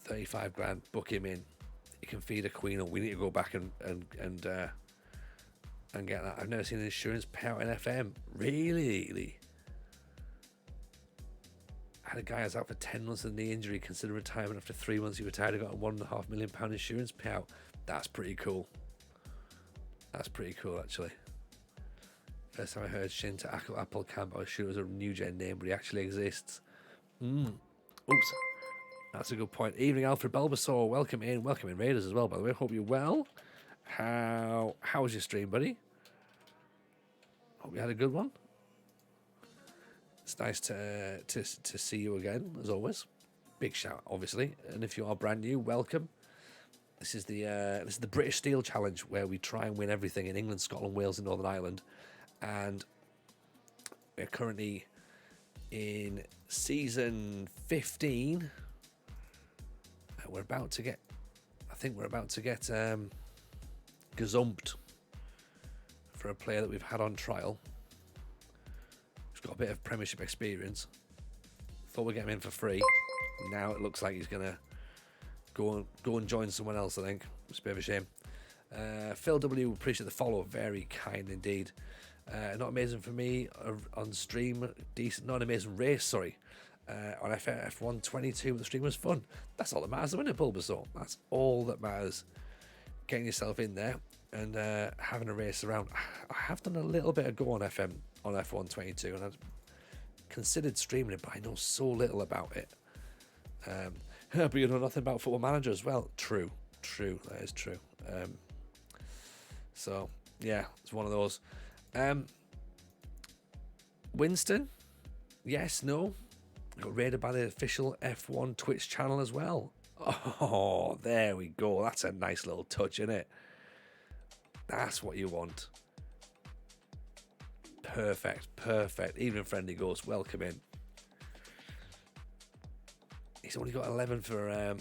$35,000. Book him in. He can feed a queen, and we need to go back and get that. I've never seen an insurance payout in FM. Really? I had a guy who's out for 10 months with a knee injury, considered retirement after 3 months. He retired and got a £1.5 million insurance payout. That's pretty cool. That's pretty cool, actually. First time I heard Shinto Applecamp, I was sure it was a new gen name, but he actually exists. Oops. That's a good point. Evening, Alfred Bulbasaur. Welcome in Raiders as well, by the way. Hope you're well. How was your stream, buddy? Hope you had a good one. It's nice to see you again, as always. Big shout, obviously. And if you are brand new, welcome. This is the British Steel Challenge, where we try and win everything in England, Scotland, Wales, and Northern Ireland. And we're currently in season 15. We're about to get gazumped for a player that we've had on trial. He's got a bit of Premiership experience. Thought we'd get him in for free. Now it looks like he's gonna go and join someone else. I think it's a bit of a shame. Phil W, appreciate the follow. Very kind indeed. Not amazing for me on stream. Decent, not an amazing race. Sorry. On F122, the stream was fun. That's all that matters, isn't it, Bulbasaur? That's all that matters. Getting yourself in there and having a race around. I have done a little bit of go on F122, and I've considered streaming it, but I know so little about it. But you know nothing about Football Manager as well. True, that is true. So yeah, it's one of those. Winston, yes, no. Got raided by the official F1 Twitch channel as well. Oh, there we go. That's a nice little touch, isn't it? That's what you want. Perfect. Even Friendly Ghost, welcome in. He's only got 11 for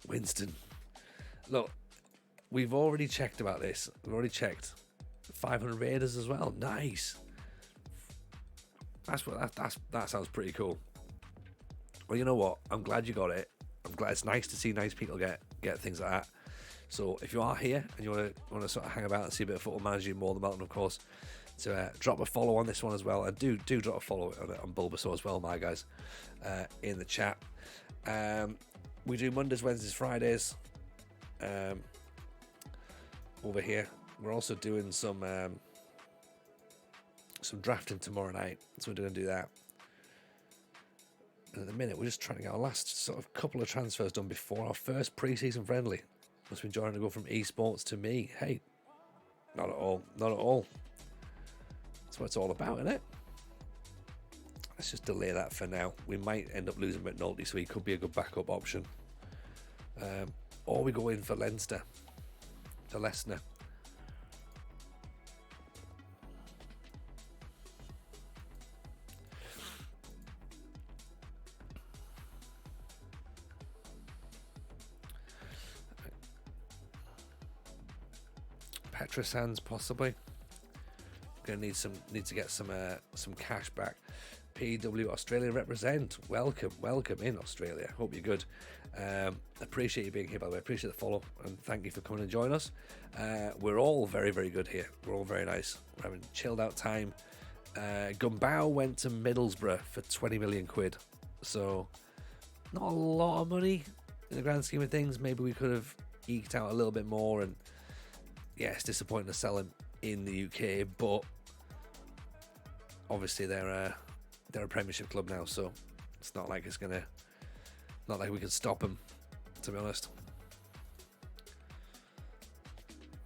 Winston. Look, we've already checked about this. We've already checked 500 raiders as well. Nice. That sounds pretty cool. Well, you know what? I'm glad you got it. I'm glad. It's nice to see nice people get things like that. So if you are here and you want to sort of hang about and see a bit of Football Manager, you're more than welcome, of course. to drop a follow on this one as well. And do drop a follow on Bulbasaur as well, my guys, in the chat. We do Mondays, Wednesdays, Fridays over here. We're also doing some drafting tomorrow night, so we're going to do that. And at the minute, we're just trying to get our last sort of couple of transfers done before our first pre-season friendly. Must be enjoying to go from esports to me. Hey, not at all. Not at all. That's what it's all about, isn't it? Let's just delay that for now. We might end up losing McNulty, so he could be a good backup option. Or we go in for Leinster, for Lesnar. Petrosans possibly. Gonna need to get some cash back. PW Australia represent. Welcome in Australia. Hope you're good. Appreciate you being here, by the way. Appreciate the follow and thank you for coming and join us. We're all very, very good here. We're all very nice. We're having a chilled out time. Gumbau went to Middlesbrough for 20 million quid. So not a lot of money in the grand scheme of things. Maybe we could have eked out a little bit more, and yeah, it's disappointing to sell him in the UK, but obviously they're a Premiership club now, so it's not like we can stop them, to be honest.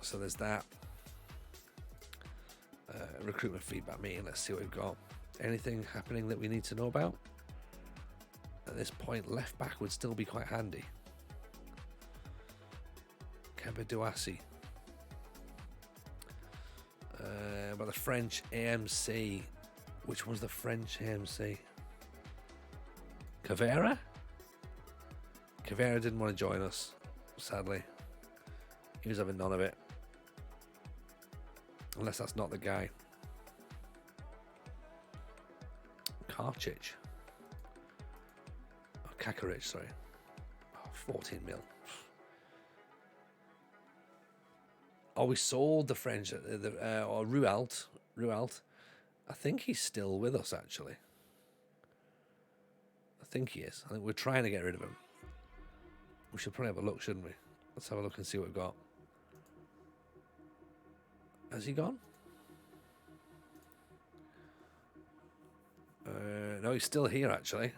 So there's that. Recruitment feedback meeting. Let's see what we've got. Anything happening that we need to know about? At this point, left back would still be quite handy. Kemba Douassi. About the French AMC. Which one's the French AMC? Cavera? Cavera didn't want to join us, sadly. He was having none of it. Unless that's not the guy. Karcic. Oh, Kakaric, sorry. Oh, 14 mil. Oh, we sold the French, or Rualt. I think he's still with us, actually. I think he is. I think we're trying to get rid of him. We should probably have a look, shouldn't we? Let's have a look and see what we've got. Has he gone? No, he's still here, actually.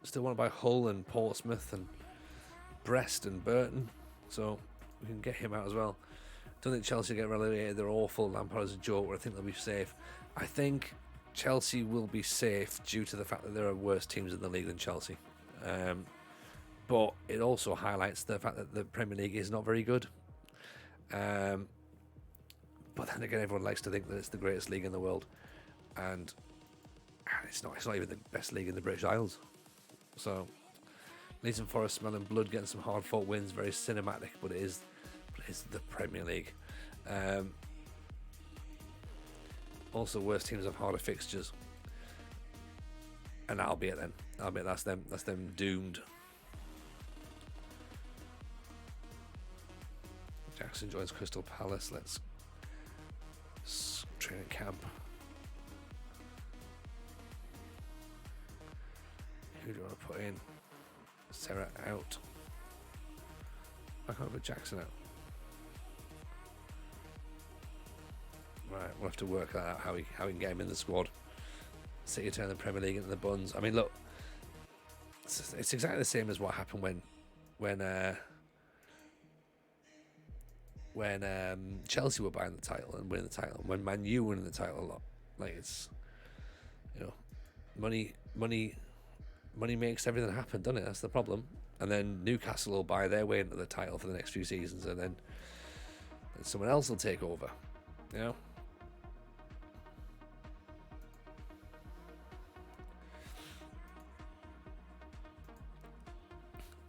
Still wanted by Hull and Portsmouth and Brest and Burton. So we can get him out as well. Don't think Chelsea get relegated. They're awful. Lampard is a joke, but I think they'll be safe. I think Chelsea will be safe due to the fact that there are worse teams in the league than Chelsea. But it also highlights the fact that the Premier League is not very good. But then again, everyone likes to think that it's the greatest league in the world. And it's not even the best league in the British Isles. So, Leeds and Forest smelling blood, getting some hard-fought wins. Very cinematic, but it is the Premier League. Also, worse teams have harder fixtures, and that'll be it then. That's them doomed. Jackson joins Crystal Palace. Let's training camp. Who do you want to put in? Sarah out. I can't put Jackson out. Right, we'll have to work that out, how we can get him in the squad. City turn the Premier League into the buns. I mean, look, it's exactly the same as what happened when Chelsea were buying the title and winning the title, and when Man U winning the title a lot. Like, it's, money makes everything happen, doesn't it? That's the problem. And then Newcastle will buy their way into the title for the next few seasons, and then someone else will take over.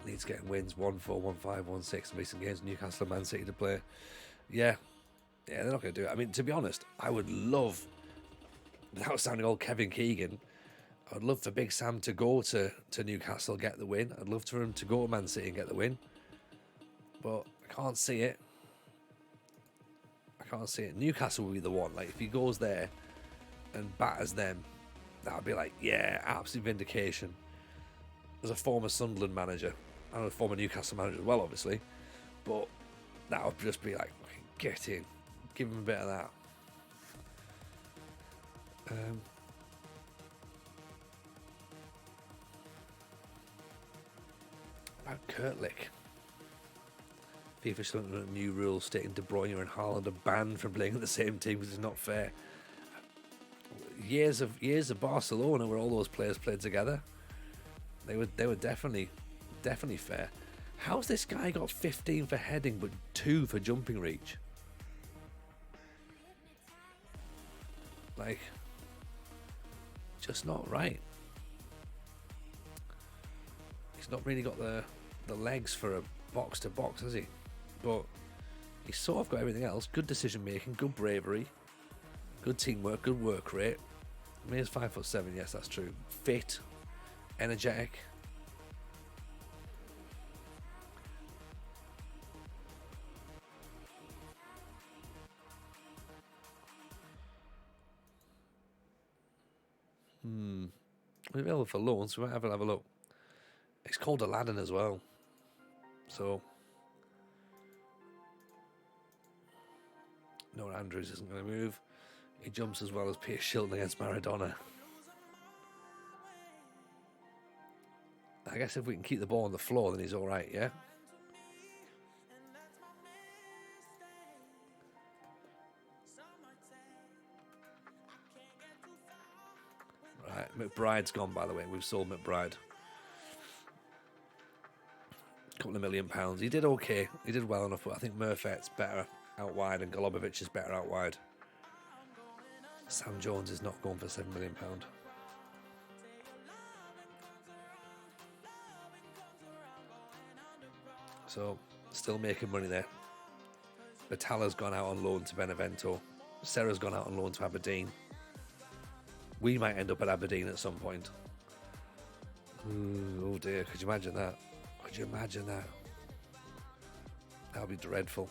Leeds getting wins 1-4, 1-5, 1-6 in recent games. Newcastle and Man City to play. Yeah, they're not going to do it. I mean, to be honest, I would love, without sounding old Kevin Keegan, I'd love for Big Sam to go to Newcastle, get the win. I'd love for him to go to Man City and get the win. But I can't see it. can't see it. Newcastle will be the one. Like, if he goes there and batters them, that would be like, yeah, absolute vindication. As a former Sunderland manager, and a former Newcastle manager as well, obviously, but that would just be like, get in, give him a bit of that. About Kurtlik. FIFA's looking at new rules stating De Bruyne and Haaland are banned from playing in the same team, which is not fair. Years of Barcelona where all those players played together. They were definitely fair. How's this guy got 15 for heading but 2 for jumping reach? Like, just not right. He's not really got the legs for a box to box, has he? But he's sort of got everything else. Good decision making, good bravery, good teamwork, good work rate. I mean, he's 5'7", yes, that's true. Fit, energetic. We're available for loan, so we might have a look. It's called Aladdin as well. So no, Andrews isn't going to move. He jumps as well as Pierce Shilton against Maradona. I guess if we can keep the ball on the floor, then he's all right, yeah? Right, McBride's gone, by the way. We've sold McBride. Couple of £1 million. He did okay. He did well enough, but I think Murphet's better out wide and Golubovic is better out wide. Sam Jones is not going for £7 million. So, still making money there. Batala's gone out on loan to Benevento. Serra's gone out on loan to Aberdeen. We might end up at Aberdeen at some point. Ooh, oh dear, could you imagine that? Could you imagine that? That would be dreadful.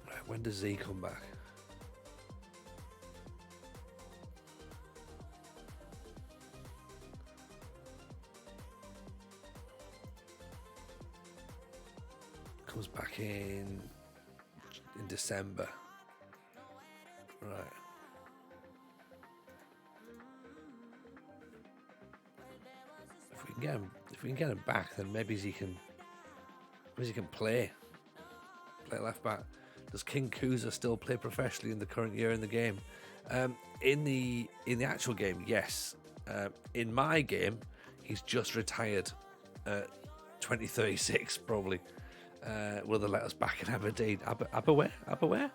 Right, when does Z come back? Comes back in December. Right. If we can get him back, then maybe he can play left back. Does King Kuza still play professionally in the current year in the game? In the actual game, yes. In my game, he's just retired. 2036 probably. Will they let us back in Aberdeen? Aberware?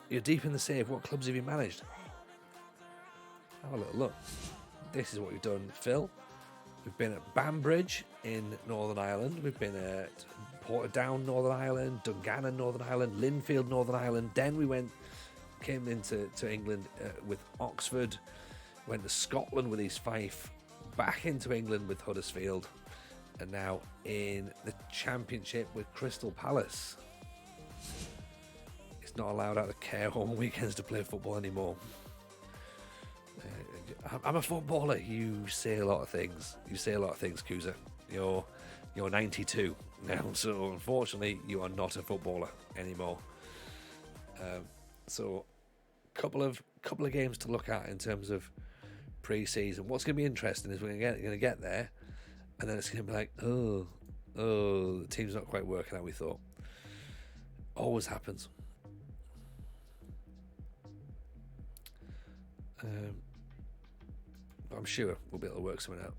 You're deep in the save. What clubs have you managed? Have a little look. This is what we've done, Phil. We've been at Banbridge in Northern Ireland. We've been at Portadown, Northern Ireland, Dungannon, Northern Ireland, Linfield, Northern Ireland. Then we came into England with Oxford. Went to Scotland with East Fife. Back into England with Huddersfield. And now in the Championship with Crystal Palace. He's not allowed out of care home on weekends to play football anymore. I'm a footballer. You say a lot of things. Kuza. You're 92 now, so unfortunately you are not a footballer anymore. So couple of games to look at in terms of pre-season. What's going to be interesting is we're going to get there, and then it's going to be like, oh, the team's not quite working how we thought. Always happens. But I'm sure we'll be able to work something out.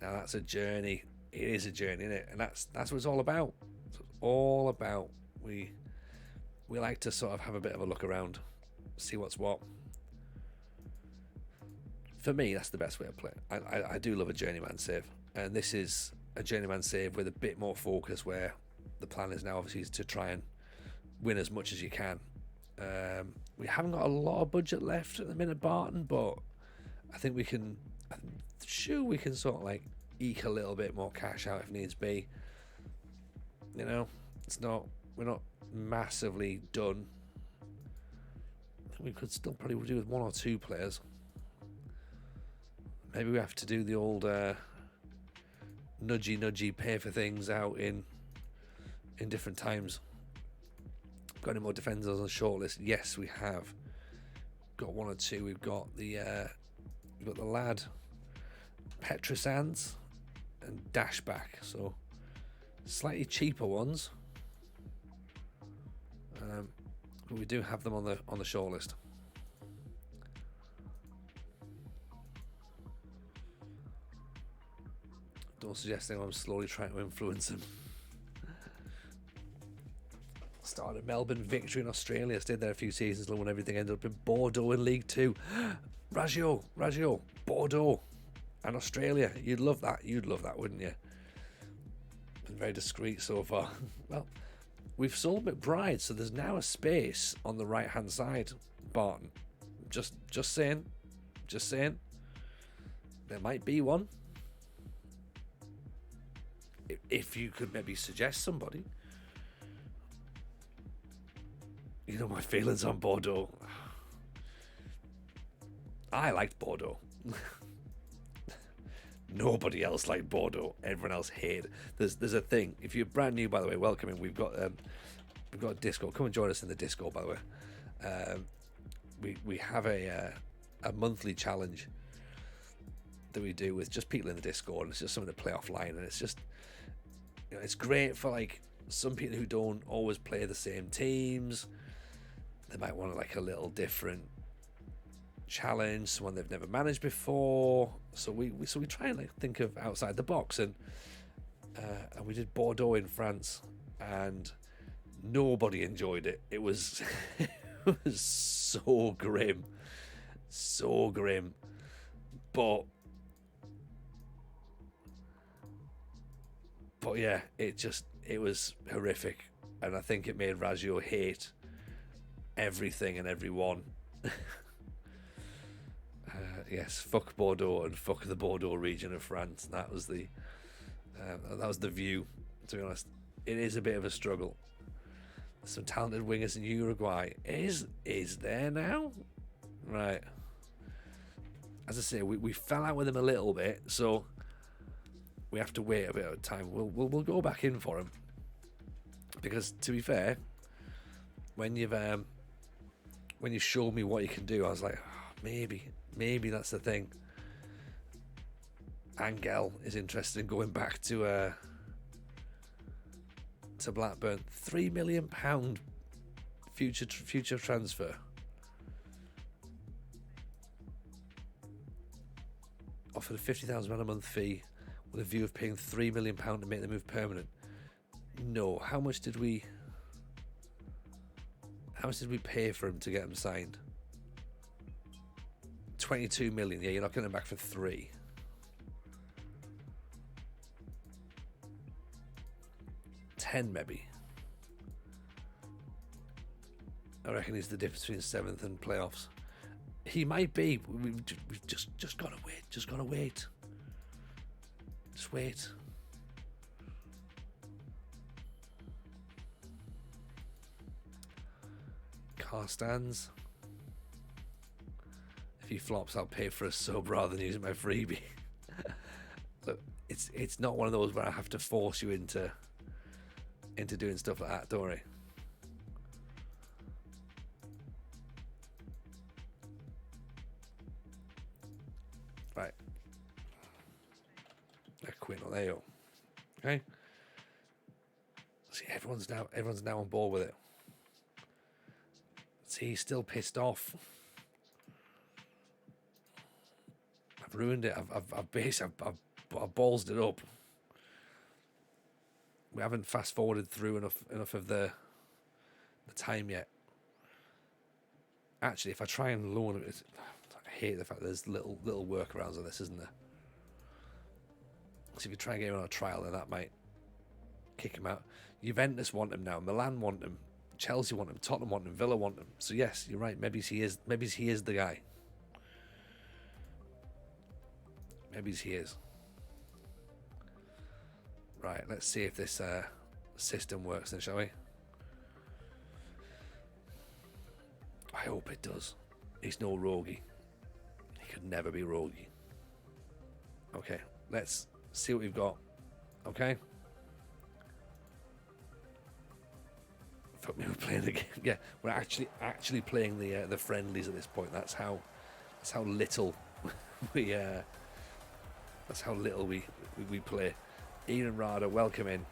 Now that's a journey. It is a journey, isn't it? And that's what it's all about. It's all about. We like to sort of have a bit of a look around, see what's what. For me, that's the best way to play. I do love a journeyman save, and this is a journeyman save with a bit more focus, where the plan is now obviously to try and win as much as you can. We haven't got a lot of budget left at the minute, Barton, but I think we can. I'm sure we can sort of like eke a little bit more cash out if needs be. You know, we're not massively done. I think we could still probably do with 1 or 2 players. Maybe we have to do the old nudgy pay for things out in different times. Got any more defenders on the shortlist? Yes, we have. Got 1 or 2. We've got the lad Petrosans and Dashback, so slightly cheaper ones. But we do have them on the shortlist. Don't suggest I'm slowly trying to influence him. Started a Melbourne victory in Australia. Stayed there a few seasons when everything ended up in Bordeaux in League 2. Raggio, Bordeaux and Australia. You'd love that, wouldn't you? Been very discreet so far. Well, we've sold McBride, so there's now a space on the right hand side, Barton. Just saying. There might be one. If you could maybe suggest somebody. You know my feelings on Bordeaux. I liked Bordeaux. Nobody else liked Bordeaux. Everyone else hated. There's a thing. If you're brand new, by the way, welcome in. We've got a Discord. Come and join us in the Discord, by the way. We have a monthly challenge that we do with just people in the Discord, and it's just something to play offline, and it's just, you know, it's great for like some people who don't always play the same teams. They might want like a little different challenge, someone they've never managed before. So we try and like think of outside the box, and we did Bordeaux in France, and nobody enjoyed it. It was it was so grim, but yeah, it was horrific, and I think it made Raggio hate everything and everyone. Yes, fuck Bordeaux and fuck the Bordeaux region of France. That was the view. To be honest, it is a bit of a struggle. Some talented wingers in Uruguay. Is there now? Right. As I say, we fell out with him a little bit, so we have to wait a bit of time. We'll go back in for him, because to be fair, when you showed me what you can do, I was like, oh, maybe that's the thing. Angel is interested in going back to Blackburn. £3 million future transfer. Offered a £50,000 a month fee with a view of paying £3 million to make the move permanent. No, how much did we pay for him to get him signed? 22 million. Yeah, you're not getting him back for 3. Maybe. I reckon he's the difference between 7th and playoffs. He might be. We've just gotta wait. Just wait. Car stands. If he flops, I'll pay for a sub rather than using my freebie. Look, it's not one of those where I have to force you into doing stuff like that, don't worry. Right. There you go. Okay. See, everyone's now on board with it. See, he's still pissed off. I've ruined it. I've ballsed it up. We haven't fast forwarded through enough of the time yet. Actually, if I try and loan it, I hate the fact there's little workarounds on this, isn't there? So if you try and get him on a trial, then that might kick him out. Juventus want him now. Milan want him. Chelsea want him. Tottenham want him. Villa want him. So yes, you're right. Maybe he is the guy. Maybe he is. Right, let's see if this system works then, shall we? I hope it does. He's no roguey. He could never be roguey. Okay, let's see what we've got. Okay. Fuck me, we're playing the game. Yeah, we're actually playing the friendlies at this point. That's how little we we play. Ian Rada, welcome in.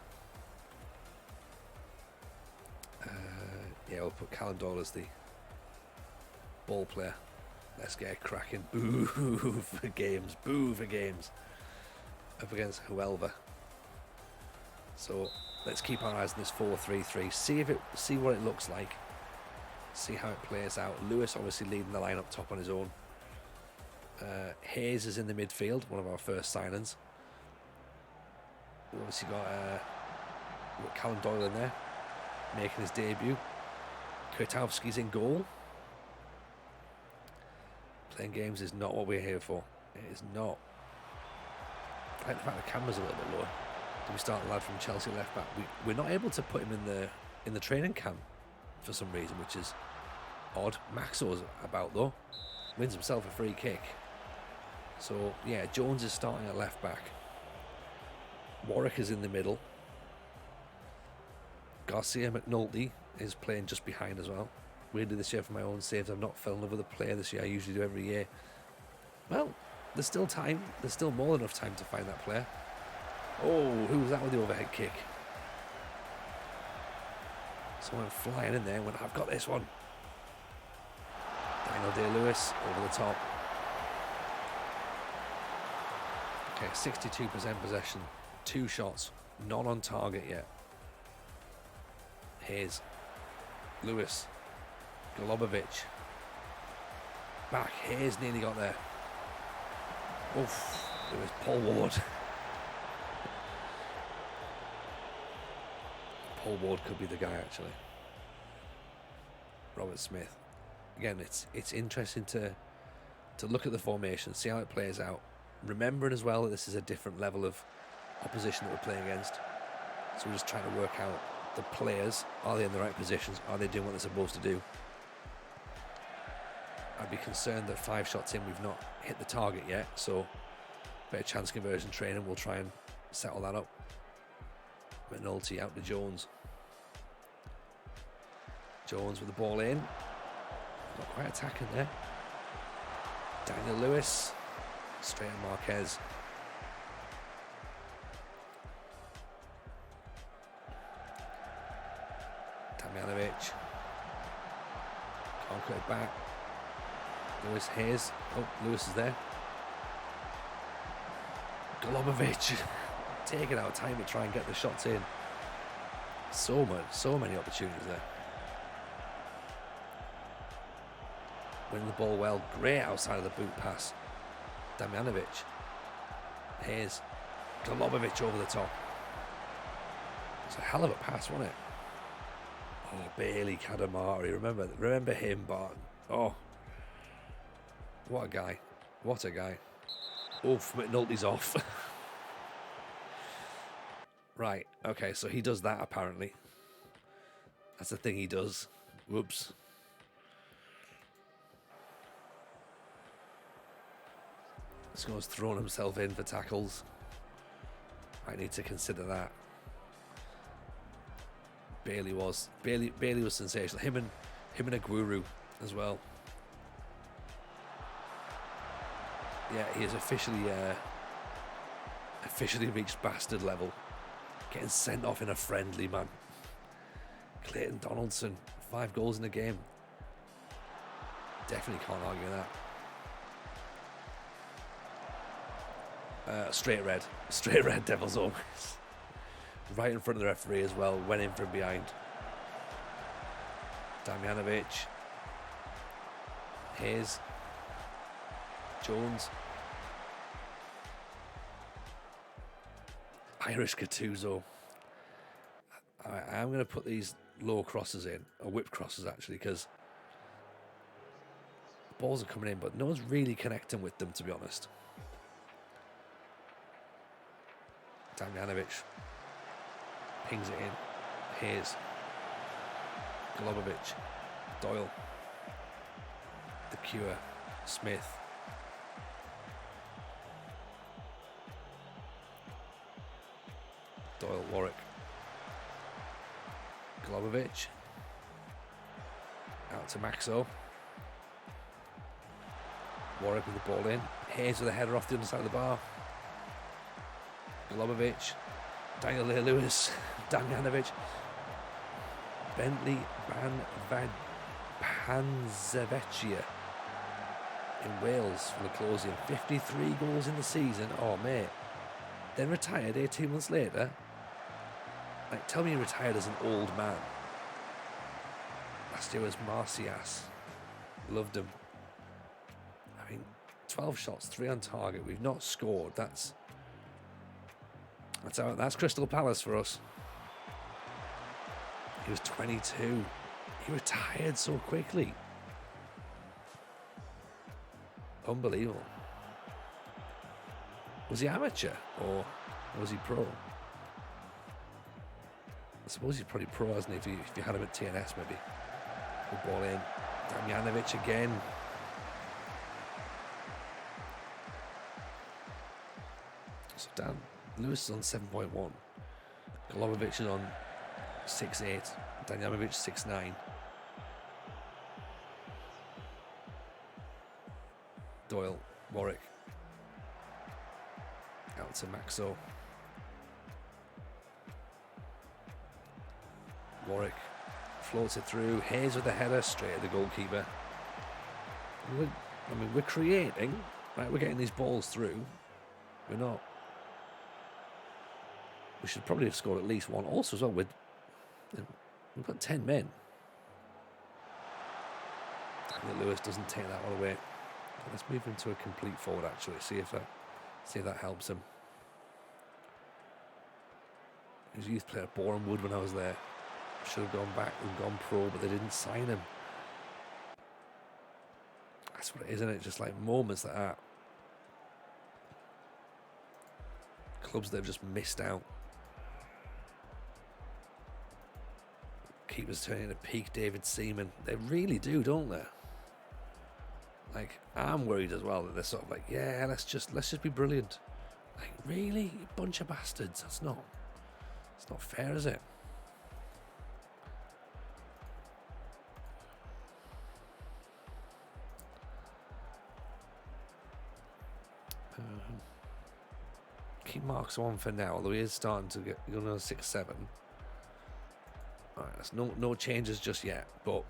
Yeah, we'll put Callum Doyle as the ball player. Let's get cracking. Boo for games. Boo for games. Up against Huelva. So let's keep our eyes on this 4-3-3. See what it looks like. See how it plays out. Lewis obviously leading the line up top on his own. Hayes is in the midfield, one of our first signings. We've obviously got Callum Doyle in there, making his debut. Kurtowski's in goal. Playing games is not what we're here for. It is not. I like the fact the camera's a little bit lower. Do we start the lad from Chelsea left back? We're not able to put him in the training camp for some reason, which is odd. Maxo's about though. Wins himself a free kick. So yeah, Jones is starting at left back. Warwick is in the middle. Garcia McNulty is playing just behind as well. Weirdly this year for my own saves, I've not fell in love with a player this year. I usually do every year. Well, there's still time. There's still more than enough time to find that player. Oh, who was that with the overhead kick? Someone flying in there and went, I've got this one. Daniel Day-Lewis over the top. Okay, 62% possession. 2 shots. Not on target yet. Hayes. Lewis. Golubovic. Back. Hayes nearly got there. Oof. It was Paul Ward. Paul Ward could be the guy actually. Robert Smith. Again, it's interesting to look at the formation, see how it plays out. Remembering as well that this is a different level of opposition that we're playing against. So we're just trying to work out the players. Are they in the right positions? Are they doing what they're supposed to do? I'd be concerned that 5 shots in we've not hit the target yet, so better chance conversion training, we'll try and settle that up. McNulty out to Jones. Jones with the ball in. Not quite attacking there. Daniel Lewis. Straight on Marquez. Damjanovic. Can't cut it back. Lewis Hayes. Oh, Lewis is there. Golubovic. Taking out time to try and get the shots in. So many opportunities there. Winning the ball well. Great outside of the boot pass. Damjanovic. Hayes. Golubovic over the top. It's a hell of a pass, wasn't it? Oh, Bailey Kadamari. Remember him, Barton. Oh. What a guy. What a guy. Oof, McNulty's off. Right, okay, so he does that apparently. That's the thing he does. Whoops. This guy's thrown himself in for tackles. I need to consider that. Bailey was sensational. Him and Aguero as well. Yeah, he has officially reached bastard level. Getting sent off in a friendly, man. Clayton Donaldson, 5 goals in the game. Definitely can't argue that. Straight red, Devil's Own. Right in front of the referee as well, went in from behind. Damjanovic. Hayes. Jones. Irish Gattuso. I'm going to put these low crosses in, or whip crosses actually, because balls are coming in, but no one's really connecting with them, to be honest. Damjanovic Pings it in. Hayes. Golubovic. Doyle. The Cure. Smith. Doyle, Warwick. Golubovic. Out to Maxo. Warwick with the ball in. Hayes with a header off the underside of the bar. Golubovic. Daniel Lewis. Damjanovic. Bentley Van Panzavecchia in Wales for the closing. 53 goals in the season. Oh, mate. Then retired 18 months later. Like, tell me he retired as an old man. Last year was Marcias. Loved him. I mean, 12 shots, 3 on target. We've not scored. That's Crystal Palace for us. He was 22. He retired so quickly. Unbelievable. Was he amateur or was he pro? I suppose he's probably pro, hasn't he? If you had him at TNS, maybe. Good ball in. Damjanovic again. So Dan Lewis is on 7.1. Golubovic is on 6.8. Damjanovic 6.9. Doyle, Warwick. Out to Maxo. Warwick floats it through. Hayes with the header straight at the goalkeeper. We're creating, right? We're getting these balls through. We're not. We should probably have scored at least one. Also, as well, we've got 10 men. Daniel Lewis doesn't take that one away. Let's move him to a complete forward. Actually, see if that helps him. He was a youth player at Boreham Wood when I was there. Should have gone back and gone pro, but they didn't sign him. That's what it is, isn't it? Just like moments like that. Clubs that have just missed out. Keepers turning into peak David Seaman. They really do, don't they? Like, I'm worried as well that they're sort of like, yeah, let's just be brilliant. Like, really? You bunch of bastards. It's not fair, is it? Keep Marks on for now, although he is starting to get 6-7. Alright, there's no changes just yet, but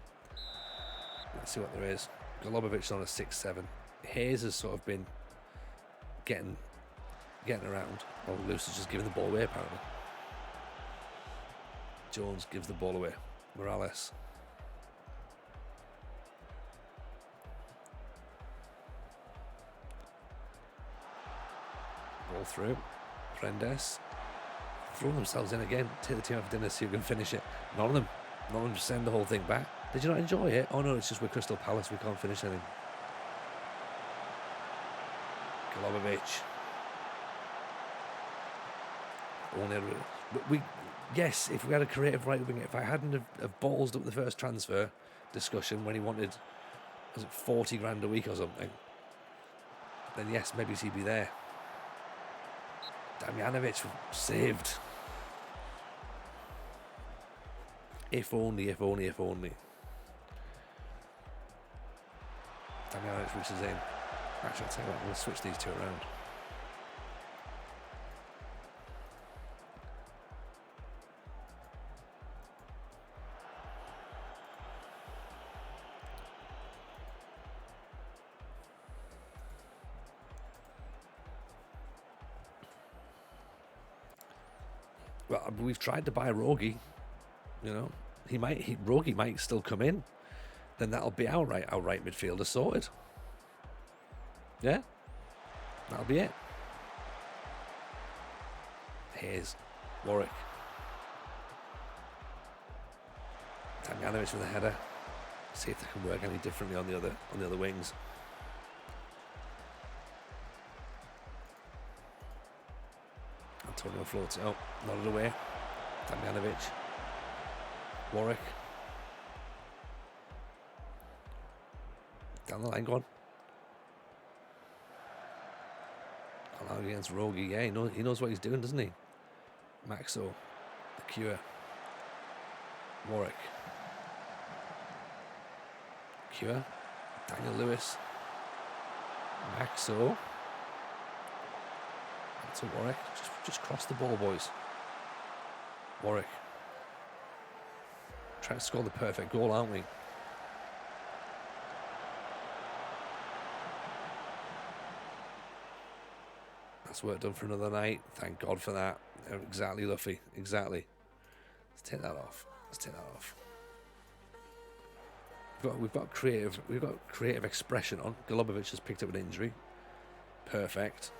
let's see what there is. Golubovic on a 6-7. Hayes has sort of been getting around. Oh, Lewis has just given the ball away apparently. Jones gives the ball away. Morales. Ball through. Prendes. Throwing themselves in again. Take the team out for dinner, see who can finish it. None of them just send the whole thing back. Did you not enjoy it? Oh no, it's just with Crystal Palace we can't finish anything. Golubovic. Yes, if we had a creative right wing, if I hadn't have ballsed up the first transfer discussion when he wanted, was it 40 grand a week or something, then yes, maybe he'd be there. Damjanovic saved. If only. Damjanovic reaches in. Actually, I'll tell you what, I'm going to switch these two around. Well, we've tried to buy Rogi, you know. Rogi might still come in. Then that'll be our right midfielder sorted. Yeah, that'll be it. Hayes, Warwick, Damjanovic with a header. See if they can work any differently on the other wings. Antonio floats it up, nodded away. Damjanovic. Warwick. Down the line, go on. Allowed against Rogi. Yeah, he knows what he's doing, doesn't he? Maxo. The Cure. Warwick. Cure. Daniel Lewis. Maxo. That's a Warwick. Just cross the ball, boys. Warwick. Trying to score the perfect goal, aren't we? That's work done for another night. Thank God for that. Exactly, Luffy. Exactly. Let's take that off. We've got creative expression on. Golubovic has picked up an injury. Perfect.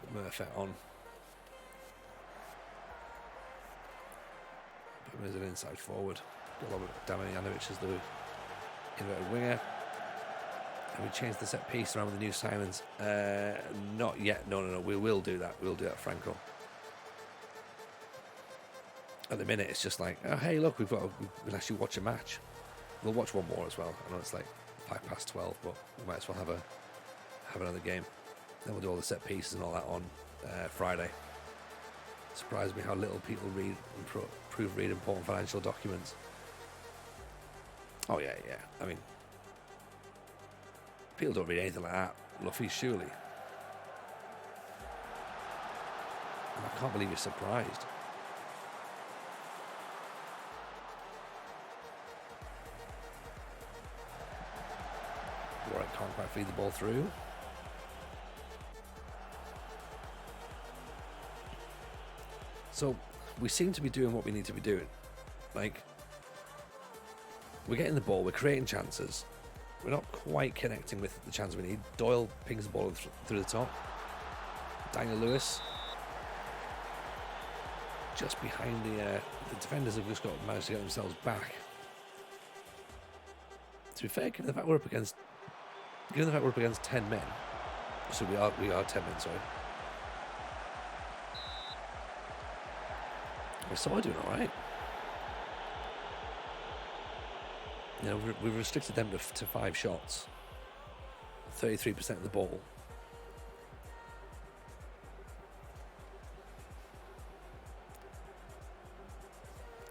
Put Murphy on. Put him as an inside forward. Damjanovic is the inverted winger. And we changed the set piece around with the new Simons. Not yet. No. We will do that. We'll do that, Franco. At the minute, it's just like, oh, hey, look, we'll actually watch a match. We'll watch one more as well. I know it's like 12:05, but we might as well have another game. Then we'll do all the set pieces and all that on Friday. Surprised me how little people read and proofread important financial documents. Oh yeah. I mean, people don't read anything like that. Luffy, surely. And I can't believe you're surprised. Warwick can't quite feed the ball through. So we seem to be doing what we need to be doing. Like, we're getting the ball, we're creating chances. We're not quite connecting with the chance we need. Doyle pings the ball through the top. Daniel Lewis. Just behind the defenders have just managed to get themselves back. To be fair, given the fact we're up against 10 men. So we are 10 men, sorry. We're sort of doing alright. You know, we've restricted them to 5 shots. 33% of the ball.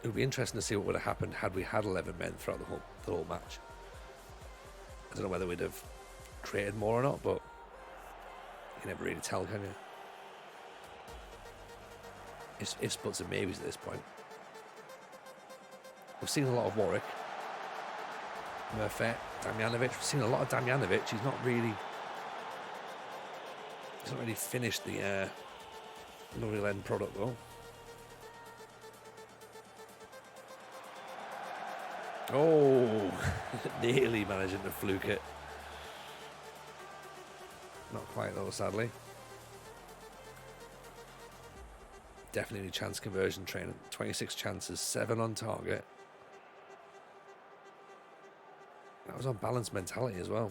It would be interesting to see what would have happened had we had 11 men throughout the whole match. I don't know whether we'd have created more or not, but you can never really tell, can you? It's ifs, buts and maybes at this point. We've seen a lot of Warwick. Murphy, Damjanovic. We've seen a lot of Damjanovic. He's not really finished the real end product though. Oh, nearly managing to fluke it. Not quite though, sadly. Definitely chance conversion training. 26 chances, 7 on target. That was on balanced mentality as well.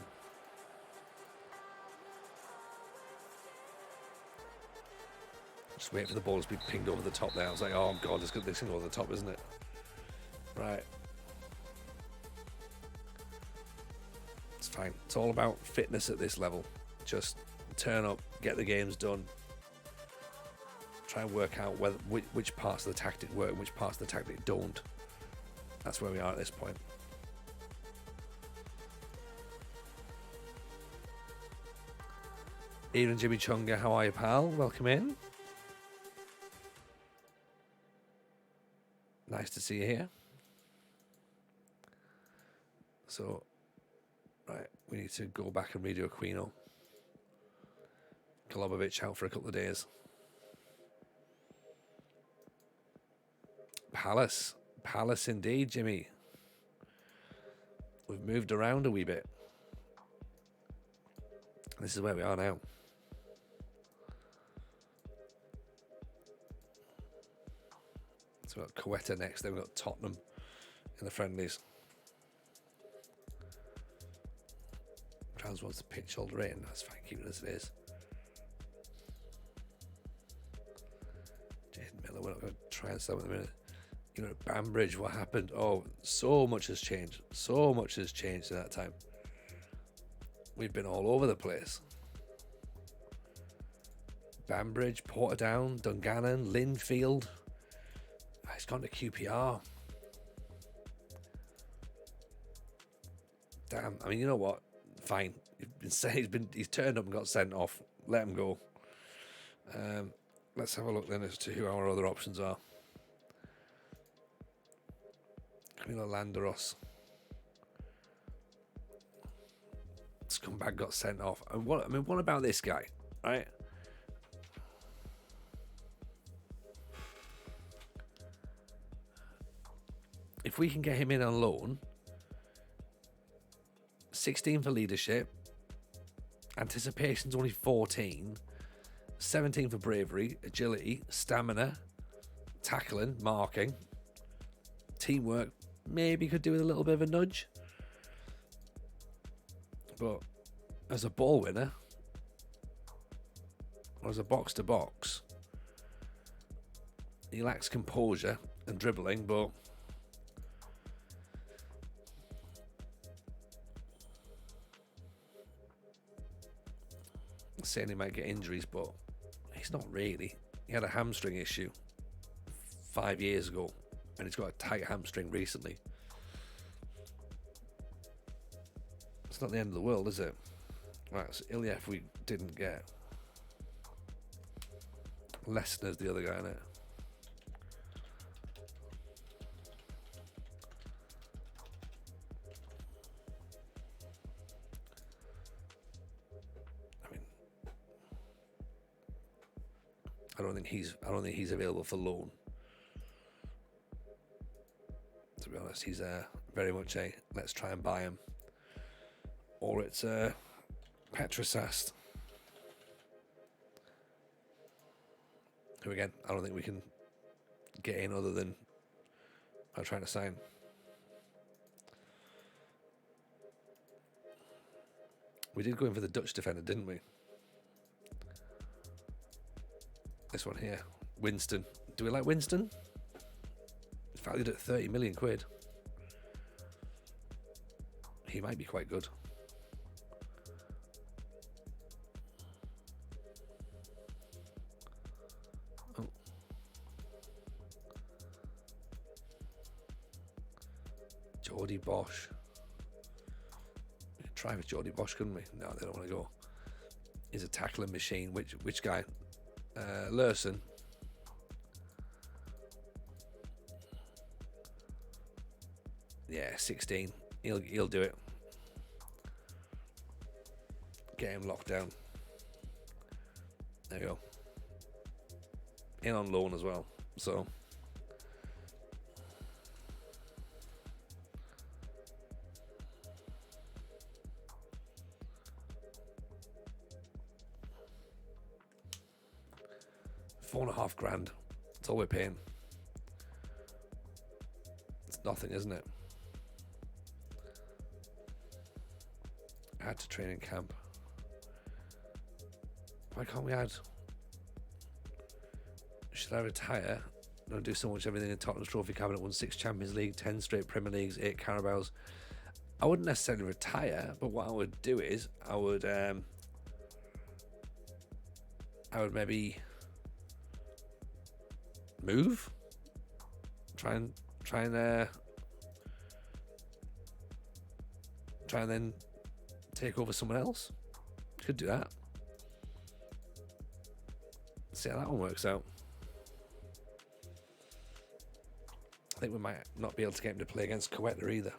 Just wait for the ball to be pinged over the top there. I was like, oh god, this can go over the top, isn't it? Right. It's fine. It's all about fitness at this level. Just turn up, get the games done. Try and work out which parts of the tactic work and which parts of the tactic don't. That's where we are at this point. Ian Jimmy Chunga, how are you, pal? Welcome in. Nice to see you here. So, right, we need to go back and redo Aquino. Golubovic out for a couple of days. Palace indeed, Jimmy. We've moved around a wee bit. This is where we are now. So we've got Coetta next, then we've got Tottenham in the friendlies. Trans wants to pitch shoulder in. That's fine, keep it as it is. We're not going to try and sell in a minute. You know, Bambridge, what happened? Oh, so much has changed. So much has changed in that time. We've been all over the place. Bambridge, Portadown, Dungannon, Linfield. He's gone to QPR. Damn. I mean, you know what? Fine. He's turned up and got sent off. Let him go. Let's have a look then as to who our other options are. Camilo Landeros. Scumbag got sent off. And what about this guy, right? If we can get him in on loan, 16 for leadership, anticipation's only 14, 17 for bravery, agility, stamina, tackling, marking, teamwork, maybe could do with a little bit of a nudge. But as a ball winner, or as a box-to-box, he lacks composure and dribbling, but saying he might get injuries, but he's not really. He had a hamstring issue 5 years ago, and he's got a tight hamstring recently. It's not the end of the world, is it? Right, so Iliev we didn't get. Lesnor's the other guy, isn't it? I don't think he's available for loan. To be honest, he's very much a let's try and buy him, or it's Petrosast, who again I don't think we can get in other than by trying to sign. We did go in for the Dutch defender, didn't we? This one here, Winston. Do we like Winston? It's valued at 30 million quid. He might be quite good. Oh. Jordy Bosch. We could try with Jordy Bosch, couldn't we? No, they don't want to go. He's a tackling machine. Which guy? Lurson. Yeah, 16. He'll do it. Get him locked down. There you go. In on loan as well. So £4,500. That's all we're paying. It's nothing, isn't it? Add to training camp. Why can't we add? Should I retire? Don't do so much everything in Tottenham's trophy cabinet. Won 6 Champions League, 10 straight Premier Leagues, 8 Carabaos. I wouldn't necessarily retire, but what I would do is I would maybe move. Try and then take over someone else. Could do that. See how that one works out. I think we might not be able to get him to play against Coetta either.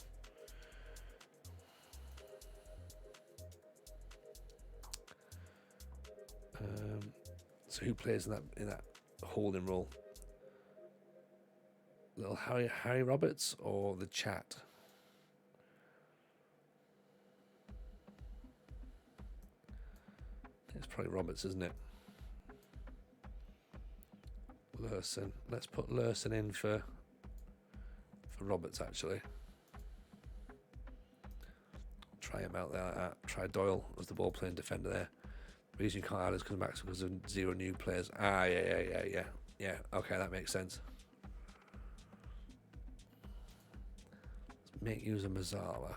So who plays in that holding role? Little Harry Roberts or the Chat? It's probably Roberts, isn't it? Lurson. Let's put Lurson in for Roberts, actually. Try him out there. Try Doyle as the ball playing defender there. The reason you can't add is because back because of 0 new players. Yeah. Yeah, okay, that makes sense. Let's make use of Mazzala.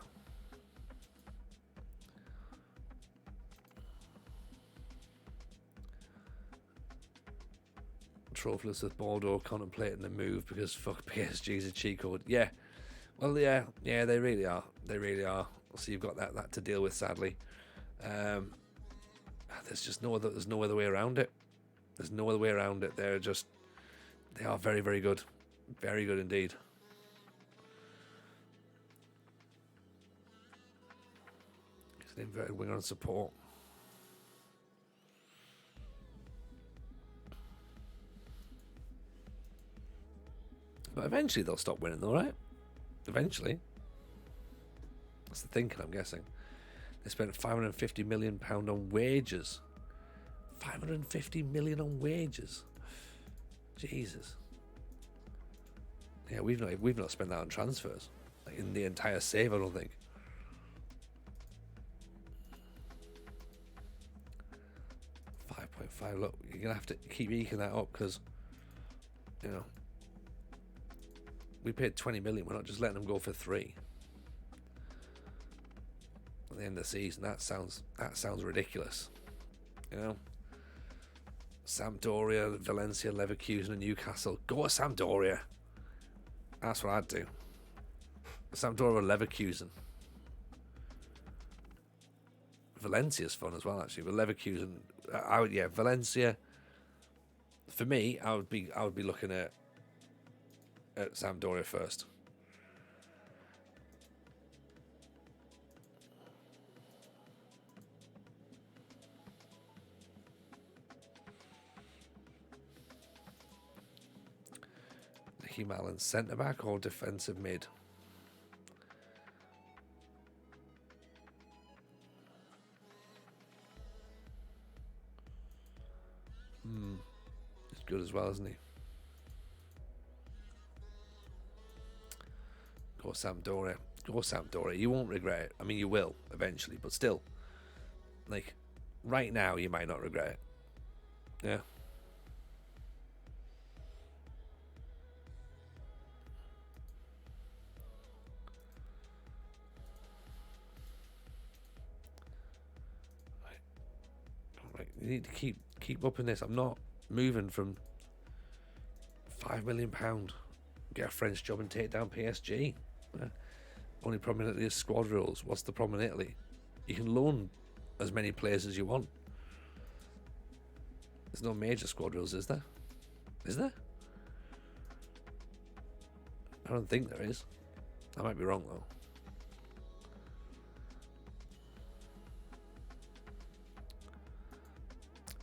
Trophilus with Bordeaux contemplating the move because fuck PSG's a cheat code. Yeah, well, yeah, they really are. They really are. So you've got that to deal with, sadly. There's just no other way around it. There's no other way around it. They are very, very good, very good indeed. It's an inverted winger on support. But eventually they'll stop winning, though, right? Eventually. That's the thinking, I'm guessing. They spent £550 million on wages. 550 million on wages. Jesus. Yeah, we've not spent that on transfers. Like in the entire save, I don't think. $5.5. Look, you're gonna have to keep eking that up because, you know, we paid 20 million. We're not just letting them go for 3 at the end of the season. That sounds ridiculous. You know, Sampdoria, Valencia, Leverkusen, and Newcastle. Go to Sampdoria. That's what I'd do. Sampdoria or Leverkusen. Valencia's fun as well, actually. But Leverkusen, Valencia. For me, I would be looking at Sampdoria first. Nicky Mallon, centre back or defensive mid? He's good as well, isn't he? Go Sampdoria. Go Sampdoria. You won't regret it. I mean, you will eventually, but still, like, right now, you might not regret it. Yeah. Right. You need to keep up in this. I'm not moving from £5 million. Get a French job and take down PSG. Only problem in Italy is squad rules. What's the problem in Italy? You can loan as many players as you want. There's no major squad rules, is there? Is there? I don't think there is. I might be wrong though.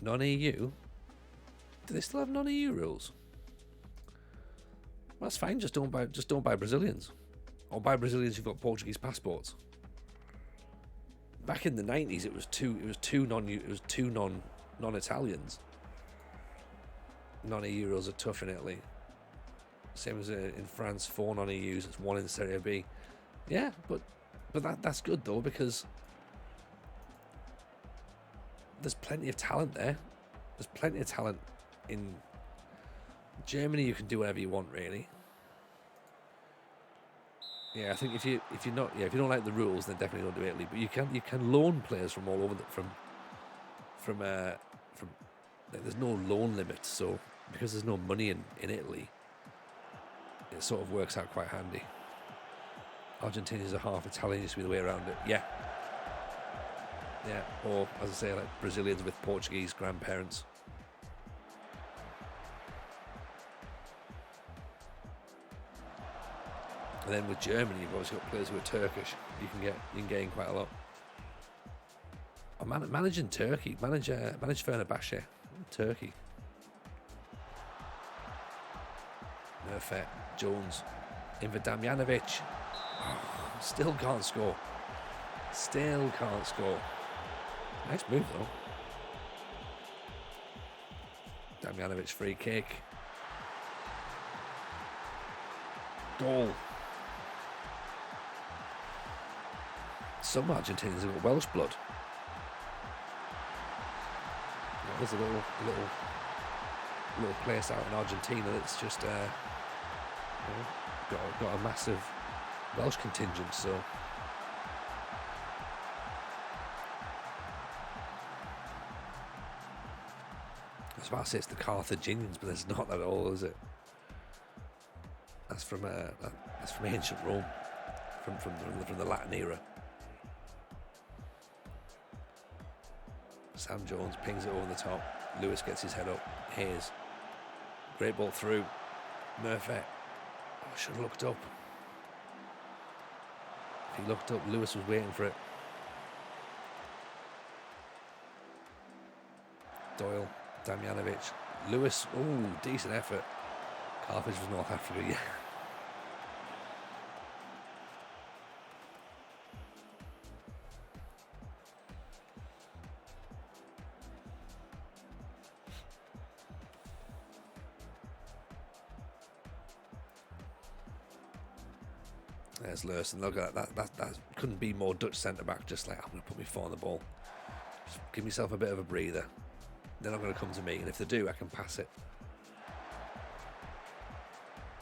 Non-EU? Do they still have non-EU rules? Well, that's fine. Just don't buy Brazilians, or buy Brazilians who've got Portuguese passports. Back in the 90s, it was two non-Italians. Non-EU rules are tough in Italy. Same as in France, 4 non-EUs. It's 1 in Serie B. Yeah, but that's good though, because there's plenty of talent there. There's plenty of talent in Germany. You can do whatever you want, really. Yeah, I think if you don't like the rules, then definitely don't do Italy. But you can loan players from all over from there's no loan limit, so because there's no money in Italy, it sort of works out quite handy. Argentinians are half Italian, used to be the way around it. Yeah. Yeah, or as I say, like Brazilians with Portuguese grandparents. And then with Germany, you've obviously got players who are Turkish. You can gain quite a lot. Managing Turkey, manage Fenerbahce, Turkey. Perfect. Jones, Inver Damjanovic. Oh, still can't score. Still can't score. Nice move though. Damjanovic free kick. Goal. Some Argentinians have got Welsh blood. There's a little little place out in Argentina that's just got a massive Welsh contingent. So I was about to say it's the Carthaginians, but it's not at all, is it? That's from ancient Rome, from the Latin era. Sam Jones pings it over the top. Lewis gets his head up. Hayes, great ball through. Murphy, should have looked up. If he looked up, Lewis was waiting for it. Doyle, Damjanovic, Lewis. Oh, decent effort. Carthage was North Africa, yeah. There's Lurson. Look at that. That couldn't be more Dutch centre back. Just like, I'm going to put my foot on the ball. Just give myself a bit of a breather. They're not going to come to me, and if they do, I can pass it.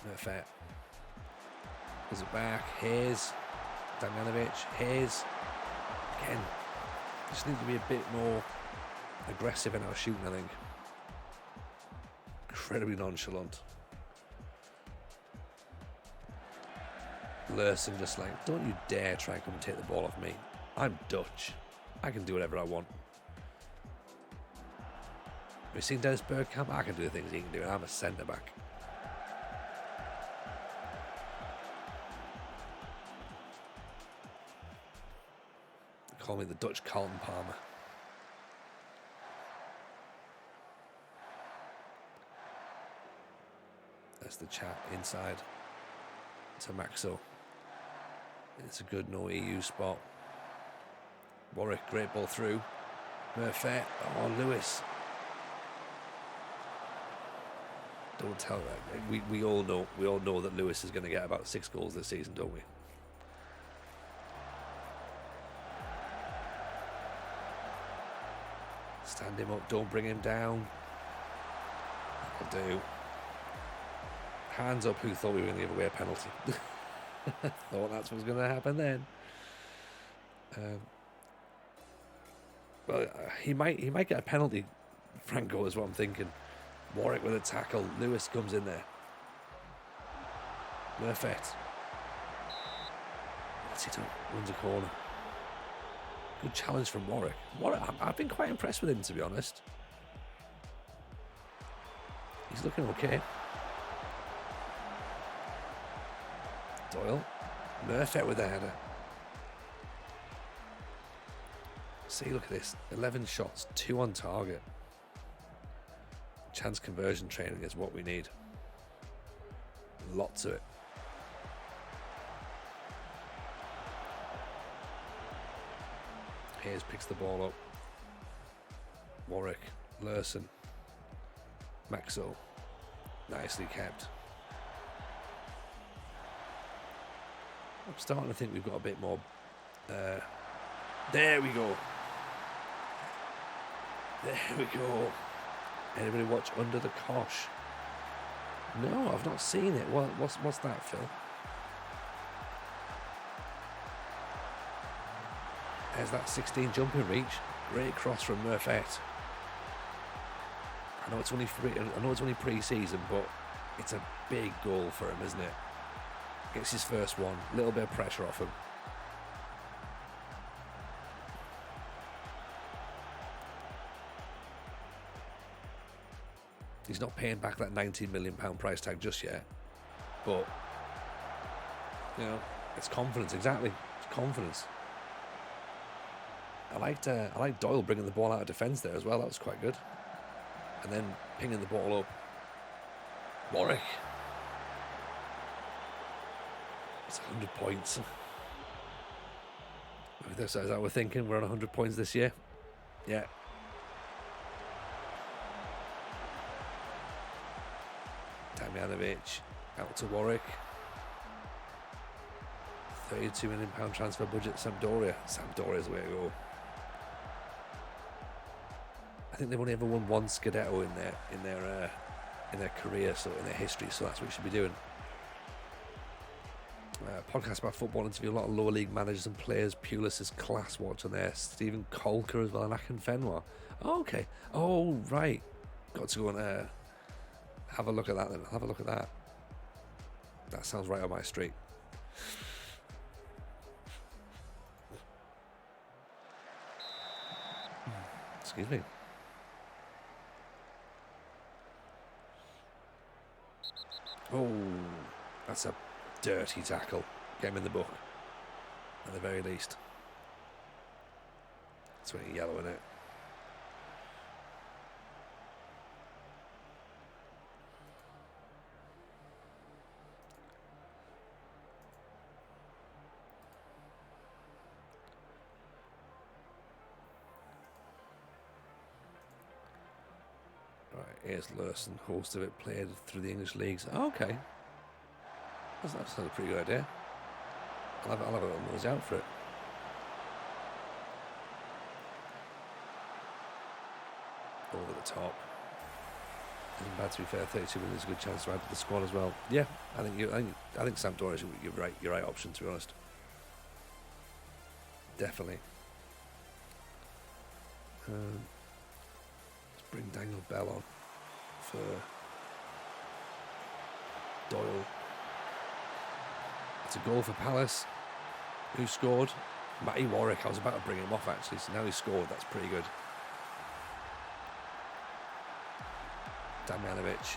Murphy. Pulls it back. Hayes. Damjanovic. Hayes. Again. Just need to be a bit more aggressive in our shooting, I think. Incredibly nonchalant. Lurson just like, don't you dare try and come and take the ball off me. I'm Dutch. I can do whatever I want. Have you seen Dennis Bergkamp? I can do the things he can do, and I'm a centre back. They call me the Dutch Carlton Palmer. That's the chat inside to Maxo. It's a good no EU spot. Warwick, great ball through. Murphy. Oh, Lewis. Don't tell that. We all know that Lewis is going to get about 6 goals this season, don't we? Stand him up. Don't bring him down. That'll do. Hands up. Who thought we were going to give away a penalty? Thought that's what was going to happen then. Well, he might get a penalty. Franco is what I'm thinking. Warwick with a tackle. Lewis comes in there. Murphy. What's he done? Runs a corner. Good challenge from Warwick. I've been quite impressed with him, to be honest. He's looking okay. Doyle. Murphy with the header. See, look at this. 11 shots, 2 on target. Chance conversion training is what we need. Lots of it. Hayes picks the ball up. Warwick. Lurson. Maxo. Nicely kept. I'm starting to think we've got a bit more. There we go. There we go. Anybody watch Under the Cosh? No, I've not seen it. What's that, Phil? There's that 16 jumping reach. Great cross from Murphy. I know it's only pre-season, but it's a big goal for him, isn't it? Gets his first one. A little bit of pressure off him. He's not paying back that £19 million price tag just yet. But, you know, it's confidence, exactly. It's confidence. I liked Doyle bringing the ball out of defence there as well. That was quite good. And then pinging the ball up. Warwick. It's 100 points. Is that what we're thinking? We're on 100 points this year? Yeah. Damjanovic out to Warwick. £32 million transfer budget. Sampdoria. Sampdoria's the way to go. I think they've only ever won one Scudetto in their in their career, so in their history. So that's what you should be doing. Podcast about football, interview a lot of lower league managers and players. Pulis is class watch on there. Stephen Colker as well, and Akinfenwa. Oh, okay. Oh, right. Got to go and have a look at that then. Have a look at that. That sounds right on my street. Excuse me. Oh, that's a dirty tackle. Get him in the book, at the very least. That's when yellow in it. Right, here's Lurson, host of it, played through the English leagues. Oh, okay. That's a pretty good idea. I'll have a little nose out for it. Over the top. Isn't bad, to be fair. 32 million is a good chance to add to the squad as well. Yeah, I think Sampdoria is your right option, to be honest. Definitely. Let's bring Daniel Bell on for Doyle. It's a goal for Palace. Who scored? Matty Warwick. I was about to bring him off actually, so now he scored. That's pretty good. Damjanovic.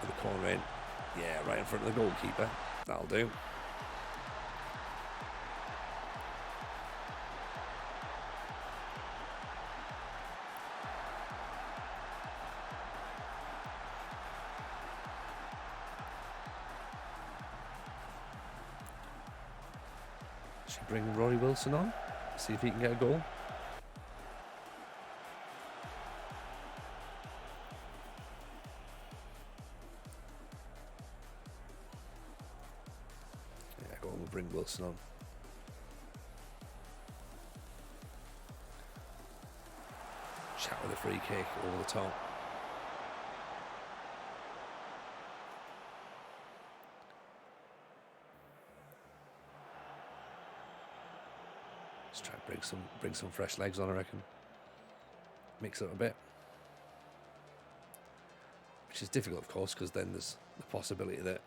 With the corner in. Yeah, right in front of the goalkeeper. That'll do. Should bring Rory Wilson on. See if he can get a goal. Bring Wilson on. Chat with a free kick over the top. Let's try and bring some fresh legs on, I reckon. Mix it up a bit. Which is difficult, of course, because then there's the possibility that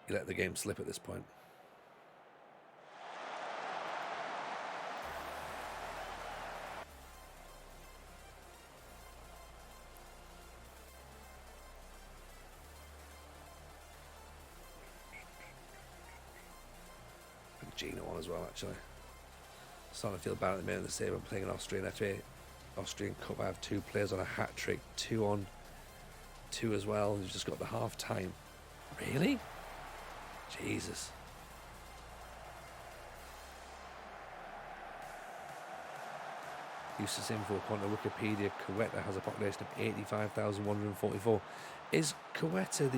you let the game slip at this point. Gino on as well, actually. Starting to feel bad at the minute of the save. I'm playing an Austrian Cup. I have 2 players on a hat trick, 2 on 2 as well. You've just got the half time. Really? Jesus. Useless info according to Wikipedia. Quetta has a population of 85,144. Is Quetta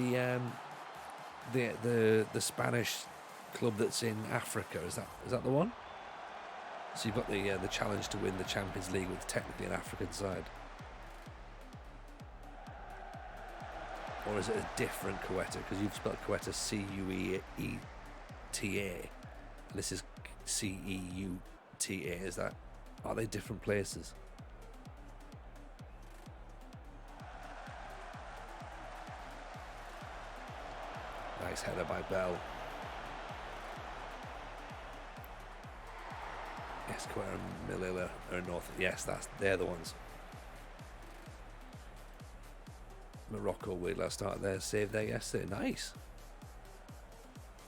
the Spanish club that's in Africa? Is that the one? So you've got the challenge to win the Champions League with technically an African side, or is it a different Quetta? Because you've spelled Quetta Cueeta, and this is Ceuta. Is that? Are they different places? Nice header by Bell. Yes, Quetta and Melilla are north. Yes, they're the ones. Morocco, weird last start there. Saved there yesterday. Nice.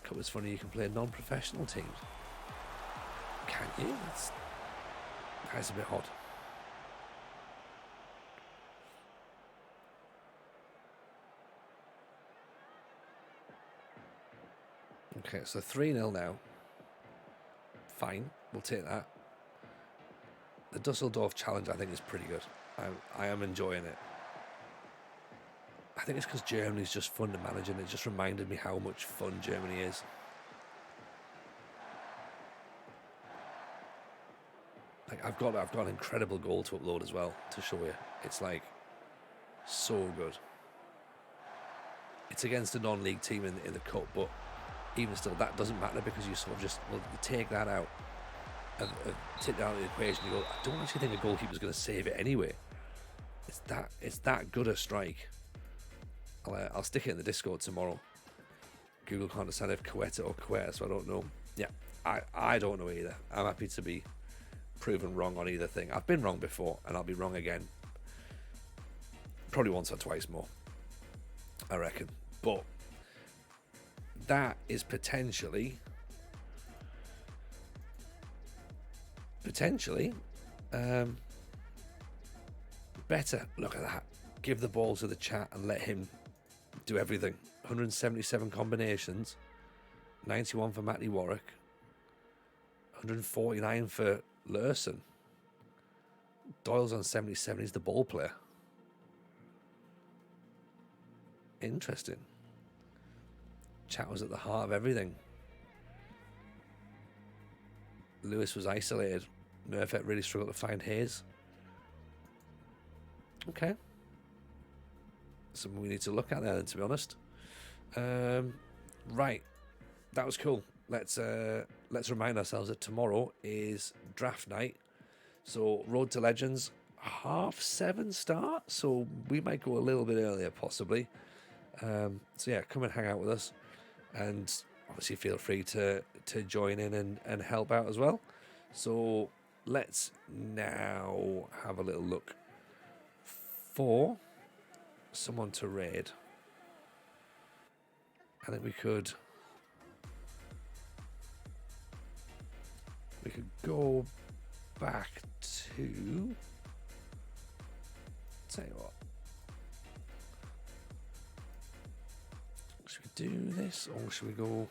Cup was funny. You can play non-professional teams. Can you? That's a bit odd. Okay, so 3-0 now. Fine, we'll take that. The Dusseldorf challenge, I think, is pretty good. I am enjoying it. I think it's because Germany's just fun to manage, and it just reminded me how much fun Germany is. Like I've got an incredible goal to upload as well to show you. It's like So good. It's against a non-league team in the cup, but even still, that doesn't matter because you sort of just, well, you take that out and take that out of the equation. You go, I don't actually think a goalkeeper's going to save it anyway. It's that good a strike. I'll stick it in the Discord tomorrow. Google can't decide if Quetta or Quetta, so I don't know. Yeah, I don't know either. I'm happy to be proven wrong on either thing. I've been wrong before, and I'll be wrong again. Probably once or twice more, I reckon. But that is potentially better. Look at that. Give the ball to the chat and let him do everything. 177 combinations, 91 for Matty Warwick, 149 for Lurson. Doyle's on 77. He's the ball player. Interesting. Chat was at the heart of everything. Lewis was isolated. Nerfet really struggled to find Hayes. Okay. Something we need to look at there, to be honest. Right. That was cool. Let's remind ourselves that tomorrow is draft night. So Road to Legends, 7:30 start. So we might go a little bit earlier, possibly. So yeah, come and hang out with us. And obviously feel free to join in and help out as well. So let's now have a little look for someone to raid. I think we could go back to, tell you what, should we do this or should we go